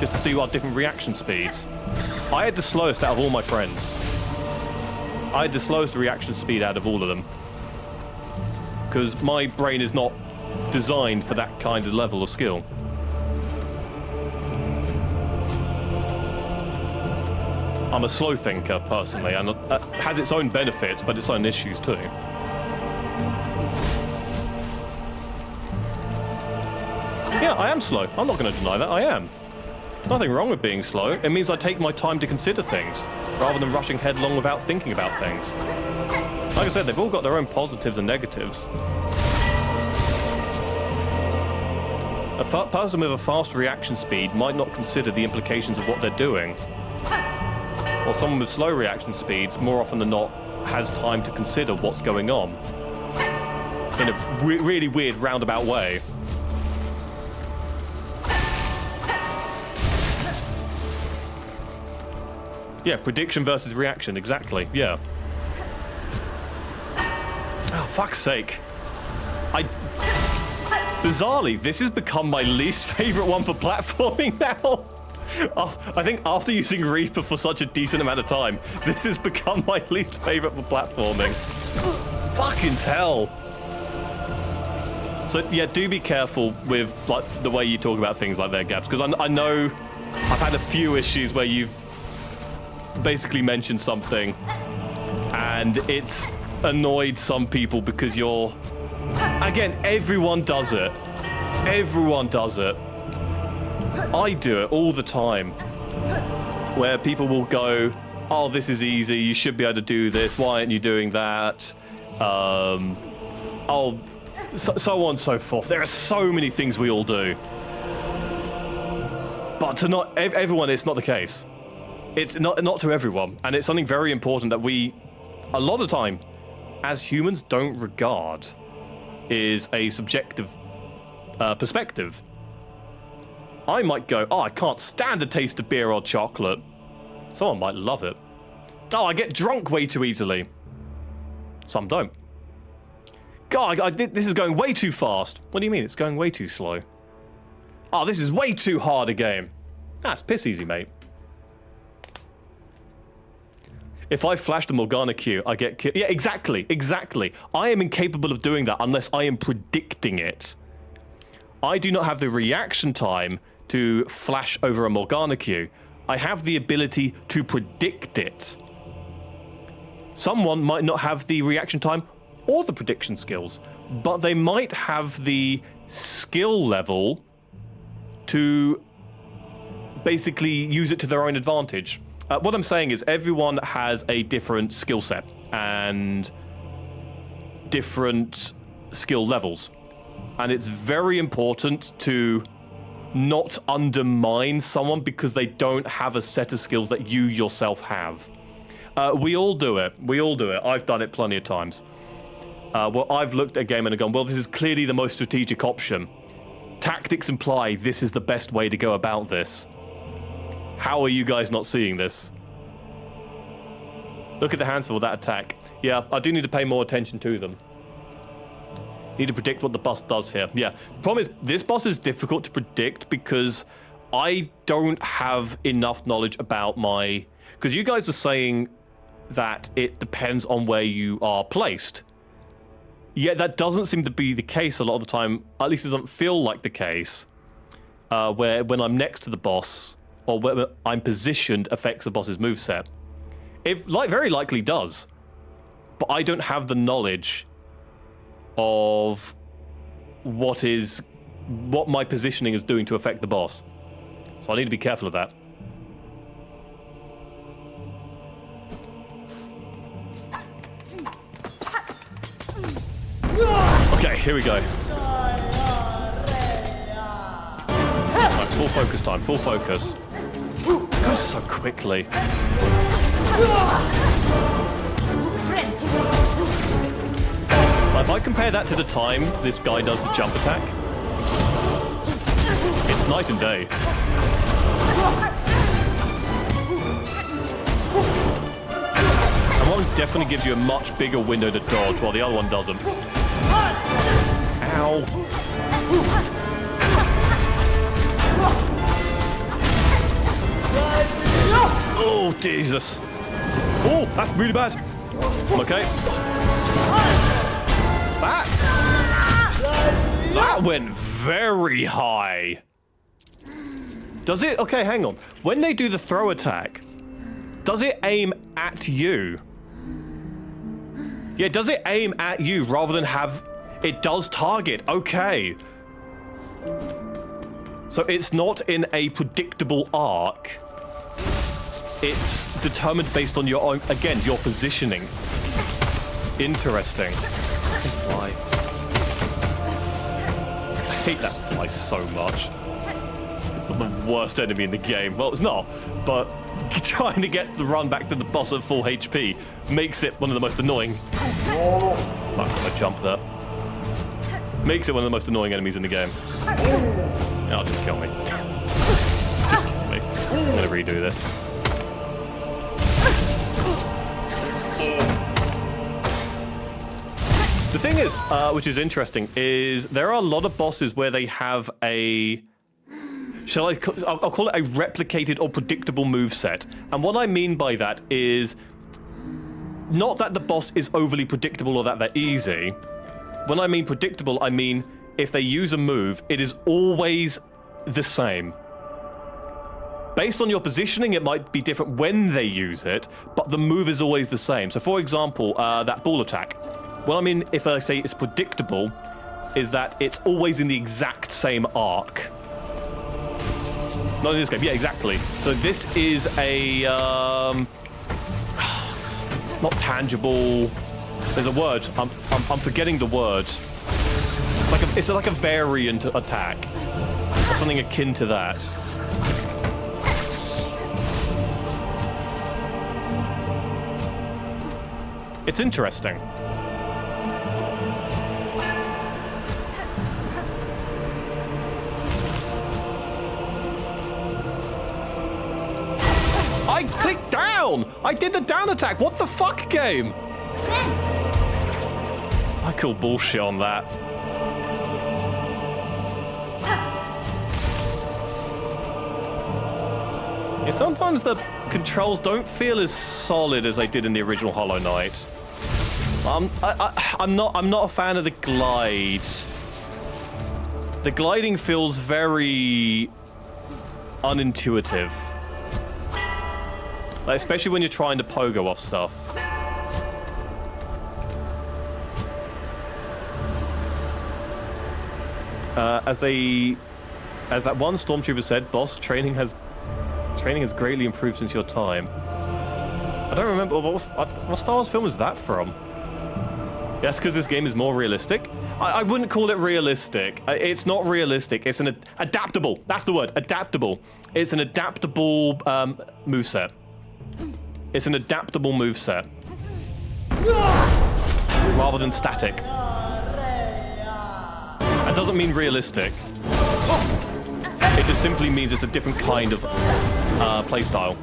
just to see our different reaction speeds. I had the slowest out of all my friends. I had the slowest reaction speed out of all of them. Because my brain is not designed for that kind of level of skill. I'm a slow thinker, personally, and it has its own benefits, but its own issues, too. Yeah, I am slow. I'm not going to deny that. I am. Nothing wrong with being slow. It means I take my time to consider things, rather than rushing headlong without thinking about things. Like I said, they've all got their own positives and negatives. A person with a fast reaction speed might not consider the implications of what they're doing. While someone with slow reaction speeds, more often than not, has time to consider what's going on. In a really weird roundabout way. Yeah, prediction versus reaction, exactly, yeah. Oh, fuck's sake. Bizarrely, this has become my least favorite one for platforming now. I think after using Reaper for such a decent amount of time, this has become my least favorite for platforming. Fucking hell. So yeah, do be careful with like the way you talk about things like that, Gabs, because I know I've had a few issues where you've basically mentioned something, and it's annoyed some people because you're... Again, everyone does it. Everyone does it. I do it all the time. Where people will go, oh, this is easy, you should be able to do this, why aren't you doing that? Oh, so on and so forth. There are so many things we all do. But to not everyone, it's not the case. It's not to everyone, and it's something very important that we, a lot of time, as humans, don't regard is a subjective perspective. I might go, oh, I can't stand the taste of beer or chocolate. Someone might love it. Oh, I get drunk way too easily. Some don't. God, this is going way too fast. What do you mean it's going way too slow? Oh, this is way too hard a game. That's piss easy, mate. If I flash the Morgana Q, I get killed. Yeah, exactly. I am incapable of doing that unless I am predicting it. I do not have the reaction time to flash over a Morgana Q. I have the ability to predict it. Someone might not have the reaction time or the prediction skills, but they might have the skill level to basically use it to their own advantage. What I'm saying is everyone has a different skill set and different skill levels. And it's very important to not undermine someone because they don't have a set of skills that you yourself have. We all do it. I've done it plenty of times. Well, I've looked at a game and gone, well, this is clearly the most strategic option. Tactics imply this is the best way to go about this. How are you guys not seeing this? Look at the hands for that attack. Yeah, I do need to pay more attention to them. Need to predict what the boss does here. Yeah, the problem is this boss is difficult to predict because I don't have enough knowledge about my... Because you guys were saying that it depends on where you are placed. Yeah, that doesn't seem to be the case a lot of the time. At least it doesn't feel like the case. Where when I'm next to the boss, or where I'm positioned, affects the boss's moveset. It very likely does. But I don't have the knowledge of what my positioning is doing to affect the boss. So I need to be careful of that. Okay, here we go. Right, full focus time, full focus. It goes so quickly. If I compare that to the time this guy does the jump attack, it's night and day. And one definitely gives you a much bigger window to dodge, while the other one doesn't. Ow. Oh, Jesus. Oh, that's really bad. Okay. That went very high. Does it? Okay, hang on. When they do the throw attack, does it aim at you? Yeah, does it aim at you rather than have... It does target. Okay. So it's not in a predictable arc. It's determined based on your own, again, your positioning. Interesting. Fly. I hate that fly so much. It's the worst enemy in the game. Well, it's not, but trying to get the run back to the boss at full HP makes it one of the most annoying... Fuck, I jumped there. Makes it one of the most annoying enemies in the game. Oh, just kill me. Just kill me. I'm gonna redo this. The thing is, which is interesting, is there are a lot of bosses where they have a... I'll call it a replicated or predictable moveset. And what I mean by that is not that the boss is overly predictable or that they're easy. When I mean predictable, I mean if they use a move, it is always the same. Based on your positioning, it might be different when they use it, but the move is always the same. So, for example, that ball attack. Well, I mean, if I say it's predictable, is that it's always in the exact same arc. Not in this game. Yeah, exactly. So this is a not tangible. There's a word. I'm forgetting the word. It's like a variant attack, or something akin to that. It's interesting. I clicked down! I did the down attack! What the fuck, game? I call bullshit on that. Yeah, sometimes the controls don't feel as solid as they did in the original Hollow Knight. I'm not a fan of the glide. The gliding feels very unintuitive. Like, especially when you're trying to pogo off stuff. As that one stormtrooper said, boss, training has greatly improved since your time. I don't remember what Star Wars film was that from? Yes, because this game is more realistic. I wouldn't call it realistic. It's not realistic. It's an adaptable. That's the word. Adaptable. It's an adaptable moveset. It's an adaptable moveset. Rather than static. That doesn't mean realistic. It just simply means it's a different kind of playstyle.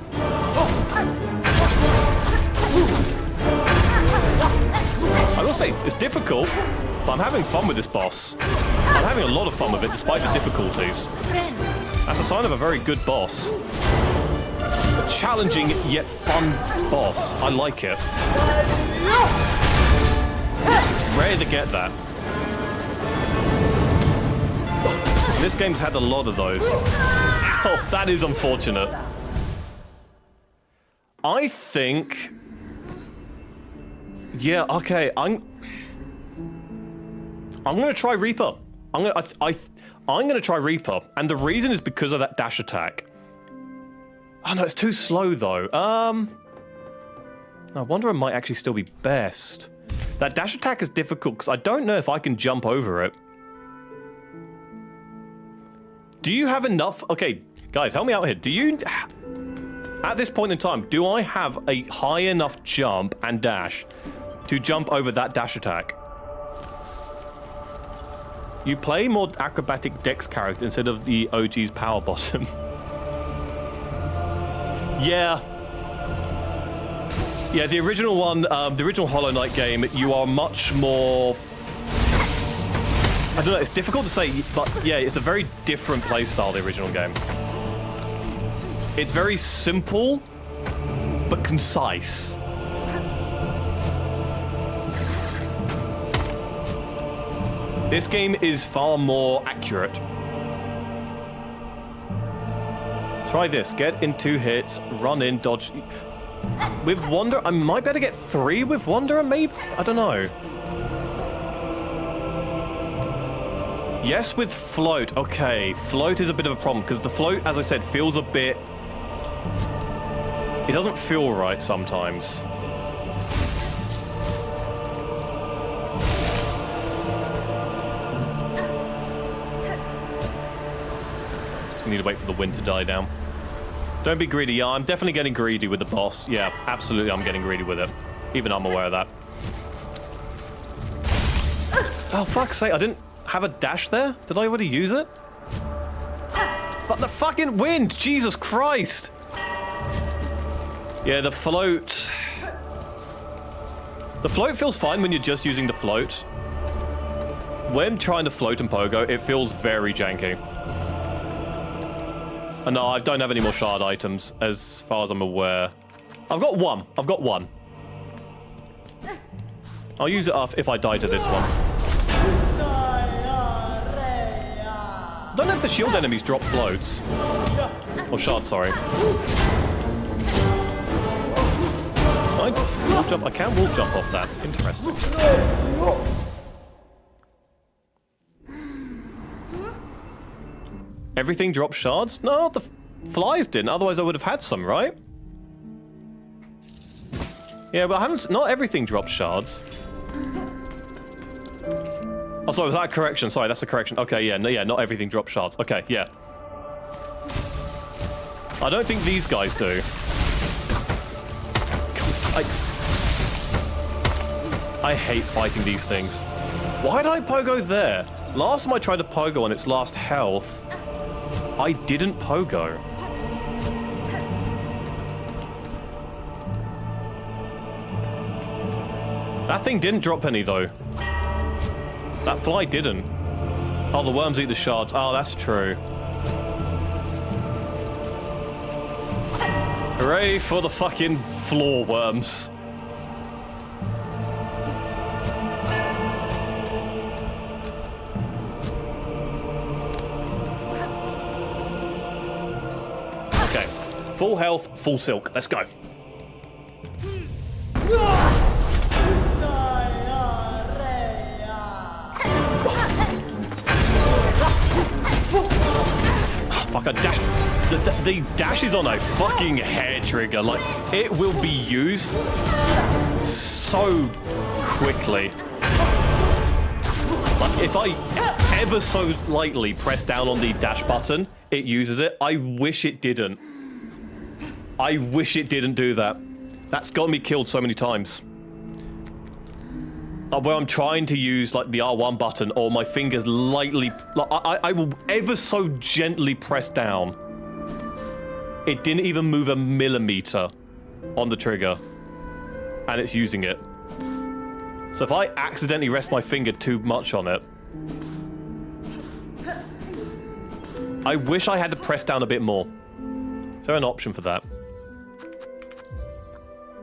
I will say, it's difficult, but I'm having fun with this boss. I'm having a lot of fun with it, despite the difficulties. That's a sign of a very good boss. A challenging, yet fun boss. I like it. Rare to get that. This game's had a lot of those. Oh, that is unfortunate. I think... Yeah, okay, I'm gonna try Reaper. I'm gonna try Reaper, and the reason is because of that dash attack. Oh no, it's too slow though. I wonder it might actually still be best. That dash attack is difficult because I don't know if I can jump over it. Do you have enough? Okay, guys, help me out here. Do you, at this point in time, do I have a high enough jump and dash to jump over that dash attack? You play more acrobatic dex character instead of the OG's power bottom. Yeah. Yeah, the original one, the original Hollow Knight game, you are much more... I don't know, it's difficult to say, but yeah, it's a very different playstyle, the original game. It's very simple, but concise. This game is far more accurate. Try this, get in 2 hits, run in, dodge. With Wanderer, I might better get 3 with Wanderer, maybe? I don't know. Yes, with float. Okay, float is a bit of a problem, because the float, as I said, feels a bit... It doesn't feel right sometimes. Need to wait for the wind to die down. Don't be greedy. Yeah, I'm definitely getting greedy with the boss. Yeah, absolutely, I'm getting greedy with it. Even I'm aware of that. Oh, fuck's sake, I didn't have a dash there? Did I already use it? But the fucking wind! Jesus Christ! Yeah, the float... The float feels fine when you're just using the float. When trying to float and pogo, it feels very janky. And no, I don't have any more shard items, as far as I'm aware. I've got one. I've got one. I'll use it if I die to this one. I don't know if the shield enemies drop floats. Or shard, sorry. Can I wall jump? I can wall jump off that. Interesting. Everything drops shards? No, the flies didn't. Otherwise, I would have had some, right? Yeah, but I haven't. Not everything drops shards. Oh, sorry, was that a correction? Sorry, that's a correction. Okay, yeah, no, yeah, not everything drops shards. Okay, yeah. I don't think these guys do. I hate fighting these things. Why did I pogo there? Last time I tried to pogo on its last health, I didn't pogo. That thing didn't drop any, though. That fly didn't. Oh, the worms eat the shards. Oh, that's true. Hooray for the fucking floor worms. Okay. Full health, full silk. Let's go. Fuck, a dash. The dash is on a fucking hair trigger. Like, it will be used so quickly. Like, if I ever so lightly press down on the dash button, it uses it. I wish it didn't. I wish it didn't do that. That's gotten me killed so many times. Where I'm trying to use like the R1 button or my fingers lightly, like, I will ever so gently press down. It didn't even move a millimeter on the trigger, and it's using it. So if I accidentally rest my finger too much on it, I wish I had to press down a bit more. Is there an option for that?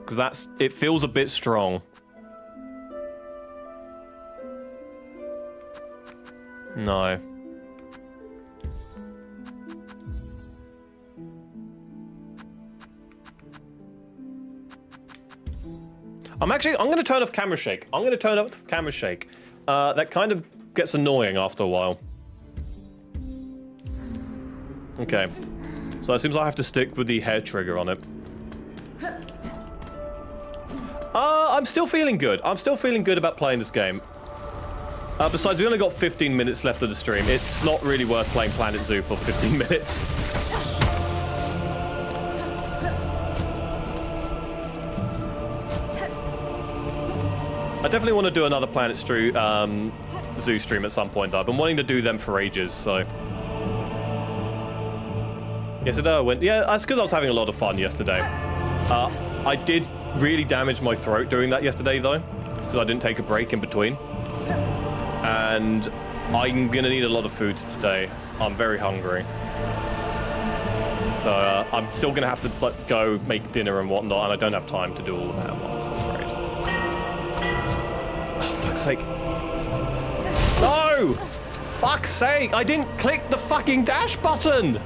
Because it feels a bit strong. No. I'm going to turn off camera shake. I'm going to turn off camera shake. That kind of gets annoying after a while. Okay. So it seems I have to stick with the hair trigger on it. I'm still feeling good. I'm still feeling good about playing this game. Besides, we only got 15 minutes left of the stream. It's not really worth playing Planet Zoo for 15 minutes. I definitely want to do another Planet Zoo stream at some point, though. I've been wanting to do them for ages, so... Yes, it went... Yeah, that's because I was having a lot of fun yesterday. I did really damage my throat doing that yesterday, though, because I didn't take a break in between. And I'm gonna need a lot of food today. I'm very hungry. So I'm still gonna have to go make dinner and whatnot, and I don't have time to do all of that at once, I'm afraid. Oh, fuck's sake. No! Fuck's sake! I didn't click the fucking dash button!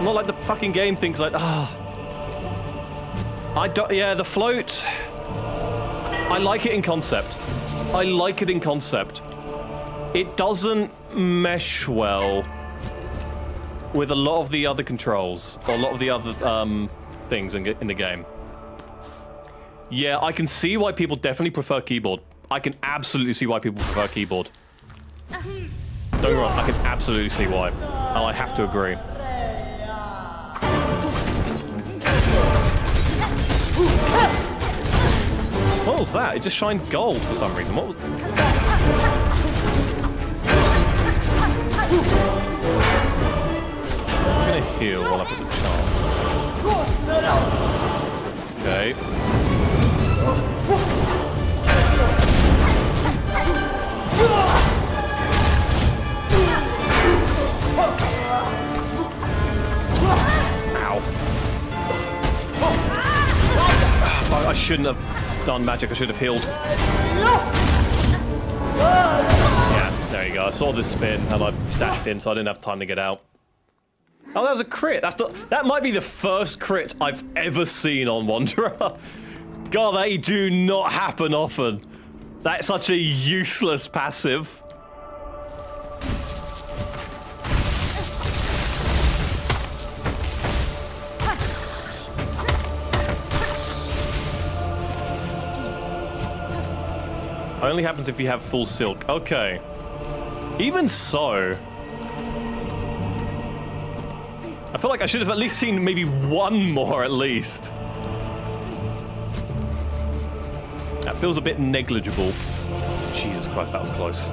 Not like the fucking game thinks like, I don't, yeah, the float. I like it in concept. I like it in concept. It doesn't mesh well with a lot of the other controls, or a lot of the other things in the game. Yeah, I can see why people definitely prefer keyboard. I can absolutely see why people prefer keyboard. Don't get me wrong, I can absolutely see why. And I have to agree. What was that? It just shined gold for some reason. What was... I'm gonna heal while I've got the chance. Okay. Ow. I shouldn't have done magic. I should have healed. Yeah, there you go. I saw this spin and I dashed in, so I didn't have time to get out. Oh, that was a crit. That might be the first crit I've ever seen on Wanderer. God, they do not happen often. That's such a useless passive. Only happens if you have full silk. Okay. Even so, I feel like I should have at least seen maybe one more at least. That feels a bit negligible. Jesus Christ, that was close.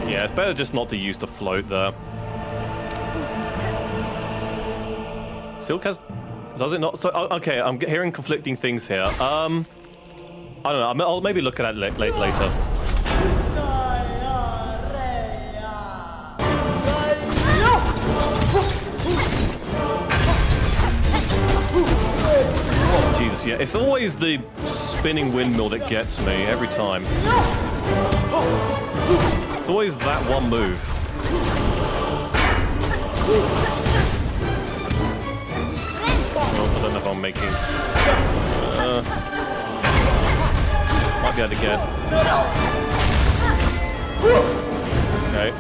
Yeah, it's better just not to use the float there. Silk has... Does it not? So, okay, I'm hearing conflicting things here. I don't know. I'll maybe look at that later. Oh, Jesus, yeah. It's always the spinning windmill that gets me every time. It's always that one move. I don't know if I'm making... might be able to get... Okay.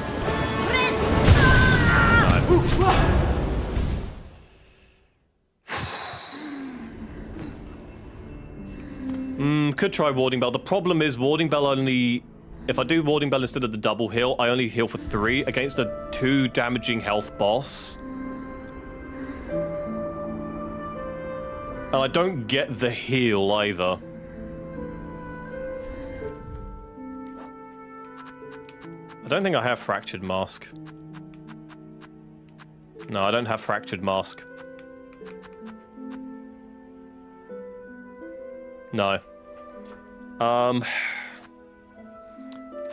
Could try Warding Bell. The problem is Warding Bell only... If I do Warding Bell instead of the double heal, I only heal for 3 against a 2 damaging health boss. And I don't get the heal either. I don't think I have Fractured Mask. No, I don't have Fractured Mask. No.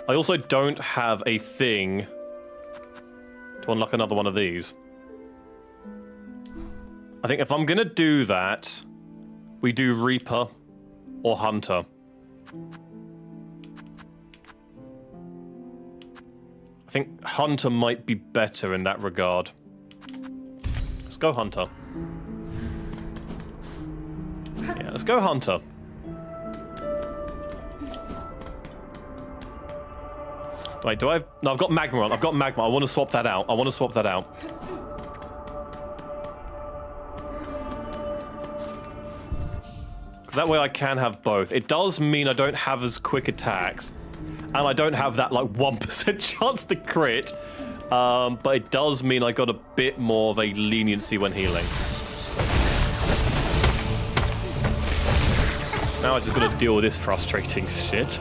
I also don't have a thing to unlock another one of these. I think if I'm gonna do that, we do Reaper or Hunter. I think Hunter might be better in that regard. Let's go Hunter. Yeah, let's go Hunter. Wait, do I have... No, I've got Magma on. I've got Magma. I want to swap that out. I want to swap that out. That way I can have both. It does mean I don't have as quick attacks. And I don't have that, like, 1% chance to crit. But it does mean I got a bit more of a leniency when healing. Now I just gotta deal with this frustrating shit.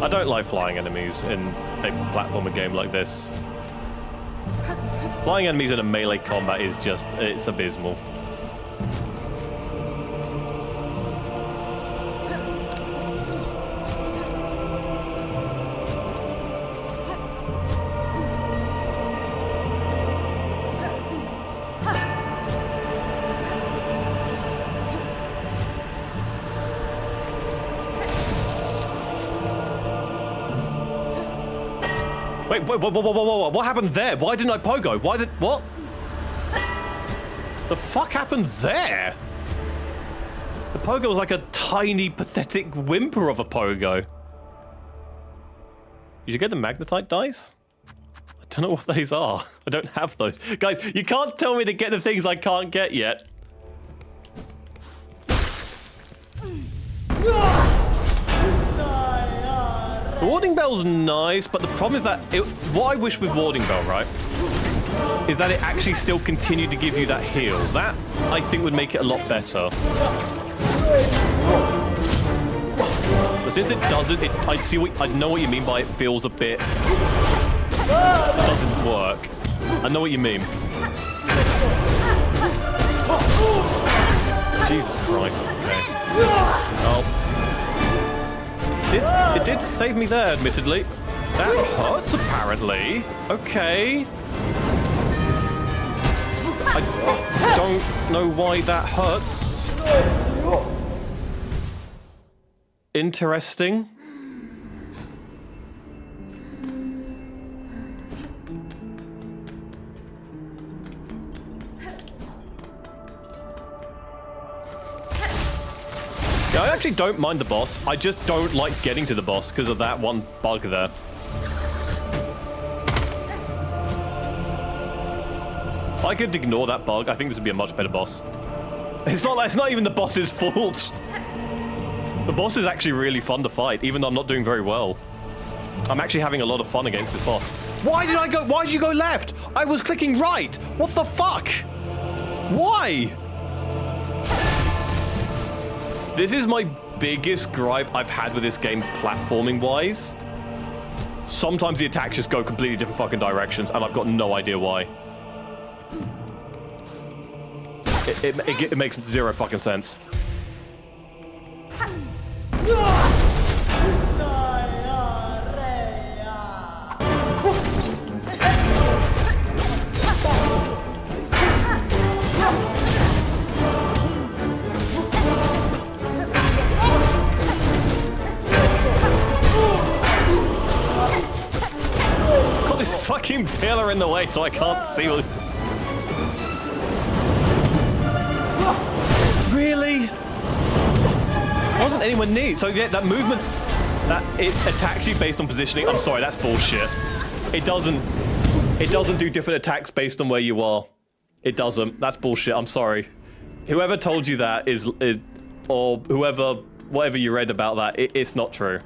I don't like flying enemies in a platformer game like this. Flying enemies in a melee combat is just, it's abysmal. Wait, whoa, what happened there? Why didn't I pogo? What? The fuck happened there? The pogo was like a tiny, pathetic whimper of a pogo. Did you get the magnetite dice? I don't know what these are. I don't have those. Guys, you can't tell me to get the things I can't get yet. The Warding Bell's nice, but the problem is that what I wish with Warding Bell, right, is that it actually still continued to give you that heal. That, I think, would make it a lot better. But since it doesn't, I know what you mean by it feels a bit... It doesn't work. I know what you mean. Jesus Christ, okay. Oh. It did save me there, admittedly. That hurts, apparently. Okay. I don't know why that hurts. interesting. Yeah, I actually don't mind the boss. I just don't like getting to the boss because of that one bug there. If I could ignore that bug, I think this would be a much better boss. It's not even the boss's fault. The boss is actually really fun to fight, even though I'm not doing very well. I'm actually having a lot of fun against this boss. Why did you go left? I was clicking right. What the fuck? Why? This is my biggest gripe I've had with this game platforming-wise. Sometimes the attacks just go completely different fucking directions, and I've got no idea why. It makes zero fucking sense. Got this fucking pillar in the way so I can't see what... Really? Wasn't anywhere near. So yeah, that movement, that it attacks you based on positioning. I'm sorry, that's bullshit. It doesn't do different attacks based on where you are. It doesn't. That's bullshit. I'm sorry. Whoever told you that is or whatever you read about that, it's not true.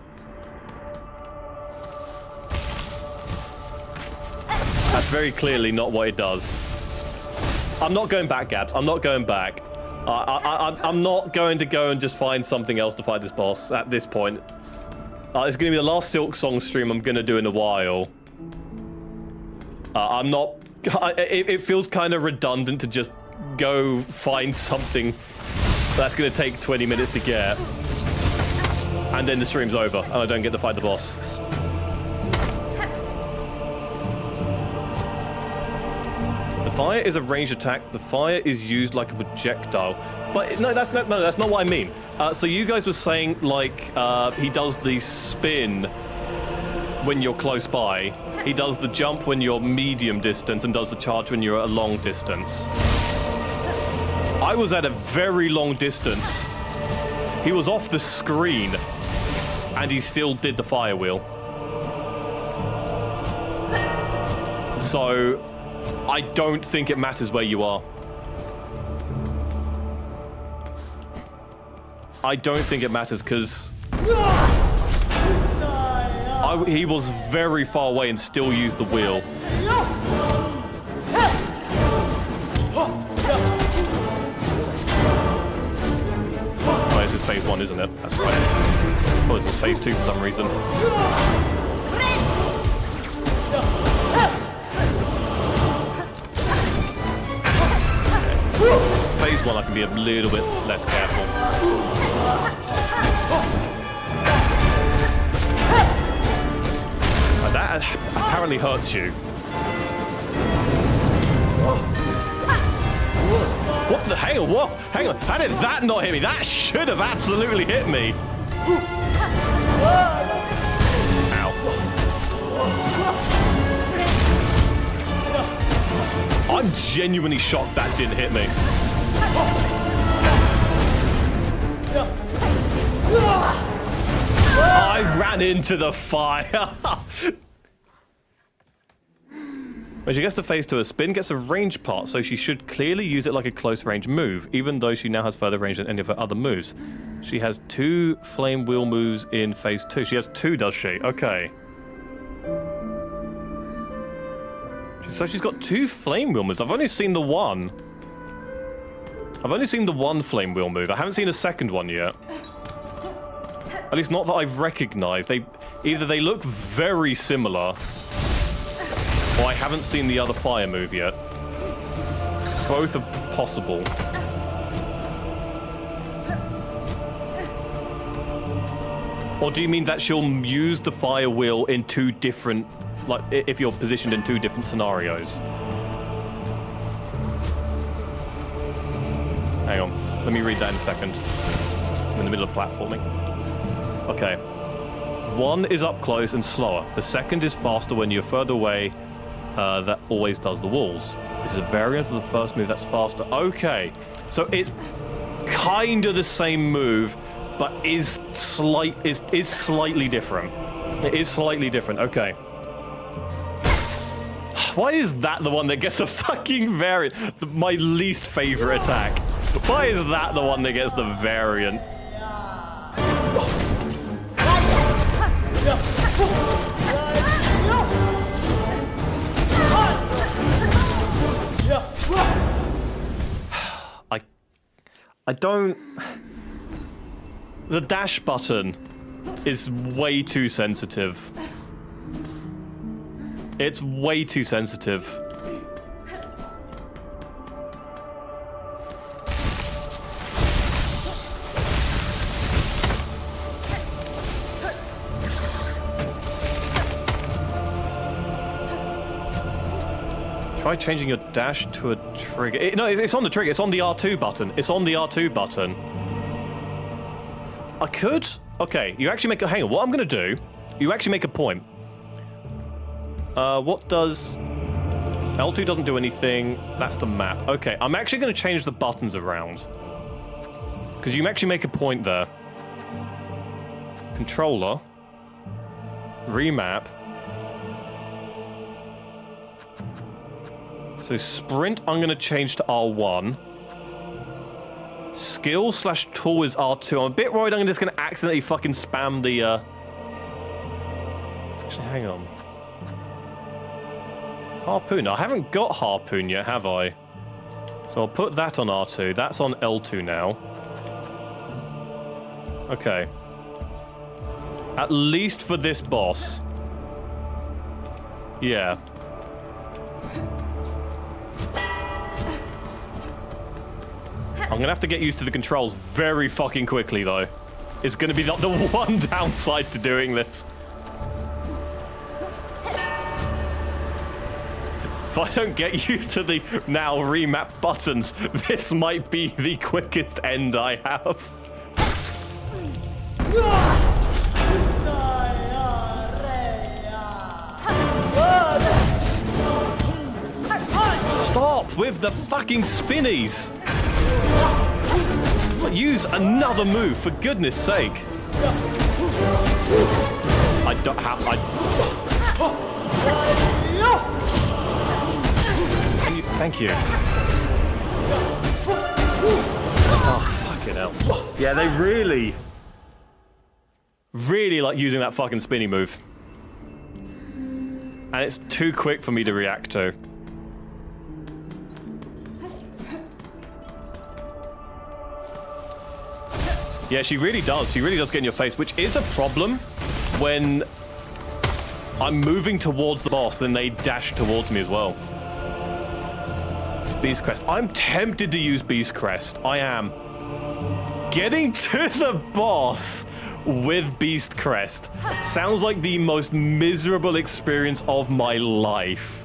That's very clearly not what it does. I'm not going back, Gabs. I'm not going back. I'm not going to go and just find something else to fight this boss at this point. It's going to be the last Silksong stream I'm going to do in a while. I'm not... It feels kind of redundant to just go find something that's going to take 20 minutes to get. And then the stream's over, and I don't get to fight the boss. Fire is a ranged attack. The fire is used like a projectile. But no, that's not what I mean. So you guys were saying like he does the spin when you're close by. He does the jump when you're medium distance and does the charge when you're at a long distance. I was at a very long distance. He was off the screen and he still did the fire wheel. So I don't think it matters where you are. I don't think it matters because he was very far away and still used the wheel. Oh, this is phase 1, isn't it? That's right. Oh, this is phase 2 for some reason. Phase 1, I can be a little bit less careful. That apparently hurts you. What the hell? Whoa! Hang on. How did that not hit me? That should have absolutely hit me. Ow. I'm genuinely shocked that didn't hit me. I ran into the fire. When she gets to phase 2, a spin gets a range part, so she should clearly use it like a close range move, even though she now has further range than any of her other moves. She has 2 flame wheel moves in phase 2. She has 2, does she? Okay. So she's got 2 flame wheel moves. I've only seen the one. I've only seen the one flame wheel move. I haven't seen a second one yet. At least not that I've recognized. Either they look very similar, or I haven't seen the other fire move yet. Both are possible. Or do you mean that she'll use the fire wheel in 2 different, like, if you're positioned in 2 different scenarios? Hang on. Let me read that in a second. I'm in the middle of platforming. Okay. 1 is up close and slower. The second is faster when you're further away. That always does the walls. This is a variant of the first move that's faster. Okay. So it's kind of the same move, but is slightly different. It is slightly different. Okay. Why is that the one that gets a fucking variant? My least favorite attack. Why is that the one that gets the variant? I don't... The dash button is way too sensitive. It's way too sensitive. Try changing your dash to a trigger. No, it's on the trigger. It's on the R2 button. It's on the R2 button. I could... Okay, you actually make a... Hang on, what I'm going to do... You actually make a point. What does... L2 doesn't do anything. That's the map. Okay, I'm actually going to change the buttons around. Because you actually make a point there. Controller. Remap. So sprint, I'm going to change to R1. Skill / tool is R2. I'm a bit worried I'm just going to accidentally fucking spam the, Actually, hang on. Harpoon. I haven't got Harpoon yet, have I? So I'll put that on R2. That's on L2 now. Okay. At least for this boss. Yeah. I'm gonna have to get used to the controls very fucking quickly, though. It's gonna be the one downside to doing this. If I don't get used to the now remap buttons, this might be the quickest end I have. Stop with the fucking spinnies! Use another move, for goodness sake. I don't have... Thank you. Oh, fucking hell. Yeah, they really like using that fucking spinny move. And it's too quick for me to react to. Yeah, she really does. She really does get in your face, which is a problem when I'm moving towards the boss, then they dash towards me as well. Beast Crest. I'm tempted to use Beast Crest. I am. Getting to the boss with Beast Crest sounds like the most miserable experience of my life.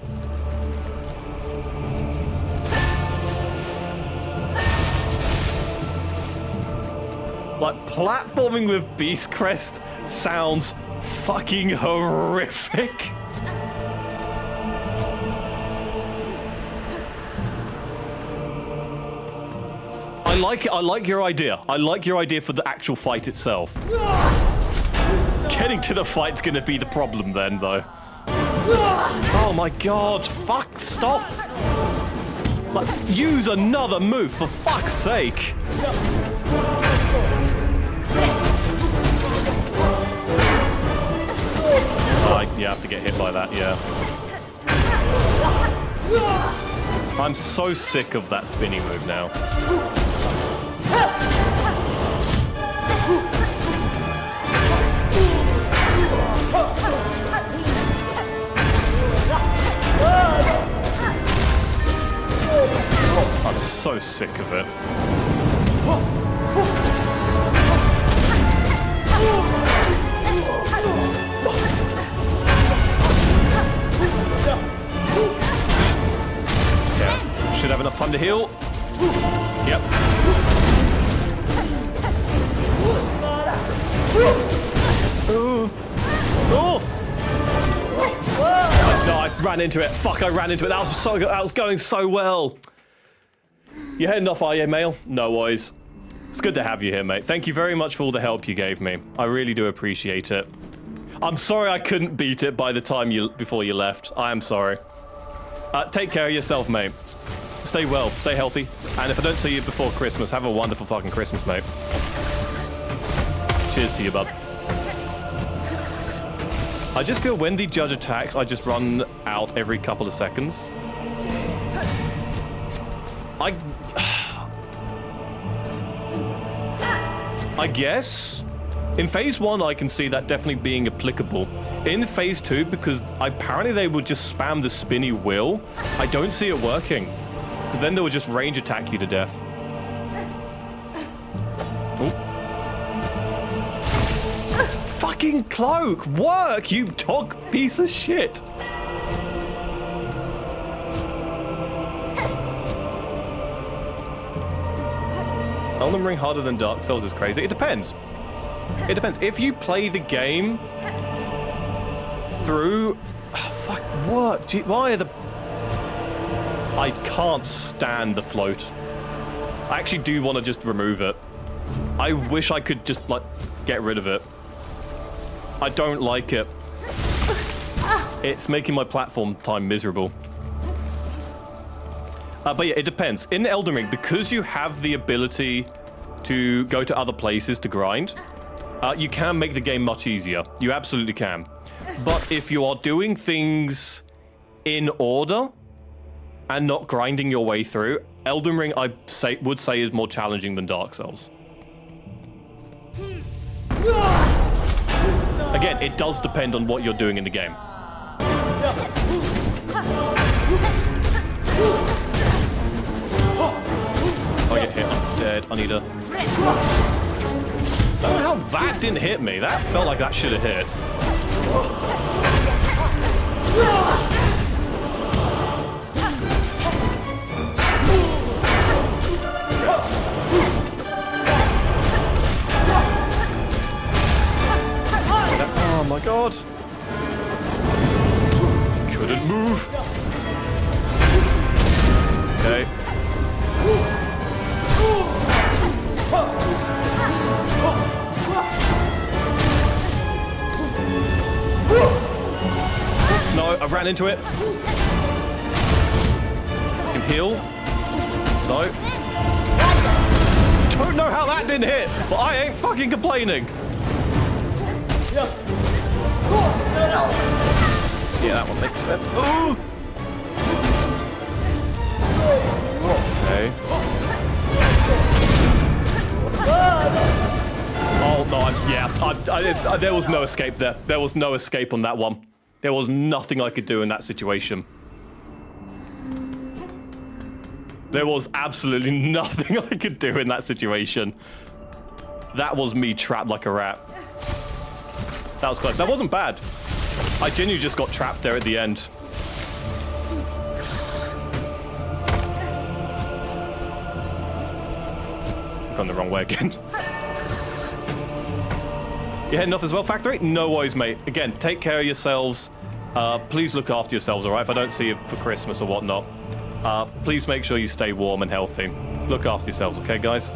Like, platforming with Beast Crest sounds fucking horrific. I like it. I like your idea. I like your idea for the actual fight itself. Getting to the fight's gonna be the problem then, though. Oh my god. Fuck, stop. Like, use another move, for fuck's sake. You have to get hit by that, yeah. I'm so sick of that spinning move now. I'm so sick of it. Yeah, should have enough time to heal. Yep. Oh! No, I ran into it. Fuck, I ran into it. That was so good. That was going so well. You heading off, are you, Mail? No worries. It's good to have you here, mate. Thank you very much for all the help you gave me. I really do appreciate it. I'm sorry I couldn't beat it by the time before you left. I am sorry. Take care of yourself, mate. Stay well, stay healthy. And if I don't see you before Christmas, have a wonderful fucking Christmas, mate. Cheers to you, bud. I just feel when the judge attacks, I just run out every couple of seconds. I guess in phase 1 I can see that definitely being applicable. In phase 2, because apparently they would just spam the spinny wheel, I don't see it working. Because then they would just range attack you to death. Oh. Fucking cloak! Work, you dog piece of shit! Elden Ring harder than Dark Souls is crazy. It depends. It depends. If you play the game through... Oh, fuck, what? Gee, why are the... I can't stand the float. I actually do want to just remove it. I wish I could just, like, get rid of it. I don't like it. It's making my platform time miserable. But yeah, it depends. In Elden Ring, because you have the ability to go to other places to grind, you can make the game much easier. You absolutely can. But if you are doing things in order and not grinding your way through, Elden Ring, I would say, is more challenging than Dark Souls. Again, it does depend on what you're doing in the game. Oh, get hit. I'm dead. I need a... I don't know how that didn't hit me. That felt like that should have hit. Oh my god. Couldn't move. Okay. No, I ran into it. I can heal. No. Don't know how that didn't hit, but I ain't fucking complaining. Yeah, that one makes sense. Ooh. Okay. Oh no! There was no escape there. There was no escape on that one. There was nothing I could do in that situation. There was absolutely nothing I could do in that situation. That was me trapped like a rat. That was close. That wasn't bad. I genuinely just got trapped there at the end. I've gone the wrong way again. You heading off as well, Factory? No worries, mate. Again, take care of yourselves. Please look after yourselves, all right? If I don't see you for Christmas or whatnot, please make sure you stay warm and healthy. Look after yourselves, okay, guys?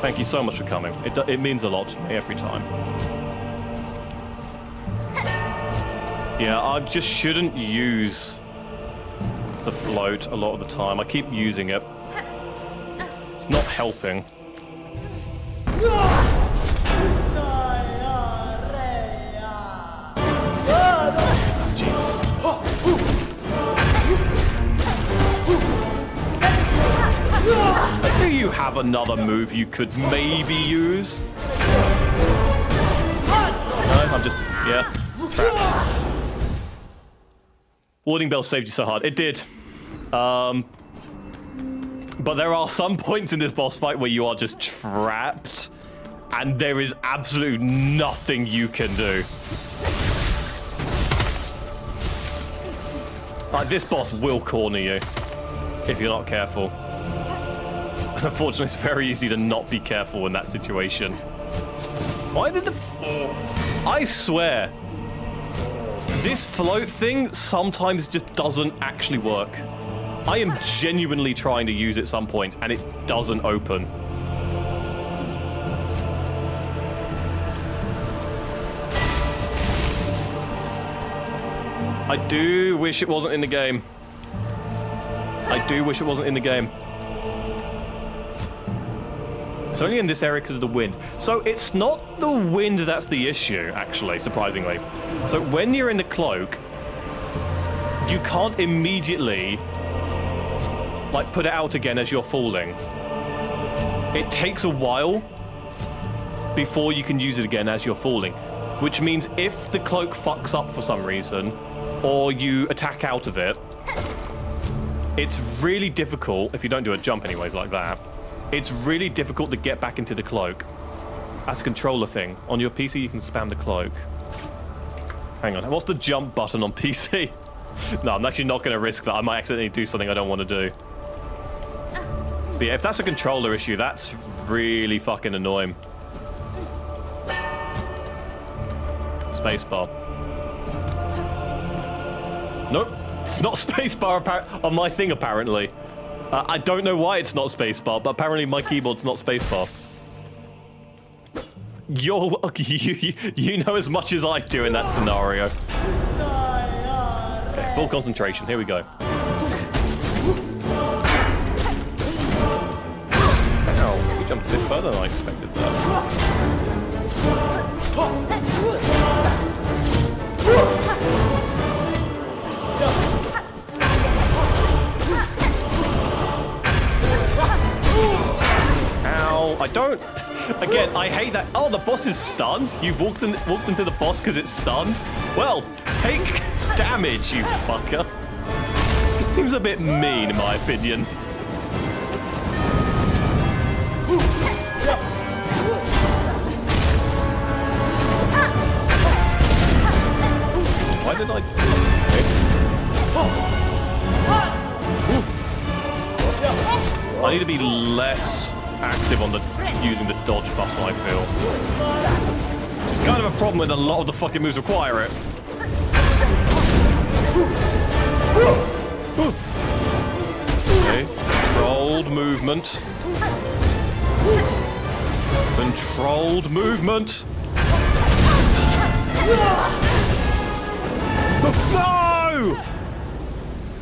Thank you so much for coming. It means a lot to me every time. Yeah, I just shouldn't use the float a lot of the time. I keep using it. It's not helping. Jesus. Do you have another move you could maybe use? No, I'm just, yeah, trapped. Warding Bell saved you so hard. It did. But there are some points in this boss fight where you are just trapped, and there is absolutely nothing you can do. Like, this boss will corner you if you're not careful. And unfortunately, it's very easy to not be careful in that situation. Why did the... I swear, this float thing sometimes just doesn't actually work. I am genuinely trying to use it at some point, and it doesn't open. I do wish it wasn't in the game. I do wish it wasn't in the game. It's only in this area because of the wind. So it's not the wind that's the issue, actually, surprisingly. So when you're in the cloak, you can't immediately, like, put it out again as you're falling. It takes a while before you can use it again as you're falling. Which means if the cloak fucks up for some reason, or you attack out of it, it's really difficult, if you don't do a jump anyways like that, it's really difficult to get back into the cloak. That's a controller thing. On your PC, you can spam the cloak. Hang on, what's the jump button on PC? No, I'm actually not going to risk that. I might accidentally do something I don't want to do. But yeah, if that's a controller issue, that's really fucking annoying. Spacebar. Nope, it's not spacebar on my thing, apparently. I don't know why it's not spacebar, but apparently my keyboard's not spacebar. You know as much as I do in that scenario. Okay, full concentration, here we go. Ow, we jumped a bit further than I expected there. Ow, I don't... Again, I hate that. Oh, the boss is stunned? You've walked into the boss because it's stunned? Well, take damage, you fucker. It seems a bit mean, in my opinion. Why did I... I need to be less active on the using the dodge button, I feel. It's kind of a problem when a lot of the fucking moves require it. Okay, controlled movement. Controlled movement. No!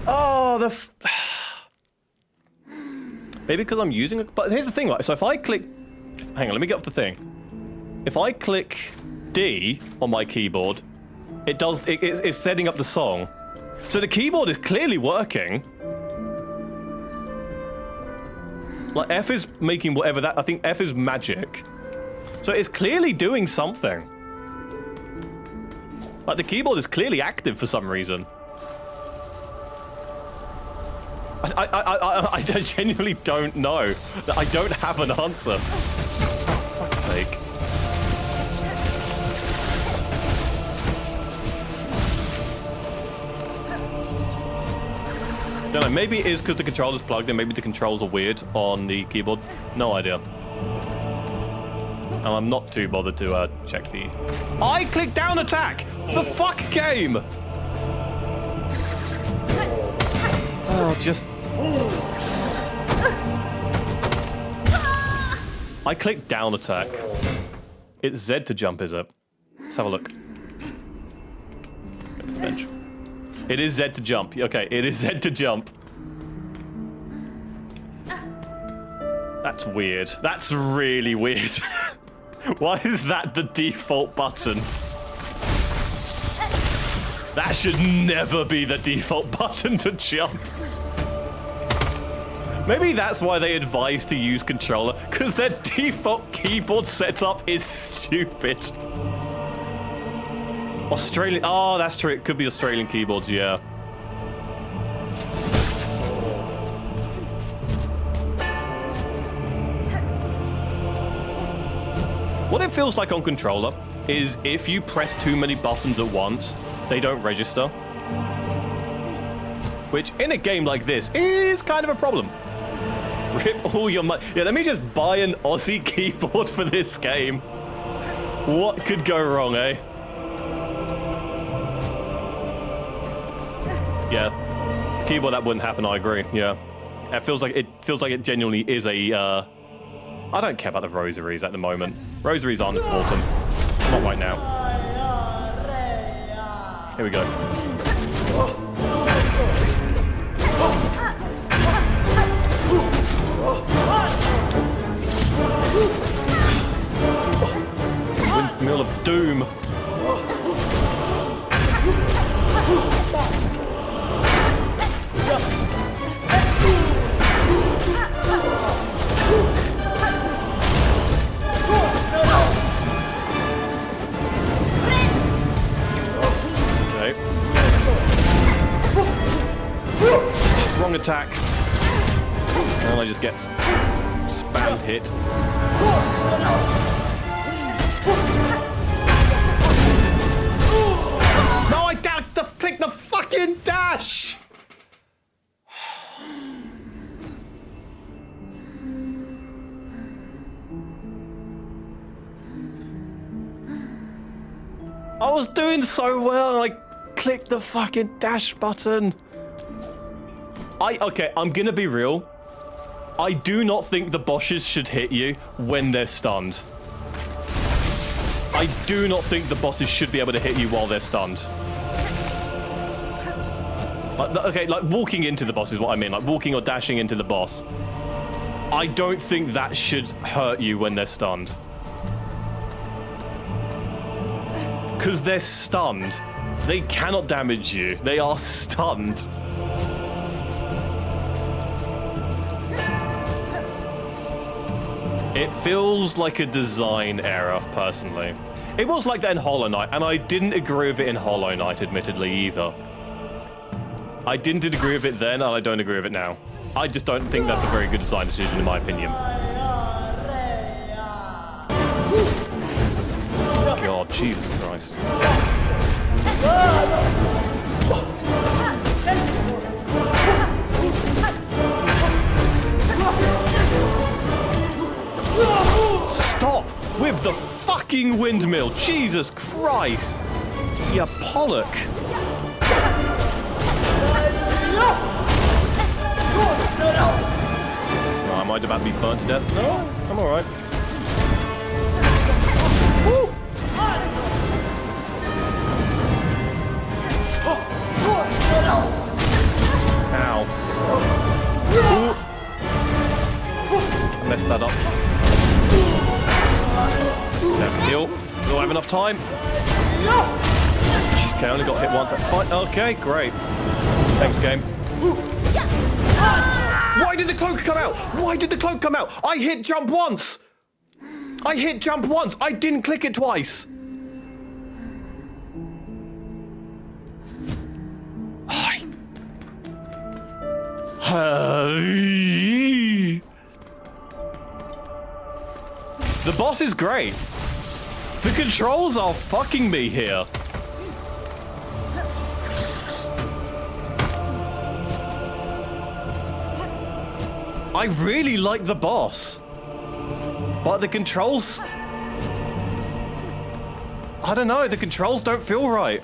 Oh, the... Maybe because I'm using it. But here's the thing, right? So if I click... Hang on, let me get off the thing. If I click D on my keyboard, it does... It's setting up the song. So the keyboard is clearly working. Like, F is making whatever that... I think F is magic. So it's clearly doing something. Like, the keyboard is clearly active for some reason. I genuinely don't know. I don't have an answer. For fuck's sake. Don't know, maybe it is because the controller's plugged in, maybe the controls are weird on the keyboard. No idea. And I'm not too bothered to check the... I clicked down attack! The fuck game! Oh, just... I clicked down attack. It's Z to jump, is it? Let's have a look. Get the bench. It is Z to jump. Okay, it is Z to jump. That's weird. That's really weird. Why is that the default button? That should never be the default button to jump. Maybe that's why they advise to use controller, because their default keyboard setup is stupid. Australian... Oh, that's true. It could be Australian keyboards, yeah. What it feels like on controller is if you press too many buttons at once, they don't register. Which, in a game like this, is kind of a problem. Rip all your money. Yeah, let me just buy an Aussie keyboard for this game. What could go wrong, eh? Yeah. Keyboard, that wouldn't happen, I agree. Yeah. It feels like it genuinely is a, I don't care about the rosaries at the moment. Rosaries aren't important. Not right now. Here we go. Windmill of Doom. Okay. Wrong attack. And I just get spam hit. No, I clicked the fucking dash! I was doing so well, and I clicked the fucking dash button. Okay, I'm gonna be real. I do not think the bosses should hit you when they're stunned. I do not think the bosses should be able to hit you while they're stunned. Like walking into the boss is what I mean. Like walking or dashing into the boss. I don't think that should hurt you when they're stunned. Because they're stunned. They cannot damage you. They are stunned. It feels like a design error, personally. It was like that in Hollow Knight, and I didn't agree with it in Hollow Knight, admittedly, either. I didn't agree with it then, and I don't agree with it now. I just don't think that's a very good design decision, in my opinion. God, Jesus Christ. Stop with the fucking windmill! Jesus Christ! You Pollock! Oh, I might about to be burnt to death. No, I'm alright. Ow. Ooh. I messed that up. Never heal. Do I have enough time? Okay, I only got hit once. That's fine. Okay, great. Thanks, game. Why did the cloak come out? Why did the cloak come out? I hit jump once. I hit jump once. I didn't click it twice. The boss is great. The controls are fucking me here. I really like the boss. But the controls... I don't know, the controls don't feel right.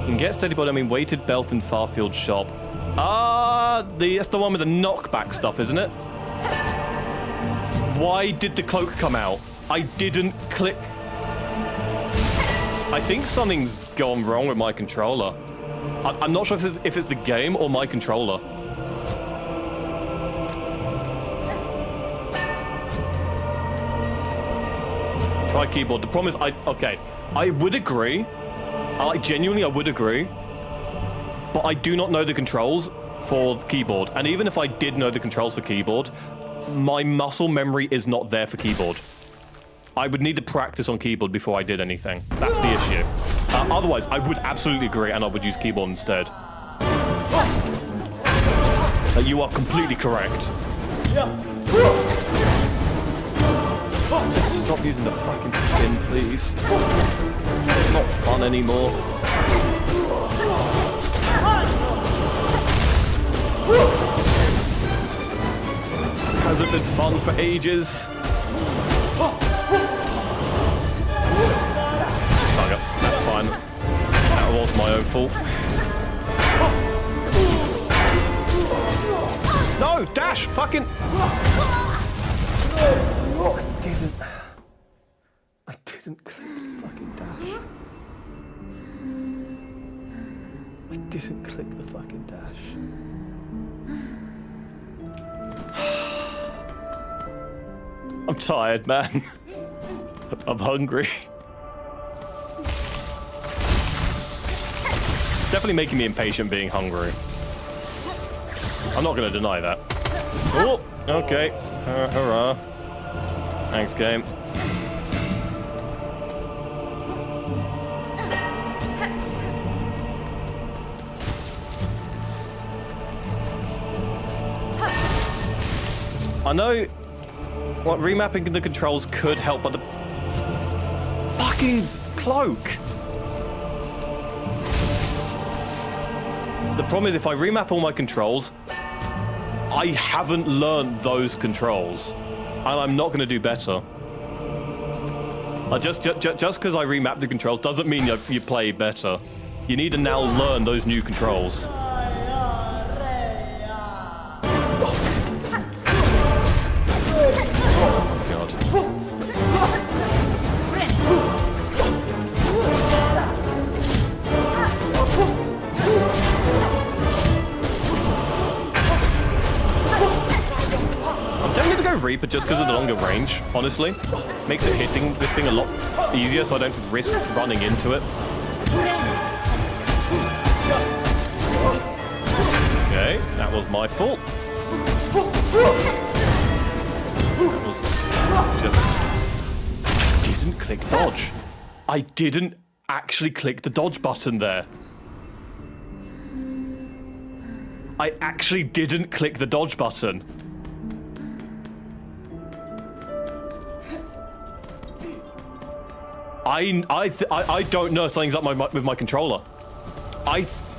You can get steady body, I mean weighted belt in Farfield shop. That's the one with the knockback stuff, isn't it? Why did the cloak come out? I didn't click... I think something's gone wrong with my controller. I'm not sure if it's the game or my controller. Try keyboard. The problem is, I would agree. Genuinely, I would agree. But I do not know the controls for the keyboard. And even if I did know the controls for keyboard, my muscle memory is not there for keyboard. I would need to practice on keyboard before I did anything. That's the issue. Otherwise, I would absolutely agree and I would use keyboard instead. You are completely correct. Just stop using the fucking spin, please. It's not fun anymore. Hasn't been fun for ages. Okay, that's fine. That was my own fault. No, dash! Fucking... I didn't click the fucking dash. I didn't click the fucking dash. I'm tired, man. I'm hungry. It's definitely making me impatient being hungry. I'm not gonna deny that. Oh, okay. Hurrah. Thanks, game. I know what remapping the controls could help, but the fucking cloak. The problem is if I remap all my controls, I haven't learned those controls, and I'm not going to do better. Just because I remap the controls doesn't mean you play better. You need to now learn those new controls. Reaper just because of the longer range, honestly. Makes it hitting this thing a lot easier so I don't risk running into it. Okay, that was my fault. That was just... I didn't click dodge. I didn't actually click the dodge button there. I actually didn't click the dodge button. I don't know if something's up with my controller.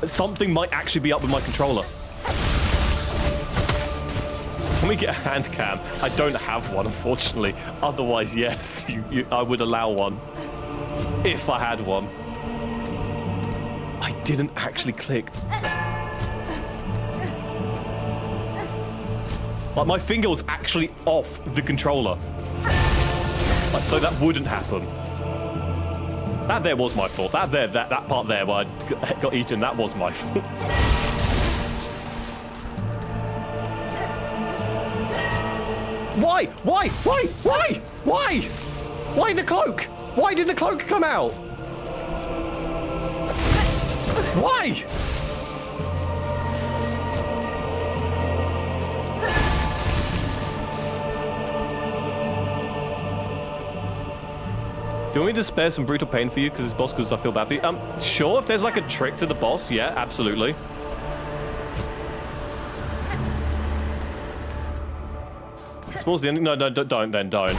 Something might actually be up with my controller. Can we get a hand cam? I don't have one, unfortunately. Otherwise, yes, I would allow one. If I had one. I didn't actually click. Like, my finger was actually off the controller. Like, so that wouldn't happen. That there was my fault. That part there where I got eaten, that was my fault. Why? Why? Why? Why? Why? Why the cloak? Why did the cloak come out? Why? Do you want me to spare some brutal pain for you because it's boss because I feel bad for you? Sure, if there's like a trick to the boss, yeah, absolutely. Spoils the ending? No, don't then, don't.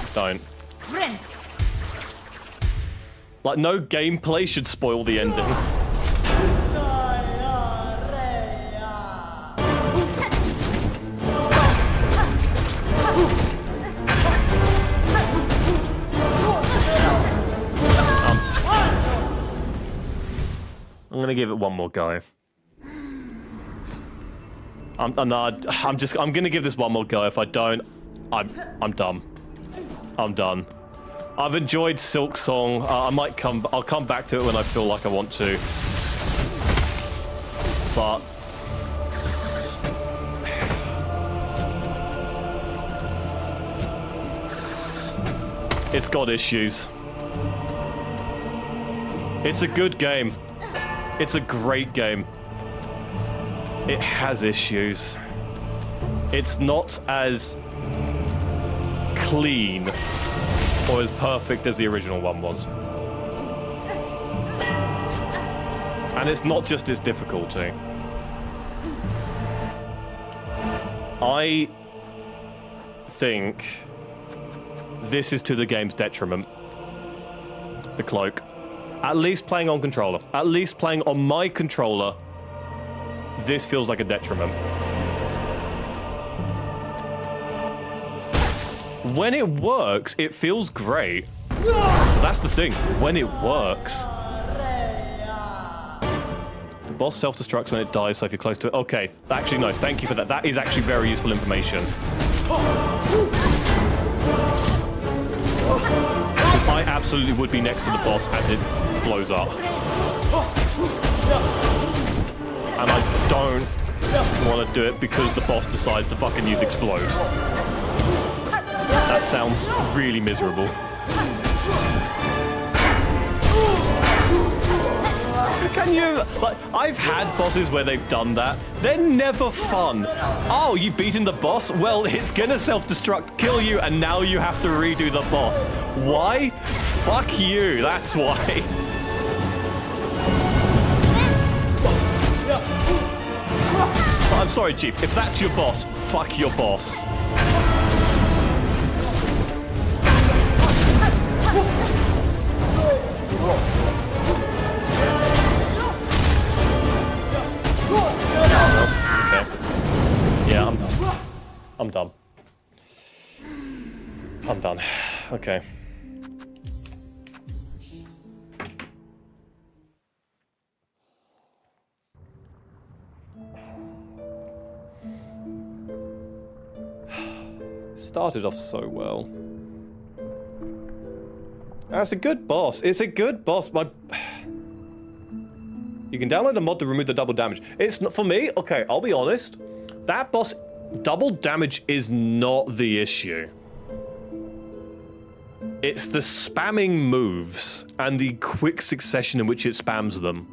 Like, no gameplay should spoil the ending. I'm gonna give it one more go. I'm gonna give this one more go. If I don't, I'm done. I'm done. I've enjoyed Silksong. I'll come back to it when I feel like I want to. But it's got issues. It's a good game. It's a great game. It has issues. It's not as clean or as perfect as the original one was. And it's not just its difficulty. I think this is to the game's detriment. The cloak. At least playing on controller. At least playing on my controller, this feels like a detriment. When it works, it feels great. That's the thing. When it works. The boss self-destructs when it dies, so if you're close to it... Okay, actually, no, thank you for that. That is actually very useful information. I absolutely would be next to the boss as it blows up. And I don't want to do it because the boss decides to fucking use explode. That sounds really miserable. Can you... Like, I've had bosses where they've done that. They're never fun. Oh, you've beaten the boss? Well, it's gonna self-destruct, kill you, and now you have to redo the boss. Why? Fuck you, that's why. I'm sorry, Chief. If that's your boss, fuck your boss. Okay. Yeah, I'm done. I'm done. I'm done. Okay. Started off so well. That's a good boss. It's a good boss. You can download a mod to remove the double damage. It's not for me. Okay, I'll be honest. That boss, double damage is not the issue. It's the spamming moves and the quick succession in which it spams them.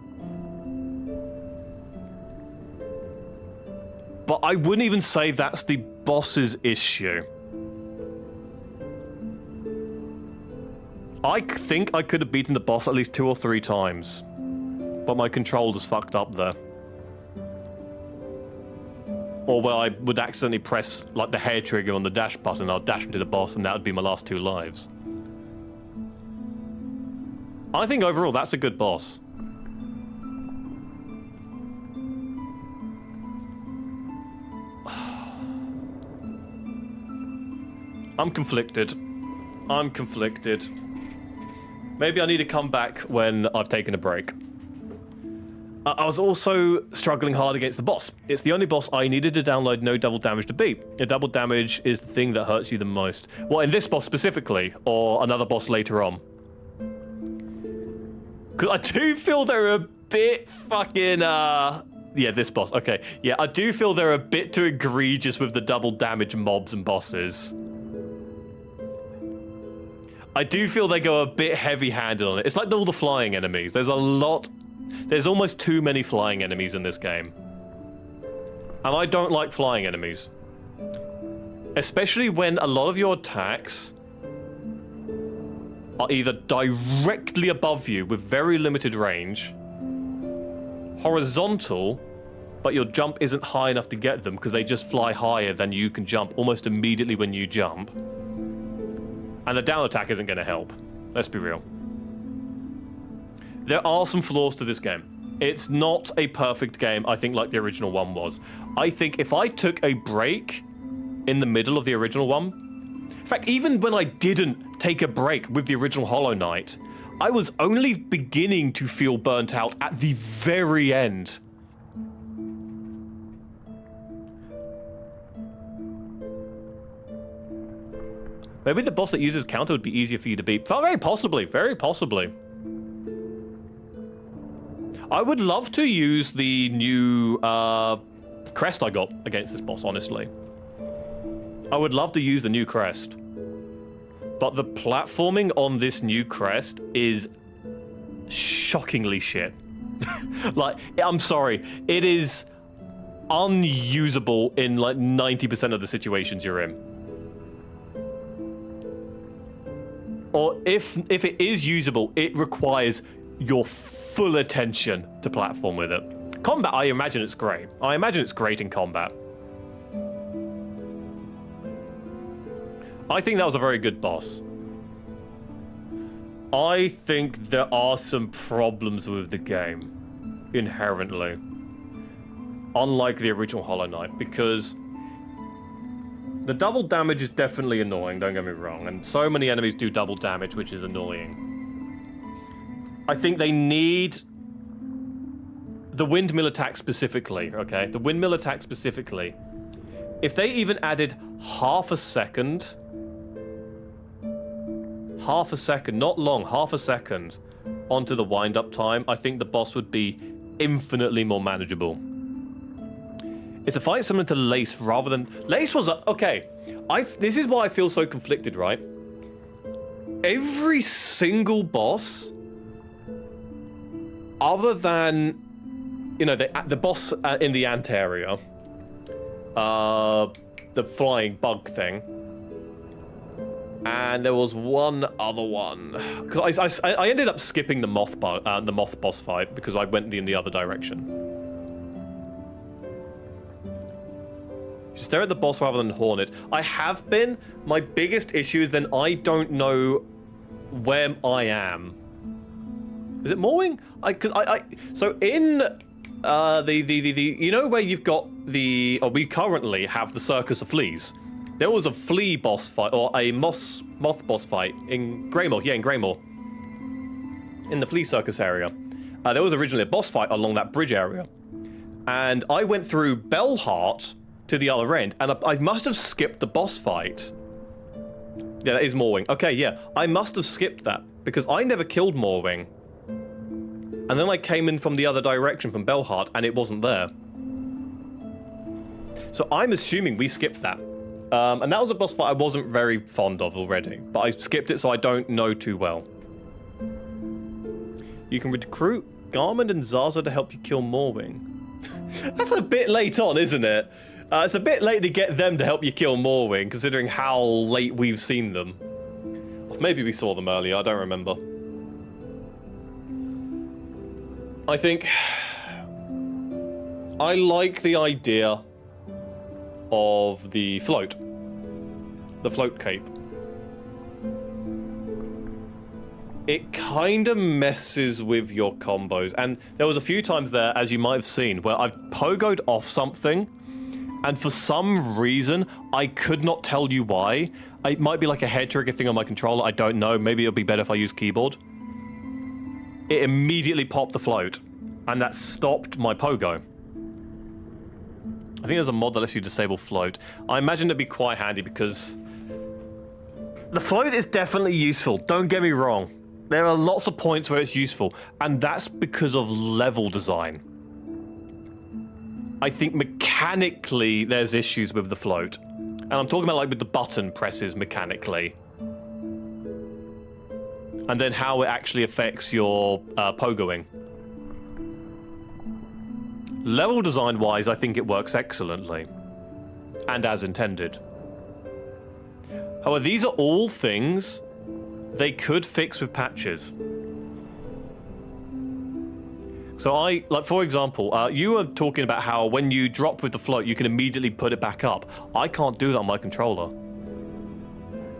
But I wouldn't even say that's the boss's issue. I think I could have beaten the boss at least 2 or 3 times. But my controller's fucked up there. Or where I would accidentally press like the hair trigger on the dash button, I'll dash into the boss and that would be my last 2 lives. I think overall that's a good boss. I'm conflicted. I'm conflicted. Maybe I need to come back when I've taken a break. I was also struggling hard against the boss. It's the only boss I needed to download no double damage to beat. The double damage is the thing that hurts you the most. Well, in this boss specifically, or another boss later on. Because I do feel they're a bit fucking, yeah, this boss, okay. Yeah, I do feel they're a bit too egregious with the double damage mobs and bosses. I do feel they go a bit heavy-handed on it. It's like all the flying enemies. There's almost too many flying enemies in this game. And I don't like flying enemies. Especially when a lot of your attacks are either directly above you with very limited range, horizontal, but your jump isn't high enough to get them because they just fly higher than you can jump almost immediately when you jump. And the down attack isn't going to help. Let's be real. There are some flaws to this game. It's not a perfect game, I think, like the original one was. I think if I took a break in the middle of the original one... In fact, even when I didn't take a break with the original Hollow Knight, I was only beginning to feel burnt out at the very end. Maybe the boss that uses counter would be easier for you to beat. Very possibly, very possibly. I would love to use the new crest I got against this boss, honestly. I would love to use the new crest. But the platforming on this new crest is shockingly shit. Like, I'm sorry, it is unusable in like 90% of the situations you're in. Or if it is usable, it requires your full attention to platform with it. Combat, I imagine it's great. I imagine it's great in combat. I think that was a very good boss. I think there are some problems with the game, inherently. Unlike the original Hollow Knight, because The double damage is definitely annoying, don't get me wrong, and so many enemies do double damage, which is annoying. I think they need the windmill attack specifically, okay? The windmill attack specifically. If they even added half a second, not long, half a second onto the wind-up time, I think the boss would be infinitely more manageable. It's a fight similar to Lace rather than... Lace was a... Okay, this is why I feel so conflicted, right? Every single boss, other than, you know, the boss in the ant area, the flying bug thing, and there was one other one. Because I ended up skipping the moth boss fight because I went in the other direction. You stare at the boss rather than horn it. I have been. My biggest issue is then I don't know where I am. Is it mowing? So in the you know where you've got the, or we currently have the Circus of Fleas. There was a flea boss fight, or a moth boss fight in Greymore. Yeah, in Greymore. In the flea circus area. There was originally a boss fight along that bridge area. And I went through Bellheart to the other end, and I must have skipped the boss fight. Yeah, that is Morwing. Okay, yeah. I must have skipped that, because I never killed Morwing. And then I came in from the other direction, from Bellheart, and it wasn't there. So I'm assuming we skipped that. And that was a boss fight I wasn't very fond of already, but I skipped it so I don't know too well. You can recruit Garmin and Zaza to help you kill Morwing. That's a bit late on, isn't it? It's a bit late to get them to help you kill Morwing, considering how late we've seen them. Maybe we saw them earlier, I don't remember. I think I like the idea of the float cape. It kind of messes with your combos, and there was a few times there, as you might have seen, where I pogoed off something, and for some reason, I could not tell you why. It might be like a head trigger thing on my controller, I don't know, maybe it'll be better if I use keyboard. It immediately popped the float, and that stopped my pogo. I think there's a mod that lets you disable float. I imagine it'd be quite handy because the float is definitely useful, don't get me wrong. There are lots of points where it's useful, and that's because of level design. I think mechanically there's issues with the float. And I'm talking about like with the button presses mechanically. And then how it actually affects your pogoing. Level design wise, I think it works excellently. And as intended. However, these are all things they could fix with patches. So like for example, you were talking about how when you drop with the float, you can immediately put it back up. I can't do that on my controller.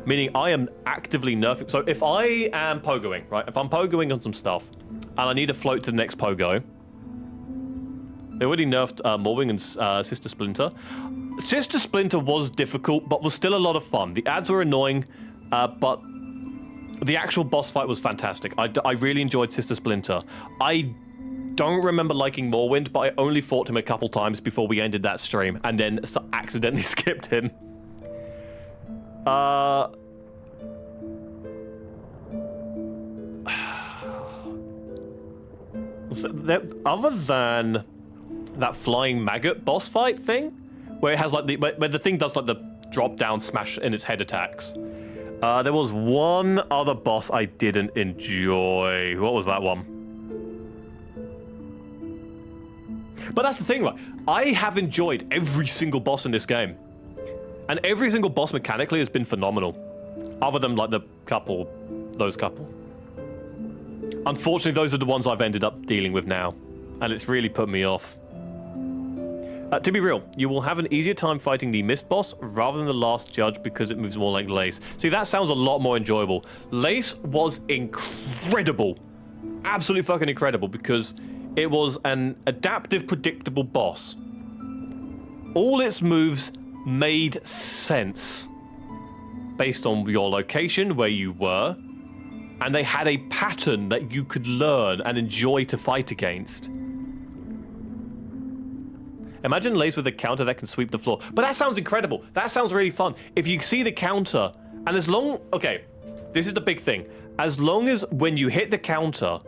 Meaning I am actively nerfing. So if I am pogoing, right? If I'm pogoing on some stuff, and I need a float to the next pogo, they already nerfed Morwing and Sister Splinter. Sister Splinter was difficult, but was still a lot of fun. The ads were annoying, but the actual boss fight was fantastic. I really enjoyed Sister Splinter. I don't remember liking Morwind, but I only fought him a couple times before we ended that stream, and then accidentally skipped him. Other than that flying maggot boss fight thing, where it has like where the thing does like the drop down smash in its head attacks. There was one other boss I didn't enjoy. What was that one? But that's the thing, right? I have enjoyed every single boss in this game. And every single boss mechanically has been phenomenal. Other than like those couple. Unfortunately, those are the ones I've ended up dealing with now. And it's really put me off. To be real, you will have an easier time fighting the Mist boss rather than the last judge because it moves more like Lace. See, that sounds a lot more enjoyable. Lace was incredible. Absolutely fucking incredible because it was an adaptive, predictable boss. All its moves made sense based on your location, where you were, and they had a pattern that you could learn and enjoy to fight against. Imagine Lace with a counter that can sweep the floor. But that sounds incredible. That sounds really fun. If you see the counter, and as long... Okay, this is the big thing. As long as when you hit the counter,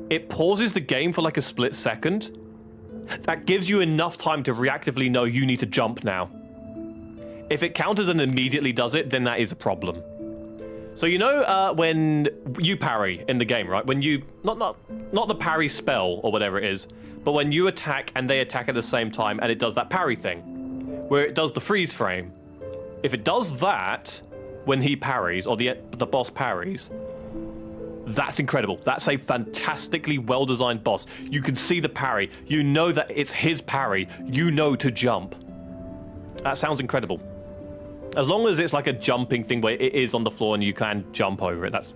it pauses the game for like a split second, that gives you enough time to reactively know you need to jump now. If it counters and immediately does it, then that is a problem. So you know when you parry in the game, right? When you... Not the parry spell or whatever it is, but when you attack and they attack at the same time and it does that parry thing, where it does the freeze frame. If it does that when he parries, or the boss parries, that's incredible. That's a fantastically well-designed boss. You can see the parry. You know that it's his parry. You know to jump. That sounds incredible. As long as it's like a jumping thing where it is on the floor and you can jump over it, that's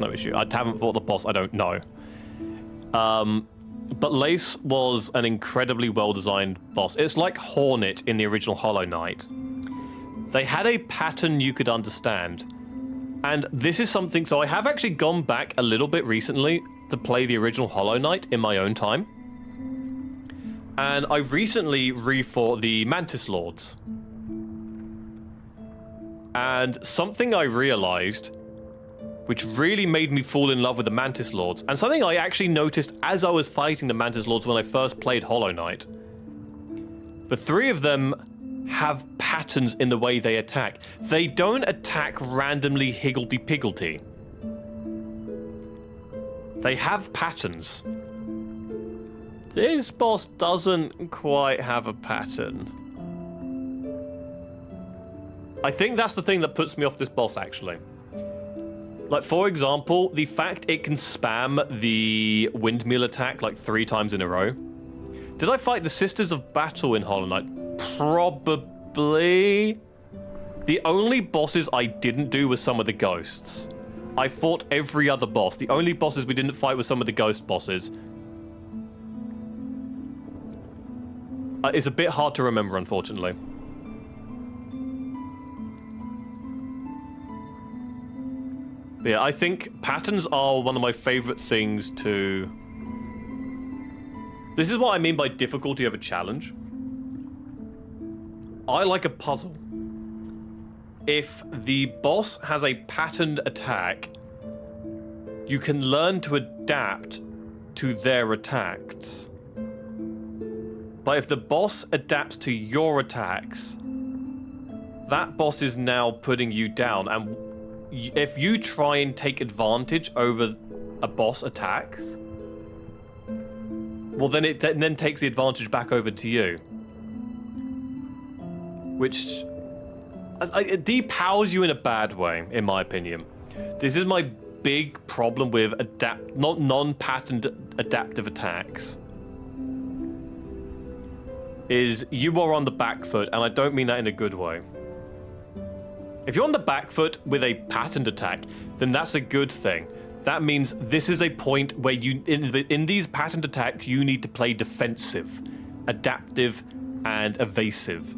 no issue. I haven't fought the boss, I don't know. But Lace was an incredibly well-designed boss. It's like Hornet in the original Hollow Knight. They had a pattern you could understand. And this is something... So I have actually gone back a little bit recently to play the original Hollow Knight in my own time. And I recently refought the Mantis Lords. And something I realized, which really made me fall in love with the Mantis Lords, and something I actually noticed as I was fighting the Mantis Lords when I first played Hollow Knight. The three of them have patterns in the way they attack. They don't attack randomly higgledy-piggledy. They have patterns. This boss doesn't quite have a pattern. I think that's the thing that puts me off this boss, actually. Like, for example, the fact it can spam the windmill attack like 3 times in a row. Did I fight the Sisters of Battle in Hollow Knight? Probably. The only bosses I didn't do were some of the ghosts. I fought every other boss. The only bosses we didn't fight were some of the ghost bosses. It's a bit hard to remember, unfortunately. But yeah, I think patterns are one of my favorite things to... This is what I mean by difficulty of a challenge. I like a puzzle. If the boss has a patterned attack, you can learn to adapt to their attacks. But if the boss adapts to your attacks, that boss is now putting you down, and if you try and take advantage over a boss attacks, well, then it then takes the advantage back over to you. Which it depowers you in a bad way, in my opinion. This is my big problem with non-patterned adaptive attacks. Is you are on the back foot, and I don't mean that in a good way. If you're on the back foot with a patterned attack, then that's a good thing. That means this is a point where you, in these patterned attacks, you need to play defensive, adaptive, and evasive.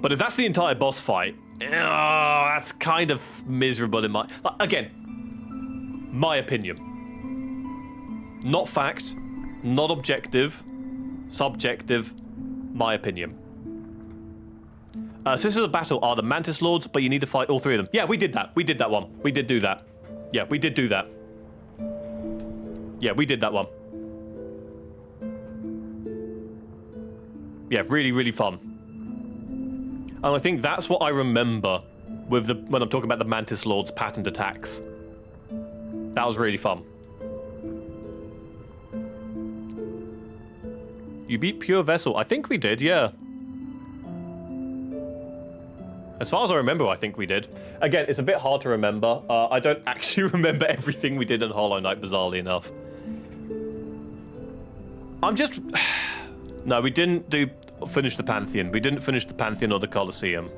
But if that's the entire boss fight, that's kind of miserable in my... Again, my opinion. Not fact, not objective, subjective, my opinion. Sisters of Battle are the Mantis Lords, but you need to fight all 3 of them. Yeah, we did that. We did that one. We did do that. Yeah, we did do that. Yeah, we did that one. Yeah, really, really fun. And I think that's what I remember with when I'm talking about the Mantis Lord's patterned attacks. That was really fun. You beat Pure Vessel. I think we did, yeah. As far as I remember, I think we did. Again, it's a bit hard to remember. I don't actually remember everything we did in Hollow Knight, bizarrely enough. I'm just... No, we didn't finish the Pantheon. We didn't finish the Pantheon or the Colosseum.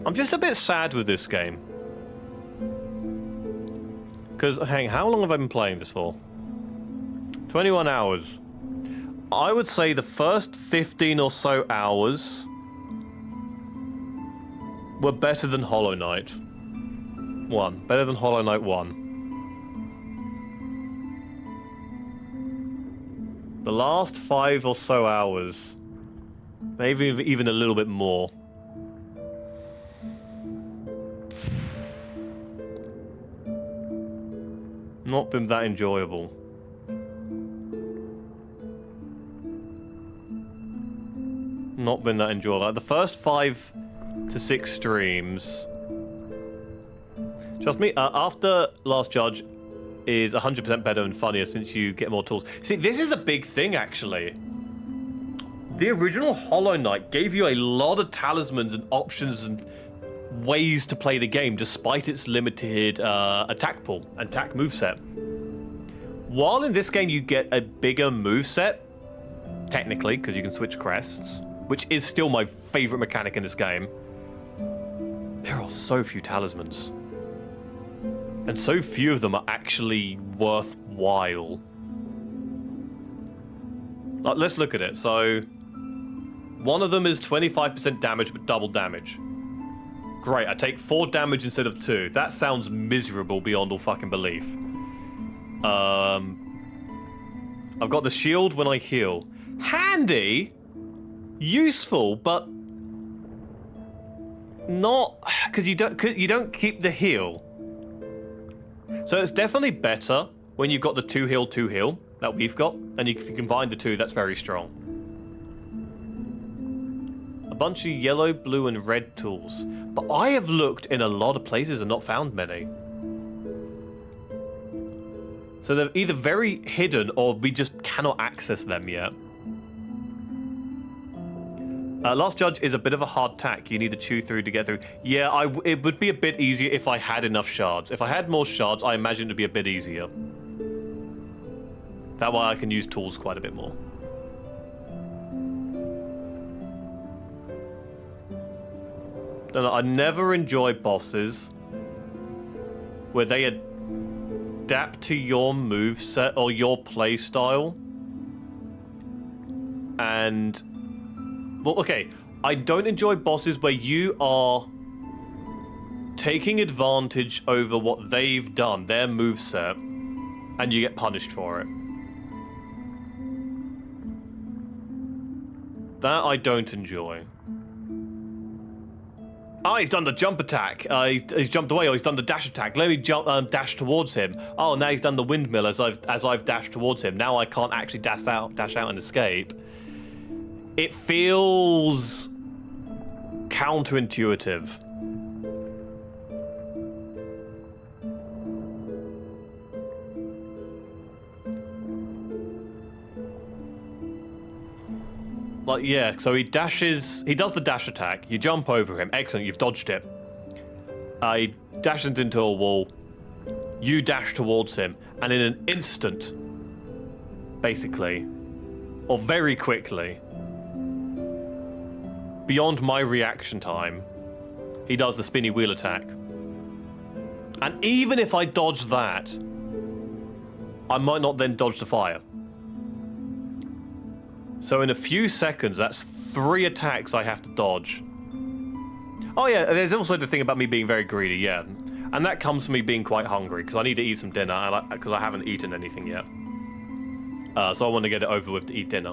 I'm just a bit sad with this game. Because, how long have I been playing this for? 21 hours. I would say the first 15 or so hours were better than Hollow Knight 1. Better than Hollow Knight 1. The last 5 or so hours, maybe even a little bit more. Not been that enjoyable. Not been that enjoyable. Like the first 5 to 6 streams. Trust me, after Last Judge is 100% better and funnier since you get more tools. See, this is a big thing, actually. The original Hollow Knight gave you a lot of talismans and options and ways to play the game, despite its limited attack pool and attack moveset. While in this game you get a bigger moveset, technically, because you can switch crests, which is still my favorite mechanic in this game, there are so few talismans. And so few of them are actually worthwhile. Like, let's look at it. So, one of them is 25% damage, but double damage. Great, I take 4 damage instead of 2. That sounds miserable beyond all fucking belief. I've got the shield when I heal. Handy! Useful, but not... Because you don't keep the heal. So it's definitely better when you've got the 2 heal that we've got, and if you combine the 2, that's very strong. A bunch of yellow, blue, and red tools. But I have looked in a lot of places and not found many. So they're either very hidden or we just cannot access them yet. Last Judge is a bit of a hard tack. You need to chew through to get through. Yeah, it would be a bit easier if I had enough shards. If I had more shards, I imagine it would be a bit easier. That way I can use tools quite a bit more. No, I never enjoy bosses where they adapt to your moveset or your play style. And... well, okay, I don't enjoy bosses where you are taking advantage over what they've done, their moveset, and you get punished for it. That I don't enjoy. Oh, he's done the jump attack. He's jumped away, or he's done the dash attack. Let me jump, dash towards him. Oh, now he's done the windmill as I've dashed towards him. Now I can't actually dash out and escape. It feels counterintuitive. Like, yeah, so he does the dash attack. You jump over him. Excellent, you've dodged it. He dashes into a wall. You dash towards him. And in an instant, basically, or very quickly, beyond my reaction time, he does the spinny wheel attack. And even if I dodge that, I might not then dodge the fire. So in a few seconds, that's 3 attacks I have to dodge. Oh yeah, there's also the thing about me being very greedy, yeah. And that comes from me being quite hungry, because I need to eat some dinner, because I haven't eaten anything yet. So I want to get it over with to eat dinner.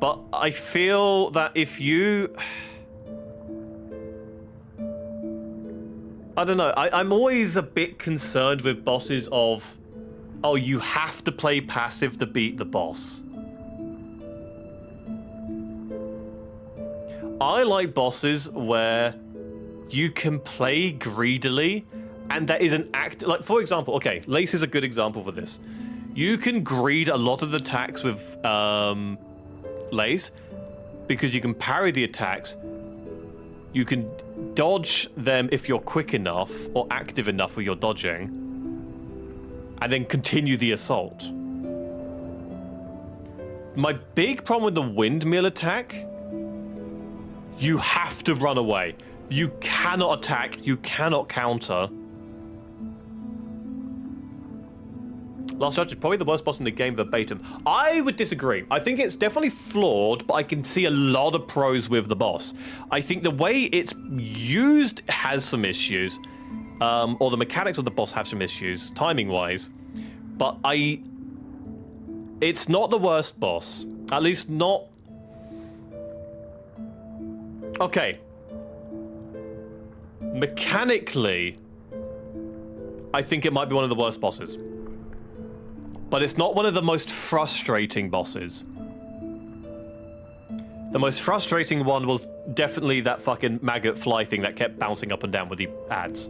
But I feel that if you... I don't know, I'm always a bit concerned with bosses of, oh, you have to play passive to beat the boss. I like bosses where you can play greedily and there is an act, like for example, okay, Lace is a good example for this. You can greed a lot of the attacks with Lace because you can parry the attacks. You can dodge them if you're quick enough or active enough with your dodging, and then continue the assault. My big problem with the windmill attack, you have to run away. You cannot attack, you cannot counter. Last Judge is probably the worst boss in the game verbatim. I would disagree. I think it's definitely flawed, but I can see a lot of pros with the boss. I think the way it's used has some issues, or the mechanics of the boss have some issues, timing-wise. But it's not the worst boss. At least not... Okay. Mechanically, I think it might be one of the worst bosses. But it's not one of the most frustrating bosses. The most frustrating one was definitely that fucking maggot fly thing that kept bouncing up and down with the ads.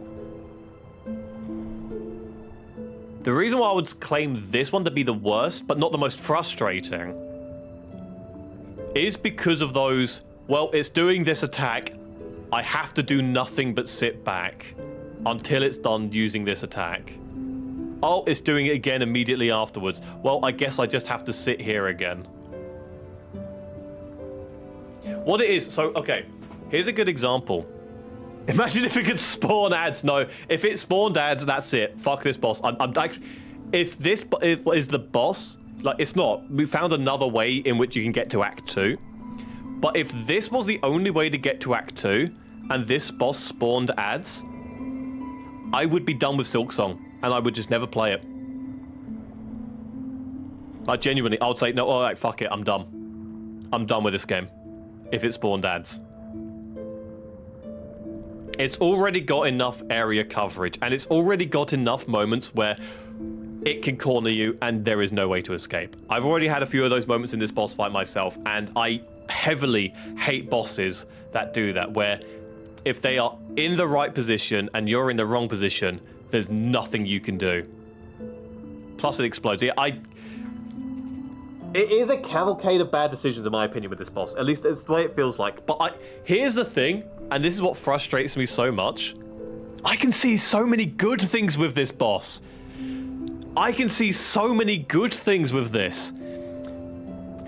The reason why I would claim this one to be the worst, but not the most frustrating, is because of those, well, it's doing this attack, I have to do nothing but sit back until it's done using this attack. Oh, it's doing it again immediately afterwards. Well, I guess I just have to sit here again. What it is, so, okay, here's a good example. Imagine if it could spawn ads. No, if it spawned ads, that's it. Fuck this boss. I'm actually, if this is the boss, like, it's not. We found another way in which you can get to Act 2. But if this was the only way to get to Act 2, and this boss spawned ads, I would be done with Silksong, and I would just never play it. Like, genuinely, I would say, no, alright, fuck it, I'm done. I'm done with this game, if it spawned ads. It's already got enough area coverage, and it's already got enough moments where it can corner you, and there is no way to escape. I've already had a few of those moments in this boss fight myself, and I heavily hate bosses that do that, where if they are in the right position and you're in the wrong position, there's nothing you can do. Plus it explodes. Yeah, it is a cavalcade of bad decisions in my opinion with this boss. At least it's the way it feels like. But here's the thing, and this is what frustrates me so much. I can see so many good things with this boss. I can see so many good things with this.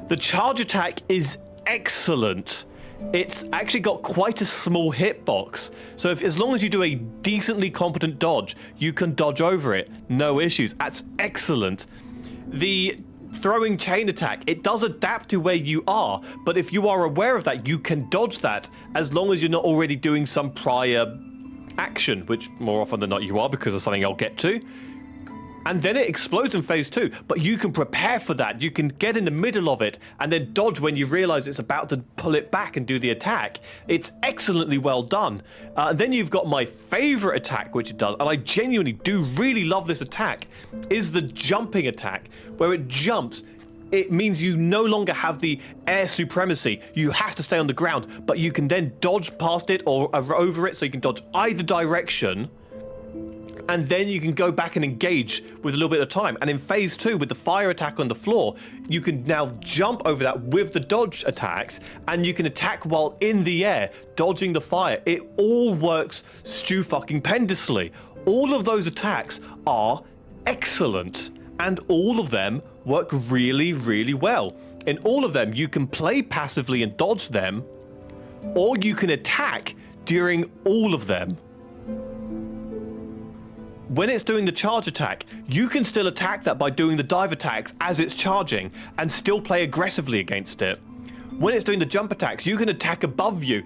The charge attack is excellent. It's actually got quite a small hitbox, so as long as you do a decently competent dodge, you can dodge over it, no issues. That's excellent. The throwing chain attack, it does adapt to where you are, but if you are aware of that, you can dodge that as long as you're not already doing some prior action, which more often than not you are because of something I'll get to. And then it explodes in phase 2, but you can prepare for that. You can get in the middle of it and then dodge when you realize it's about to pull it back and do the attack. It's excellently well done. Then you've got my favorite attack, which it does, and I genuinely do really love this attack, is the jumping attack, where it jumps. It means you no longer have the air supremacy. You have to stay on the ground, but you can then dodge past it or over it, so you can dodge either direction. And then you can go back and engage with a little bit of time. And in phase 2, with the fire attack on the floor, you can now jump over that with the dodge attacks, and you can attack while in the air, dodging the fire. It all works stu-fucking-pendously. All of those attacks are excellent, and all of them work really, really well. In all of them, you can play passively and dodge them, or you can attack during all of them. When it's doing the charge attack, you can still attack that by doing the dive attacks as it's charging and still play aggressively against it. When it's doing the jump attacks, you can attack above you,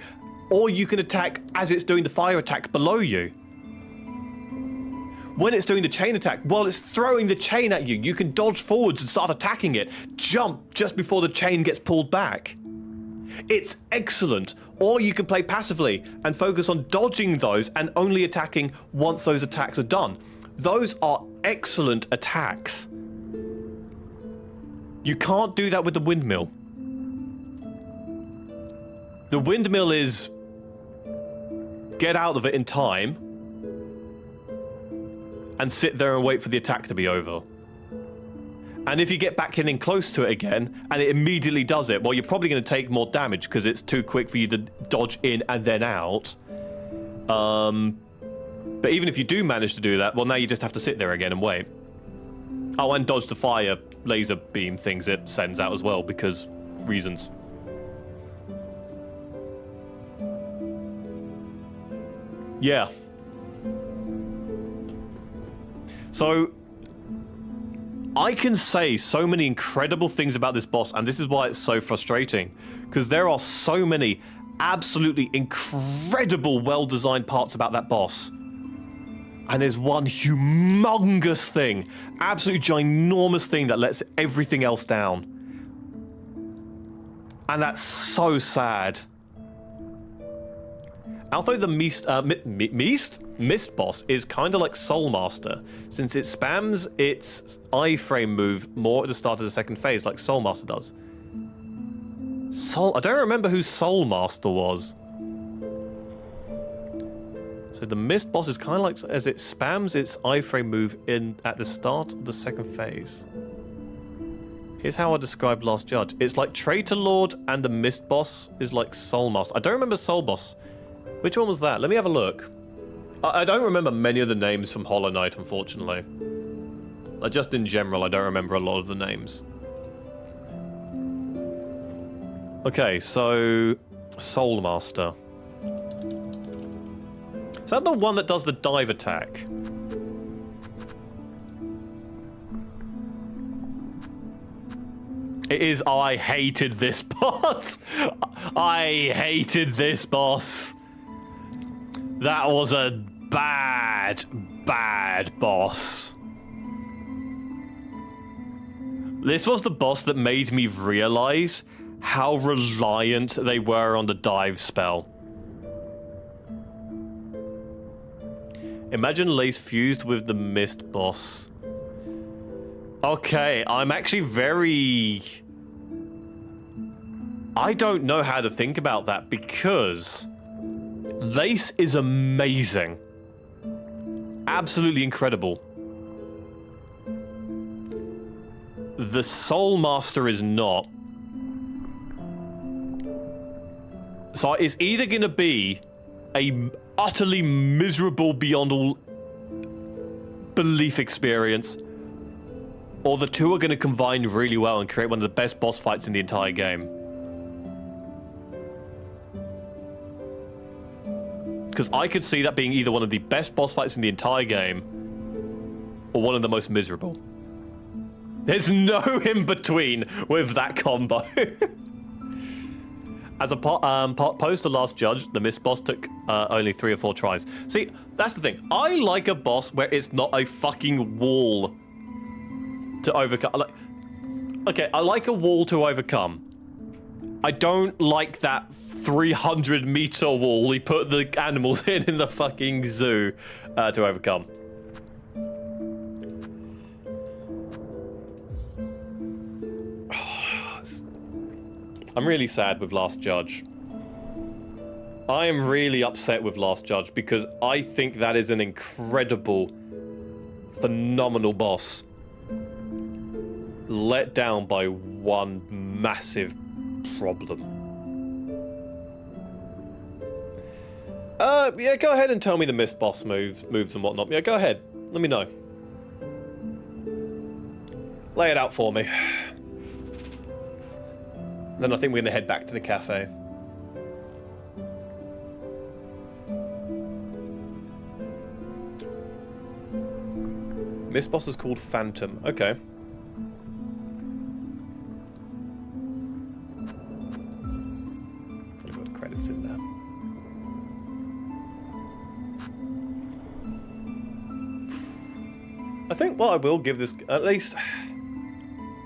or you can attack as it's doing the fire attack below you. When it's doing the chain attack, while it's throwing the chain at you, you can dodge forwards and start attacking it. Jump just before the chain gets pulled back. It's excellent. Or you can play passively and focus on dodging those and only attacking once those attacks are done. Those are excellent attacks. You can't do that with the windmill. The windmill is get out of it in time and sit there and wait for the attack to be over. And if you get back in close to it again, and it immediately does it, well, you're probably going to take more damage because it's too quick for you to dodge in and then out. But even if you do manage to do that, well, now you just have to sit there again and wait. Oh, and dodge the fire laser beam things it sends out as well, because reasons. Yeah. So I can say so many incredible things about this boss, and this is why it's so frustrating. Because there are so many absolutely incredible, well-designed parts about that boss. And there's one humongous thing, absolutely ginormous thing that lets everything else down. And that's so sad. Although the Mist boss is kind of like Soul Master, since it spams its iframe move more at the start of the second phase, like Soul Master does. I don't remember who Soul Master was. So the Mist boss is kind of like as it spams its iframe move in at the start of the second phase. Here's how I described Last Judge. It's like Traitor Lord, and the Mist boss is like Soul Master. I don't remember Soul Boss. Which one was that? Let me have a look. I don't remember many of the names from Hollow Knight, unfortunately. Like, just in general, I don't remember a lot of the names. Okay, so Soul Master. Is that the one that does the dive attack? It is. Oh, I hated this boss. I hated this boss. That was a bad, bad boss. This was the boss that made me realize how reliant they were on the dive spell. Imagine Lace fused with the Mist boss. Okay, I'm actually very... I don't know how to think about that because Lace is amazing. Absolutely incredible. The Soul Master is not. So it's either going to be a utterly miserable beyond all belief experience, or the two are going to combine really well and create one of the best boss fights in the entire game. Because I could see that being either one of the best boss fights in the entire game, or one of the most miserable. There's no in between with that combo. As a post to Last Judge, the Mist boss took only 3 or 4 tries. See, that's the thing. I like a boss where it's not a fucking wall to overcome. Okay, I like a wall to overcome. I don't like that 300-meter wall we put the animals in the fucking zoo to overcome. I'm really sad with Last Judge. I am really upset with Last Judge because I think that is an incredible, phenomenal boss. Let down by one massive problem. Yeah, go ahead and tell me the Mist boss moves and whatnot. Yeah, go ahead. Let me know. Lay it out for me. Then I think we're gonna head back to the cafe. Mist boss is called Phantom. Okay. I've got credits in there. I think what I will give this, at least,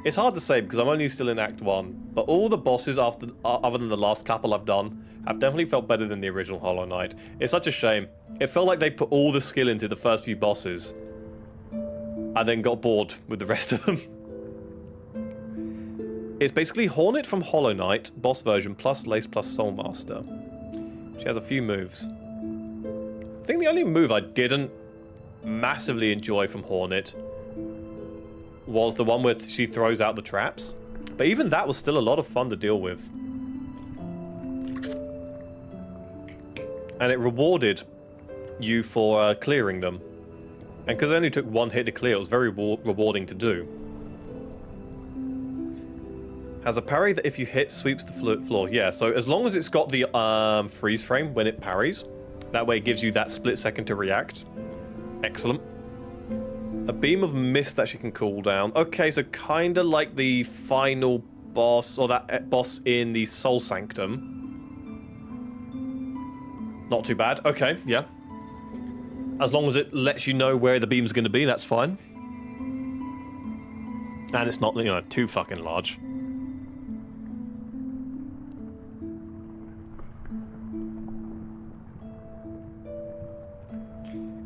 it's hard to say because I'm only still in Act 1, but all the bosses after, other than the last couple I've done, have definitely felt better than the original Hollow Knight. It's such a shame. It felt like they put all the skill into the first few bosses, and then got bored with the rest of them. It's basically Hornet from Hollow Knight, boss version, plus Lace plus Soul Master. She has a few moves. I think the only move I didn't massively enjoy from Hornet was the one where she throws out the traps. But even that was still a lot of fun to deal with. And it rewarded you for clearing them. And because it only took one hit to clear, it was very rewarding to do. Has a parry that if you hit, sweeps the floor. Yeah, so as long as it's got the freeze frame when it parries, that way it gives you that split second to react. Excellent. A beam of mist that she can cool down. Okay, so kind of like the final boss, or that boss in the Soul Sanctum. Not too bad. Okay, yeah. As long as it lets you know where the beam's going to be, that's fine. And it's not, you know, too fucking large.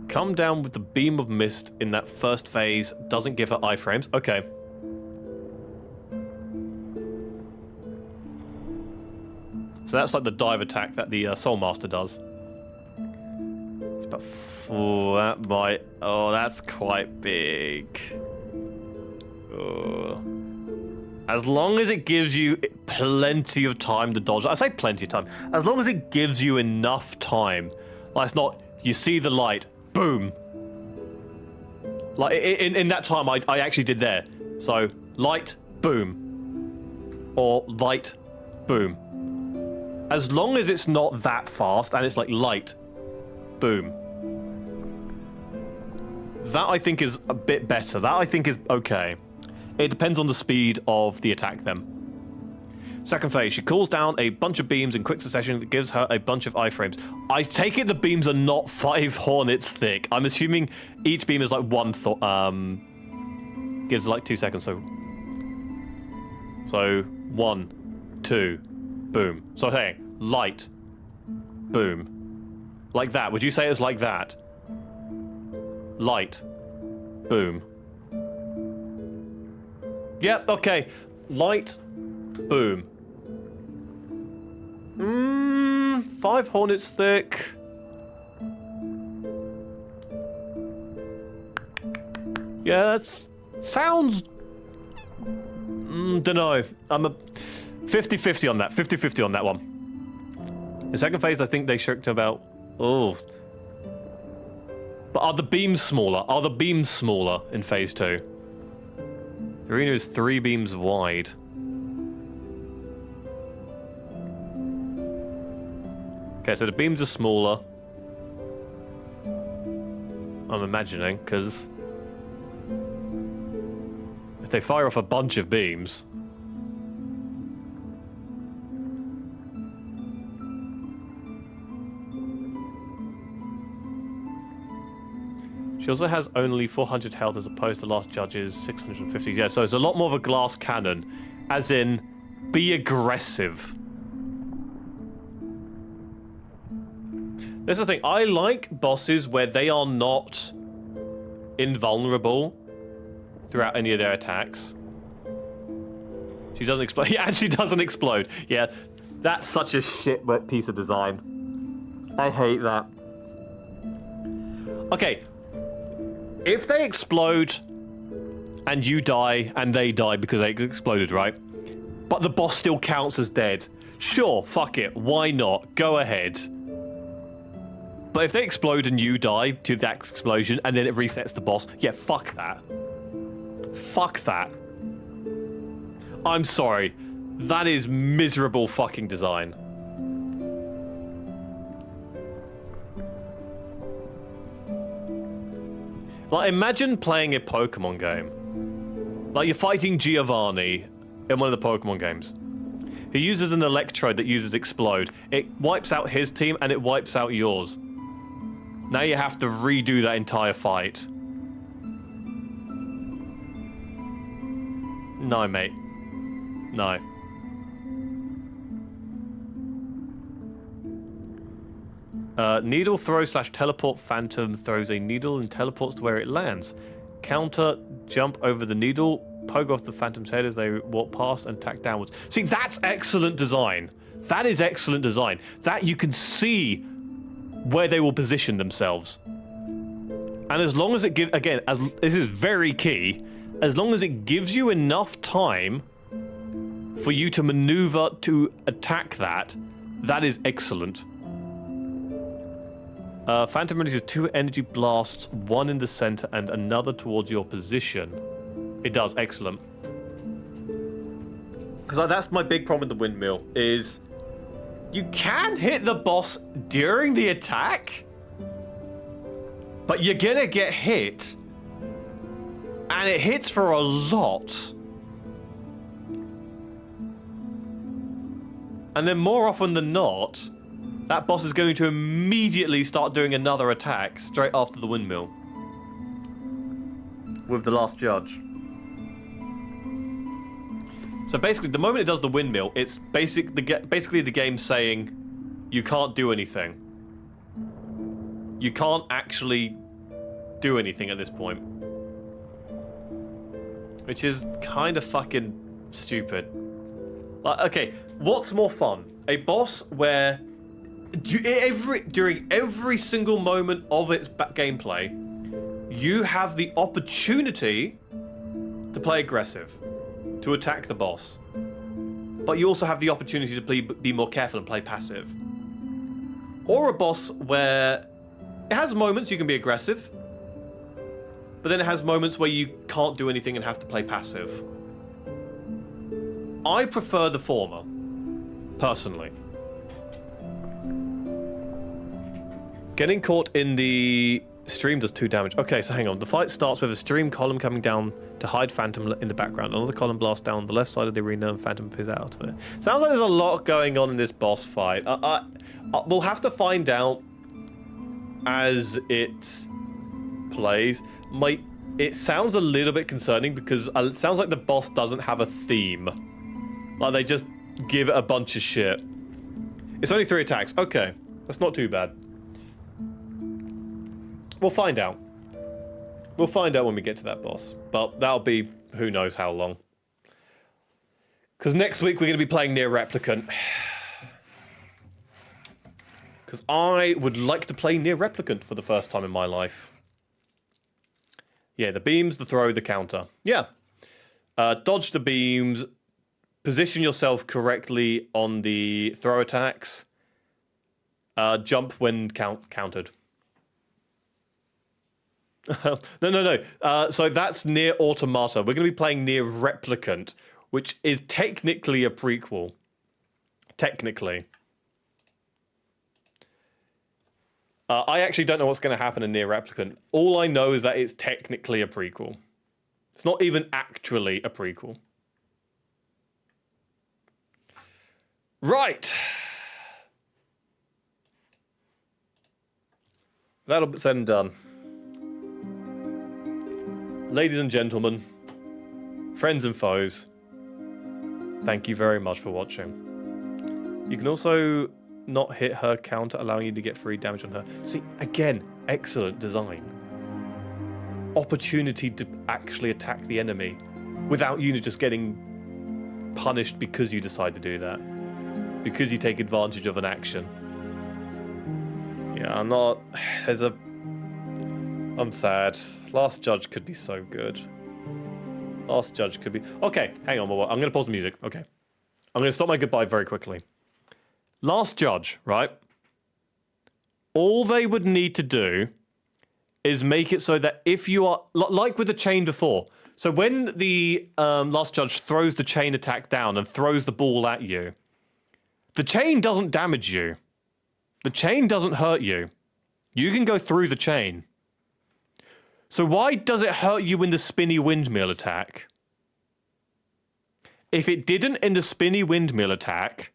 Come down with the beam of mist in that first phase. Doesn't give her iframes. Okay. So that's like the dive attack that the Soul Master does. But that might... Oh, that's quite big. Oh. As long as it gives you plenty of time to dodge. I say plenty of time. As long as it gives you enough time. Like, it's not... You see the light. Boom. Like, in that time, I actually did there. So, light, boom. Or light, boom. As long as it's not that fast, and it's like light, boom. That, I think, is a bit better. That, I think, is okay. It depends on the speed of the attack, then. Second phase, she cools down a bunch of beams in quick succession that gives her a bunch of iframes. I take it the beams are not 5 hornets thick. I'm assuming each beam is like one gives like 2 seconds, so 1, 2, boom. So I'm saying light, boom. Like that. Would you say it's like that? Light, boom. Yep, okay. Light, boom. 5 hornets thick. Yeah, that sounds... dunno. I'm a 50-50 on that. 50-50 on that one. The second phase, I think they shirked about... Oh. But are the beams smaller? Are the beams smaller in phase 2? The arena is 3 beams wide. Okay, so the beams are smaller. I'm imagining, because if they fire off a bunch of beams... She also has only 400 health as opposed to last judge's 650. Yeah, so it's a lot more of a glass cannon. As in, be aggressive. That's the thing. I like bosses where they are not invulnerable throughout any of their attacks. She doesn't explode. Yeah, and she doesn't explode. Yeah, that's such a shit piece of design. I hate that. Okay. If they explode and you die and they die because they exploded, right? But the boss still counts as dead. Sure, fuck it. Why not? Go ahead. But if they explode and you die to that explosion and then it resets the boss, yeah, fuck that. Fuck that. I'm sorry. That is miserable fucking design. Like, imagine playing a Pokemon game. Like, you're fighting Giovanni in one of the Pokemon games. He uses an electrode that uses Explode. It wipes out his team and it wipes out yours. Now you have to redo that entire fight. No, mate. No. Needle throw / teleport phantom throws a needle and teleports to where it lands. Counter, jump over the needle, poke off the phantom's head as they walk past and attack downwards. See, that's excellent design. That is excellent design. That you can see where they will position themselves. And as long as it gives, again, as this is very key, as long as it gives you enough time for you to maneuver to attack that, that is excellent. Phantom releases 2 energy blasts, 1 in the center and another towards your position. It does, excellent. Because that's my big problem with the windmill, is you can hit the boss during the attack, but you're gonna get hit And it hits for a lot. And then more often than not, that boss is going to immediately start doing another attack straight after the windmill. With the last judge. So basically, the moment it does the windmill, it's basically the game saying, you can't do anything. You can't actually do anything at this point. Which is kind of fucking stupid. Like, okay, what's more fun? A boss where during every single moment of its gameplay, you have the opportunity to play aggressive, to attack the boss. But you also have the opportunity to be more careful and play passive. Or a boss where it has moments you can be aggressive, but then it has moments where you can't do anything and have to play passive. I prefer the former, personally. Getting caught in the stream does 2 damage. Okay, so hang on. The fight starts with a stream column coming down to hide Phantom in the background. Another column blasts down the left side of the arena and Phantom appears out of it. Sounds like there's a lot going on in this boss fight. We'll have to find out as it plays. It sounds a little bit concerning because it sounds like the boss doesn't have a theme. Like they just give it a bunch of shit. It's only 3 attacks. Okay, that's not too bad. We'll find out. We'll find out when we get to that boss. But that'll be who knows how long. Because next week we're going to be playing Nier Replicant. Because I would like to play Nier Replicant for the first time in my life. Yeah, the beams, the throw, the counter. Yeah. Dodge the beams. Position yourself correctly on the throw attacks. Jump when countered. No. So that's Nier Automata. We're going to be playing Nier Replicant, which is technically a prequel. Technically. I actually don't know what's going to happen in Nier Replicant. All I know is that it's technically a prequel. It's not even actually a prequel. Right. That'll be said and done. Ladies and gentlemen, friends and foes, thank you very much for watching. You can also not hit her counter, allowing you to get free damage on her. See, again, excellent design. Opportunity to actually attack the enemy without you just getting punished because you decide to do that. Because you take advantage of an action. Yeah, I'm sad. Last Judge could be so good. Last Judge could be... Okay, hang on. I'm going to pause the music. Okay. I'm going to stop my goodbye very quickly. Last Judge, right? All they would need to do is make it so that if you are... Like with the chain before. So when the Last Judge throws the chain attack down and throws the ball at you, the chain doesn't damage you. The chain doesn't hurt you. You can go through the chain. So why does it hurt you in the spinny windmill attack? If it didn't in the spinny windmill attack,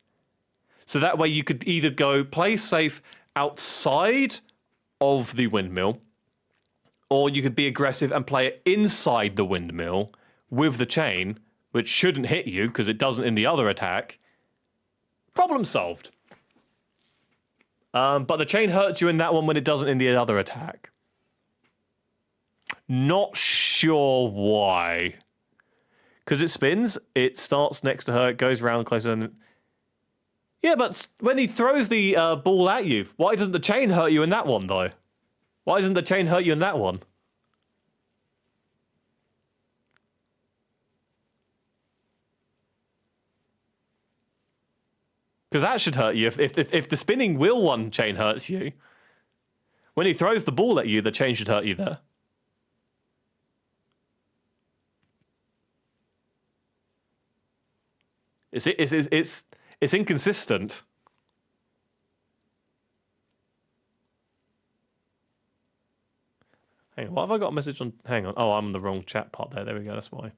so that way you could either go play safe outside of the windmill, or you could be aggressive and play it inside the windmill with the chain, which shouldn't hit you because it doesn't in the other attack. Problem solved. But the chain hurts you in that one when it doesn't in the other attack. Not sure why. Because it spins, it starts next to her, it goes around closer. And... Yeah, but when he throws the ball at you, why doesn't the chain hurt you in that one, though? Why doesn't the chain hurt you in that one? Because that should hurt you. If the spinning wheel one chain hurts you, when he throws the ball at you, the chain should hurt you there. It's inconsistent. Hang on, what have I got a message on? Hang on. Oh, I'm on the wrong chat part there. There we go. That's why.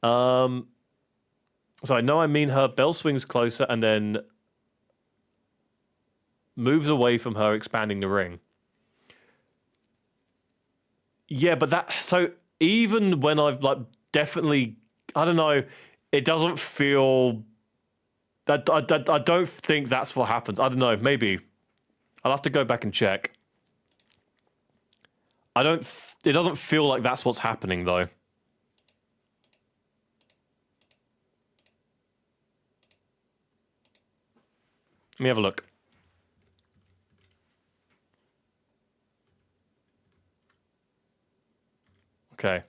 So I know I mean her. Bell swings closer and then moves away from her, expanding the ring. Yeah, but that... So even when I've, like, definitely... I don't know. It doesn't feel... I don't think that's what happens. I don't know. Maybe. I'll have to go back and check. It doesn't feel like that's what's happening, though. Let me have a look. Okay.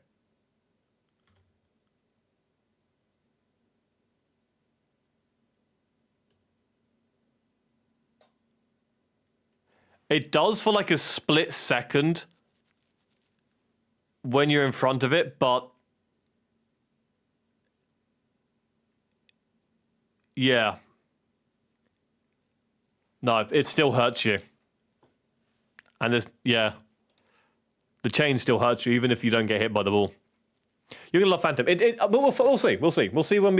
It does for like a split second when you're in front of it, but yeah. No, it still hurts you. And there's, yeah. The chain still hurts you even if you don't get hit by the ball. You're gonna love Phantom. We'll see. We'll see. We'll see when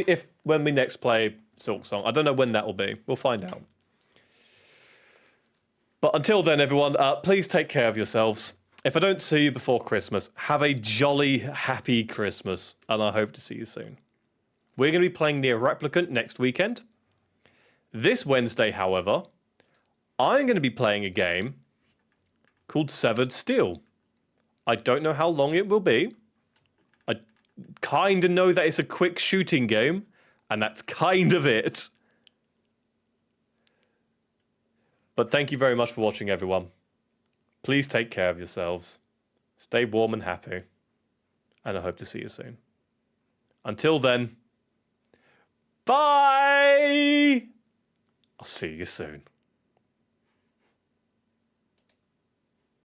we next play Silksong. I don't know when that will be. We'll find out. But until then, everyone, please take care of yourselves. If I don't see you before Christmas, have a jolly, happy Christmas, and I hope to see you soon. We're going to be playing Nier Replicant next weekend. This Wednesday, however, I'm going to be playing a game called Severed Steel. I don't know how long it will be. I kind of know that it's a quick shooting game, and that's kind of it. But thank you very much for watching, everyone. Please take care of yourselves. Stay warm and happy. And I hope to see you soon. Until then, bye! I'll see you soon.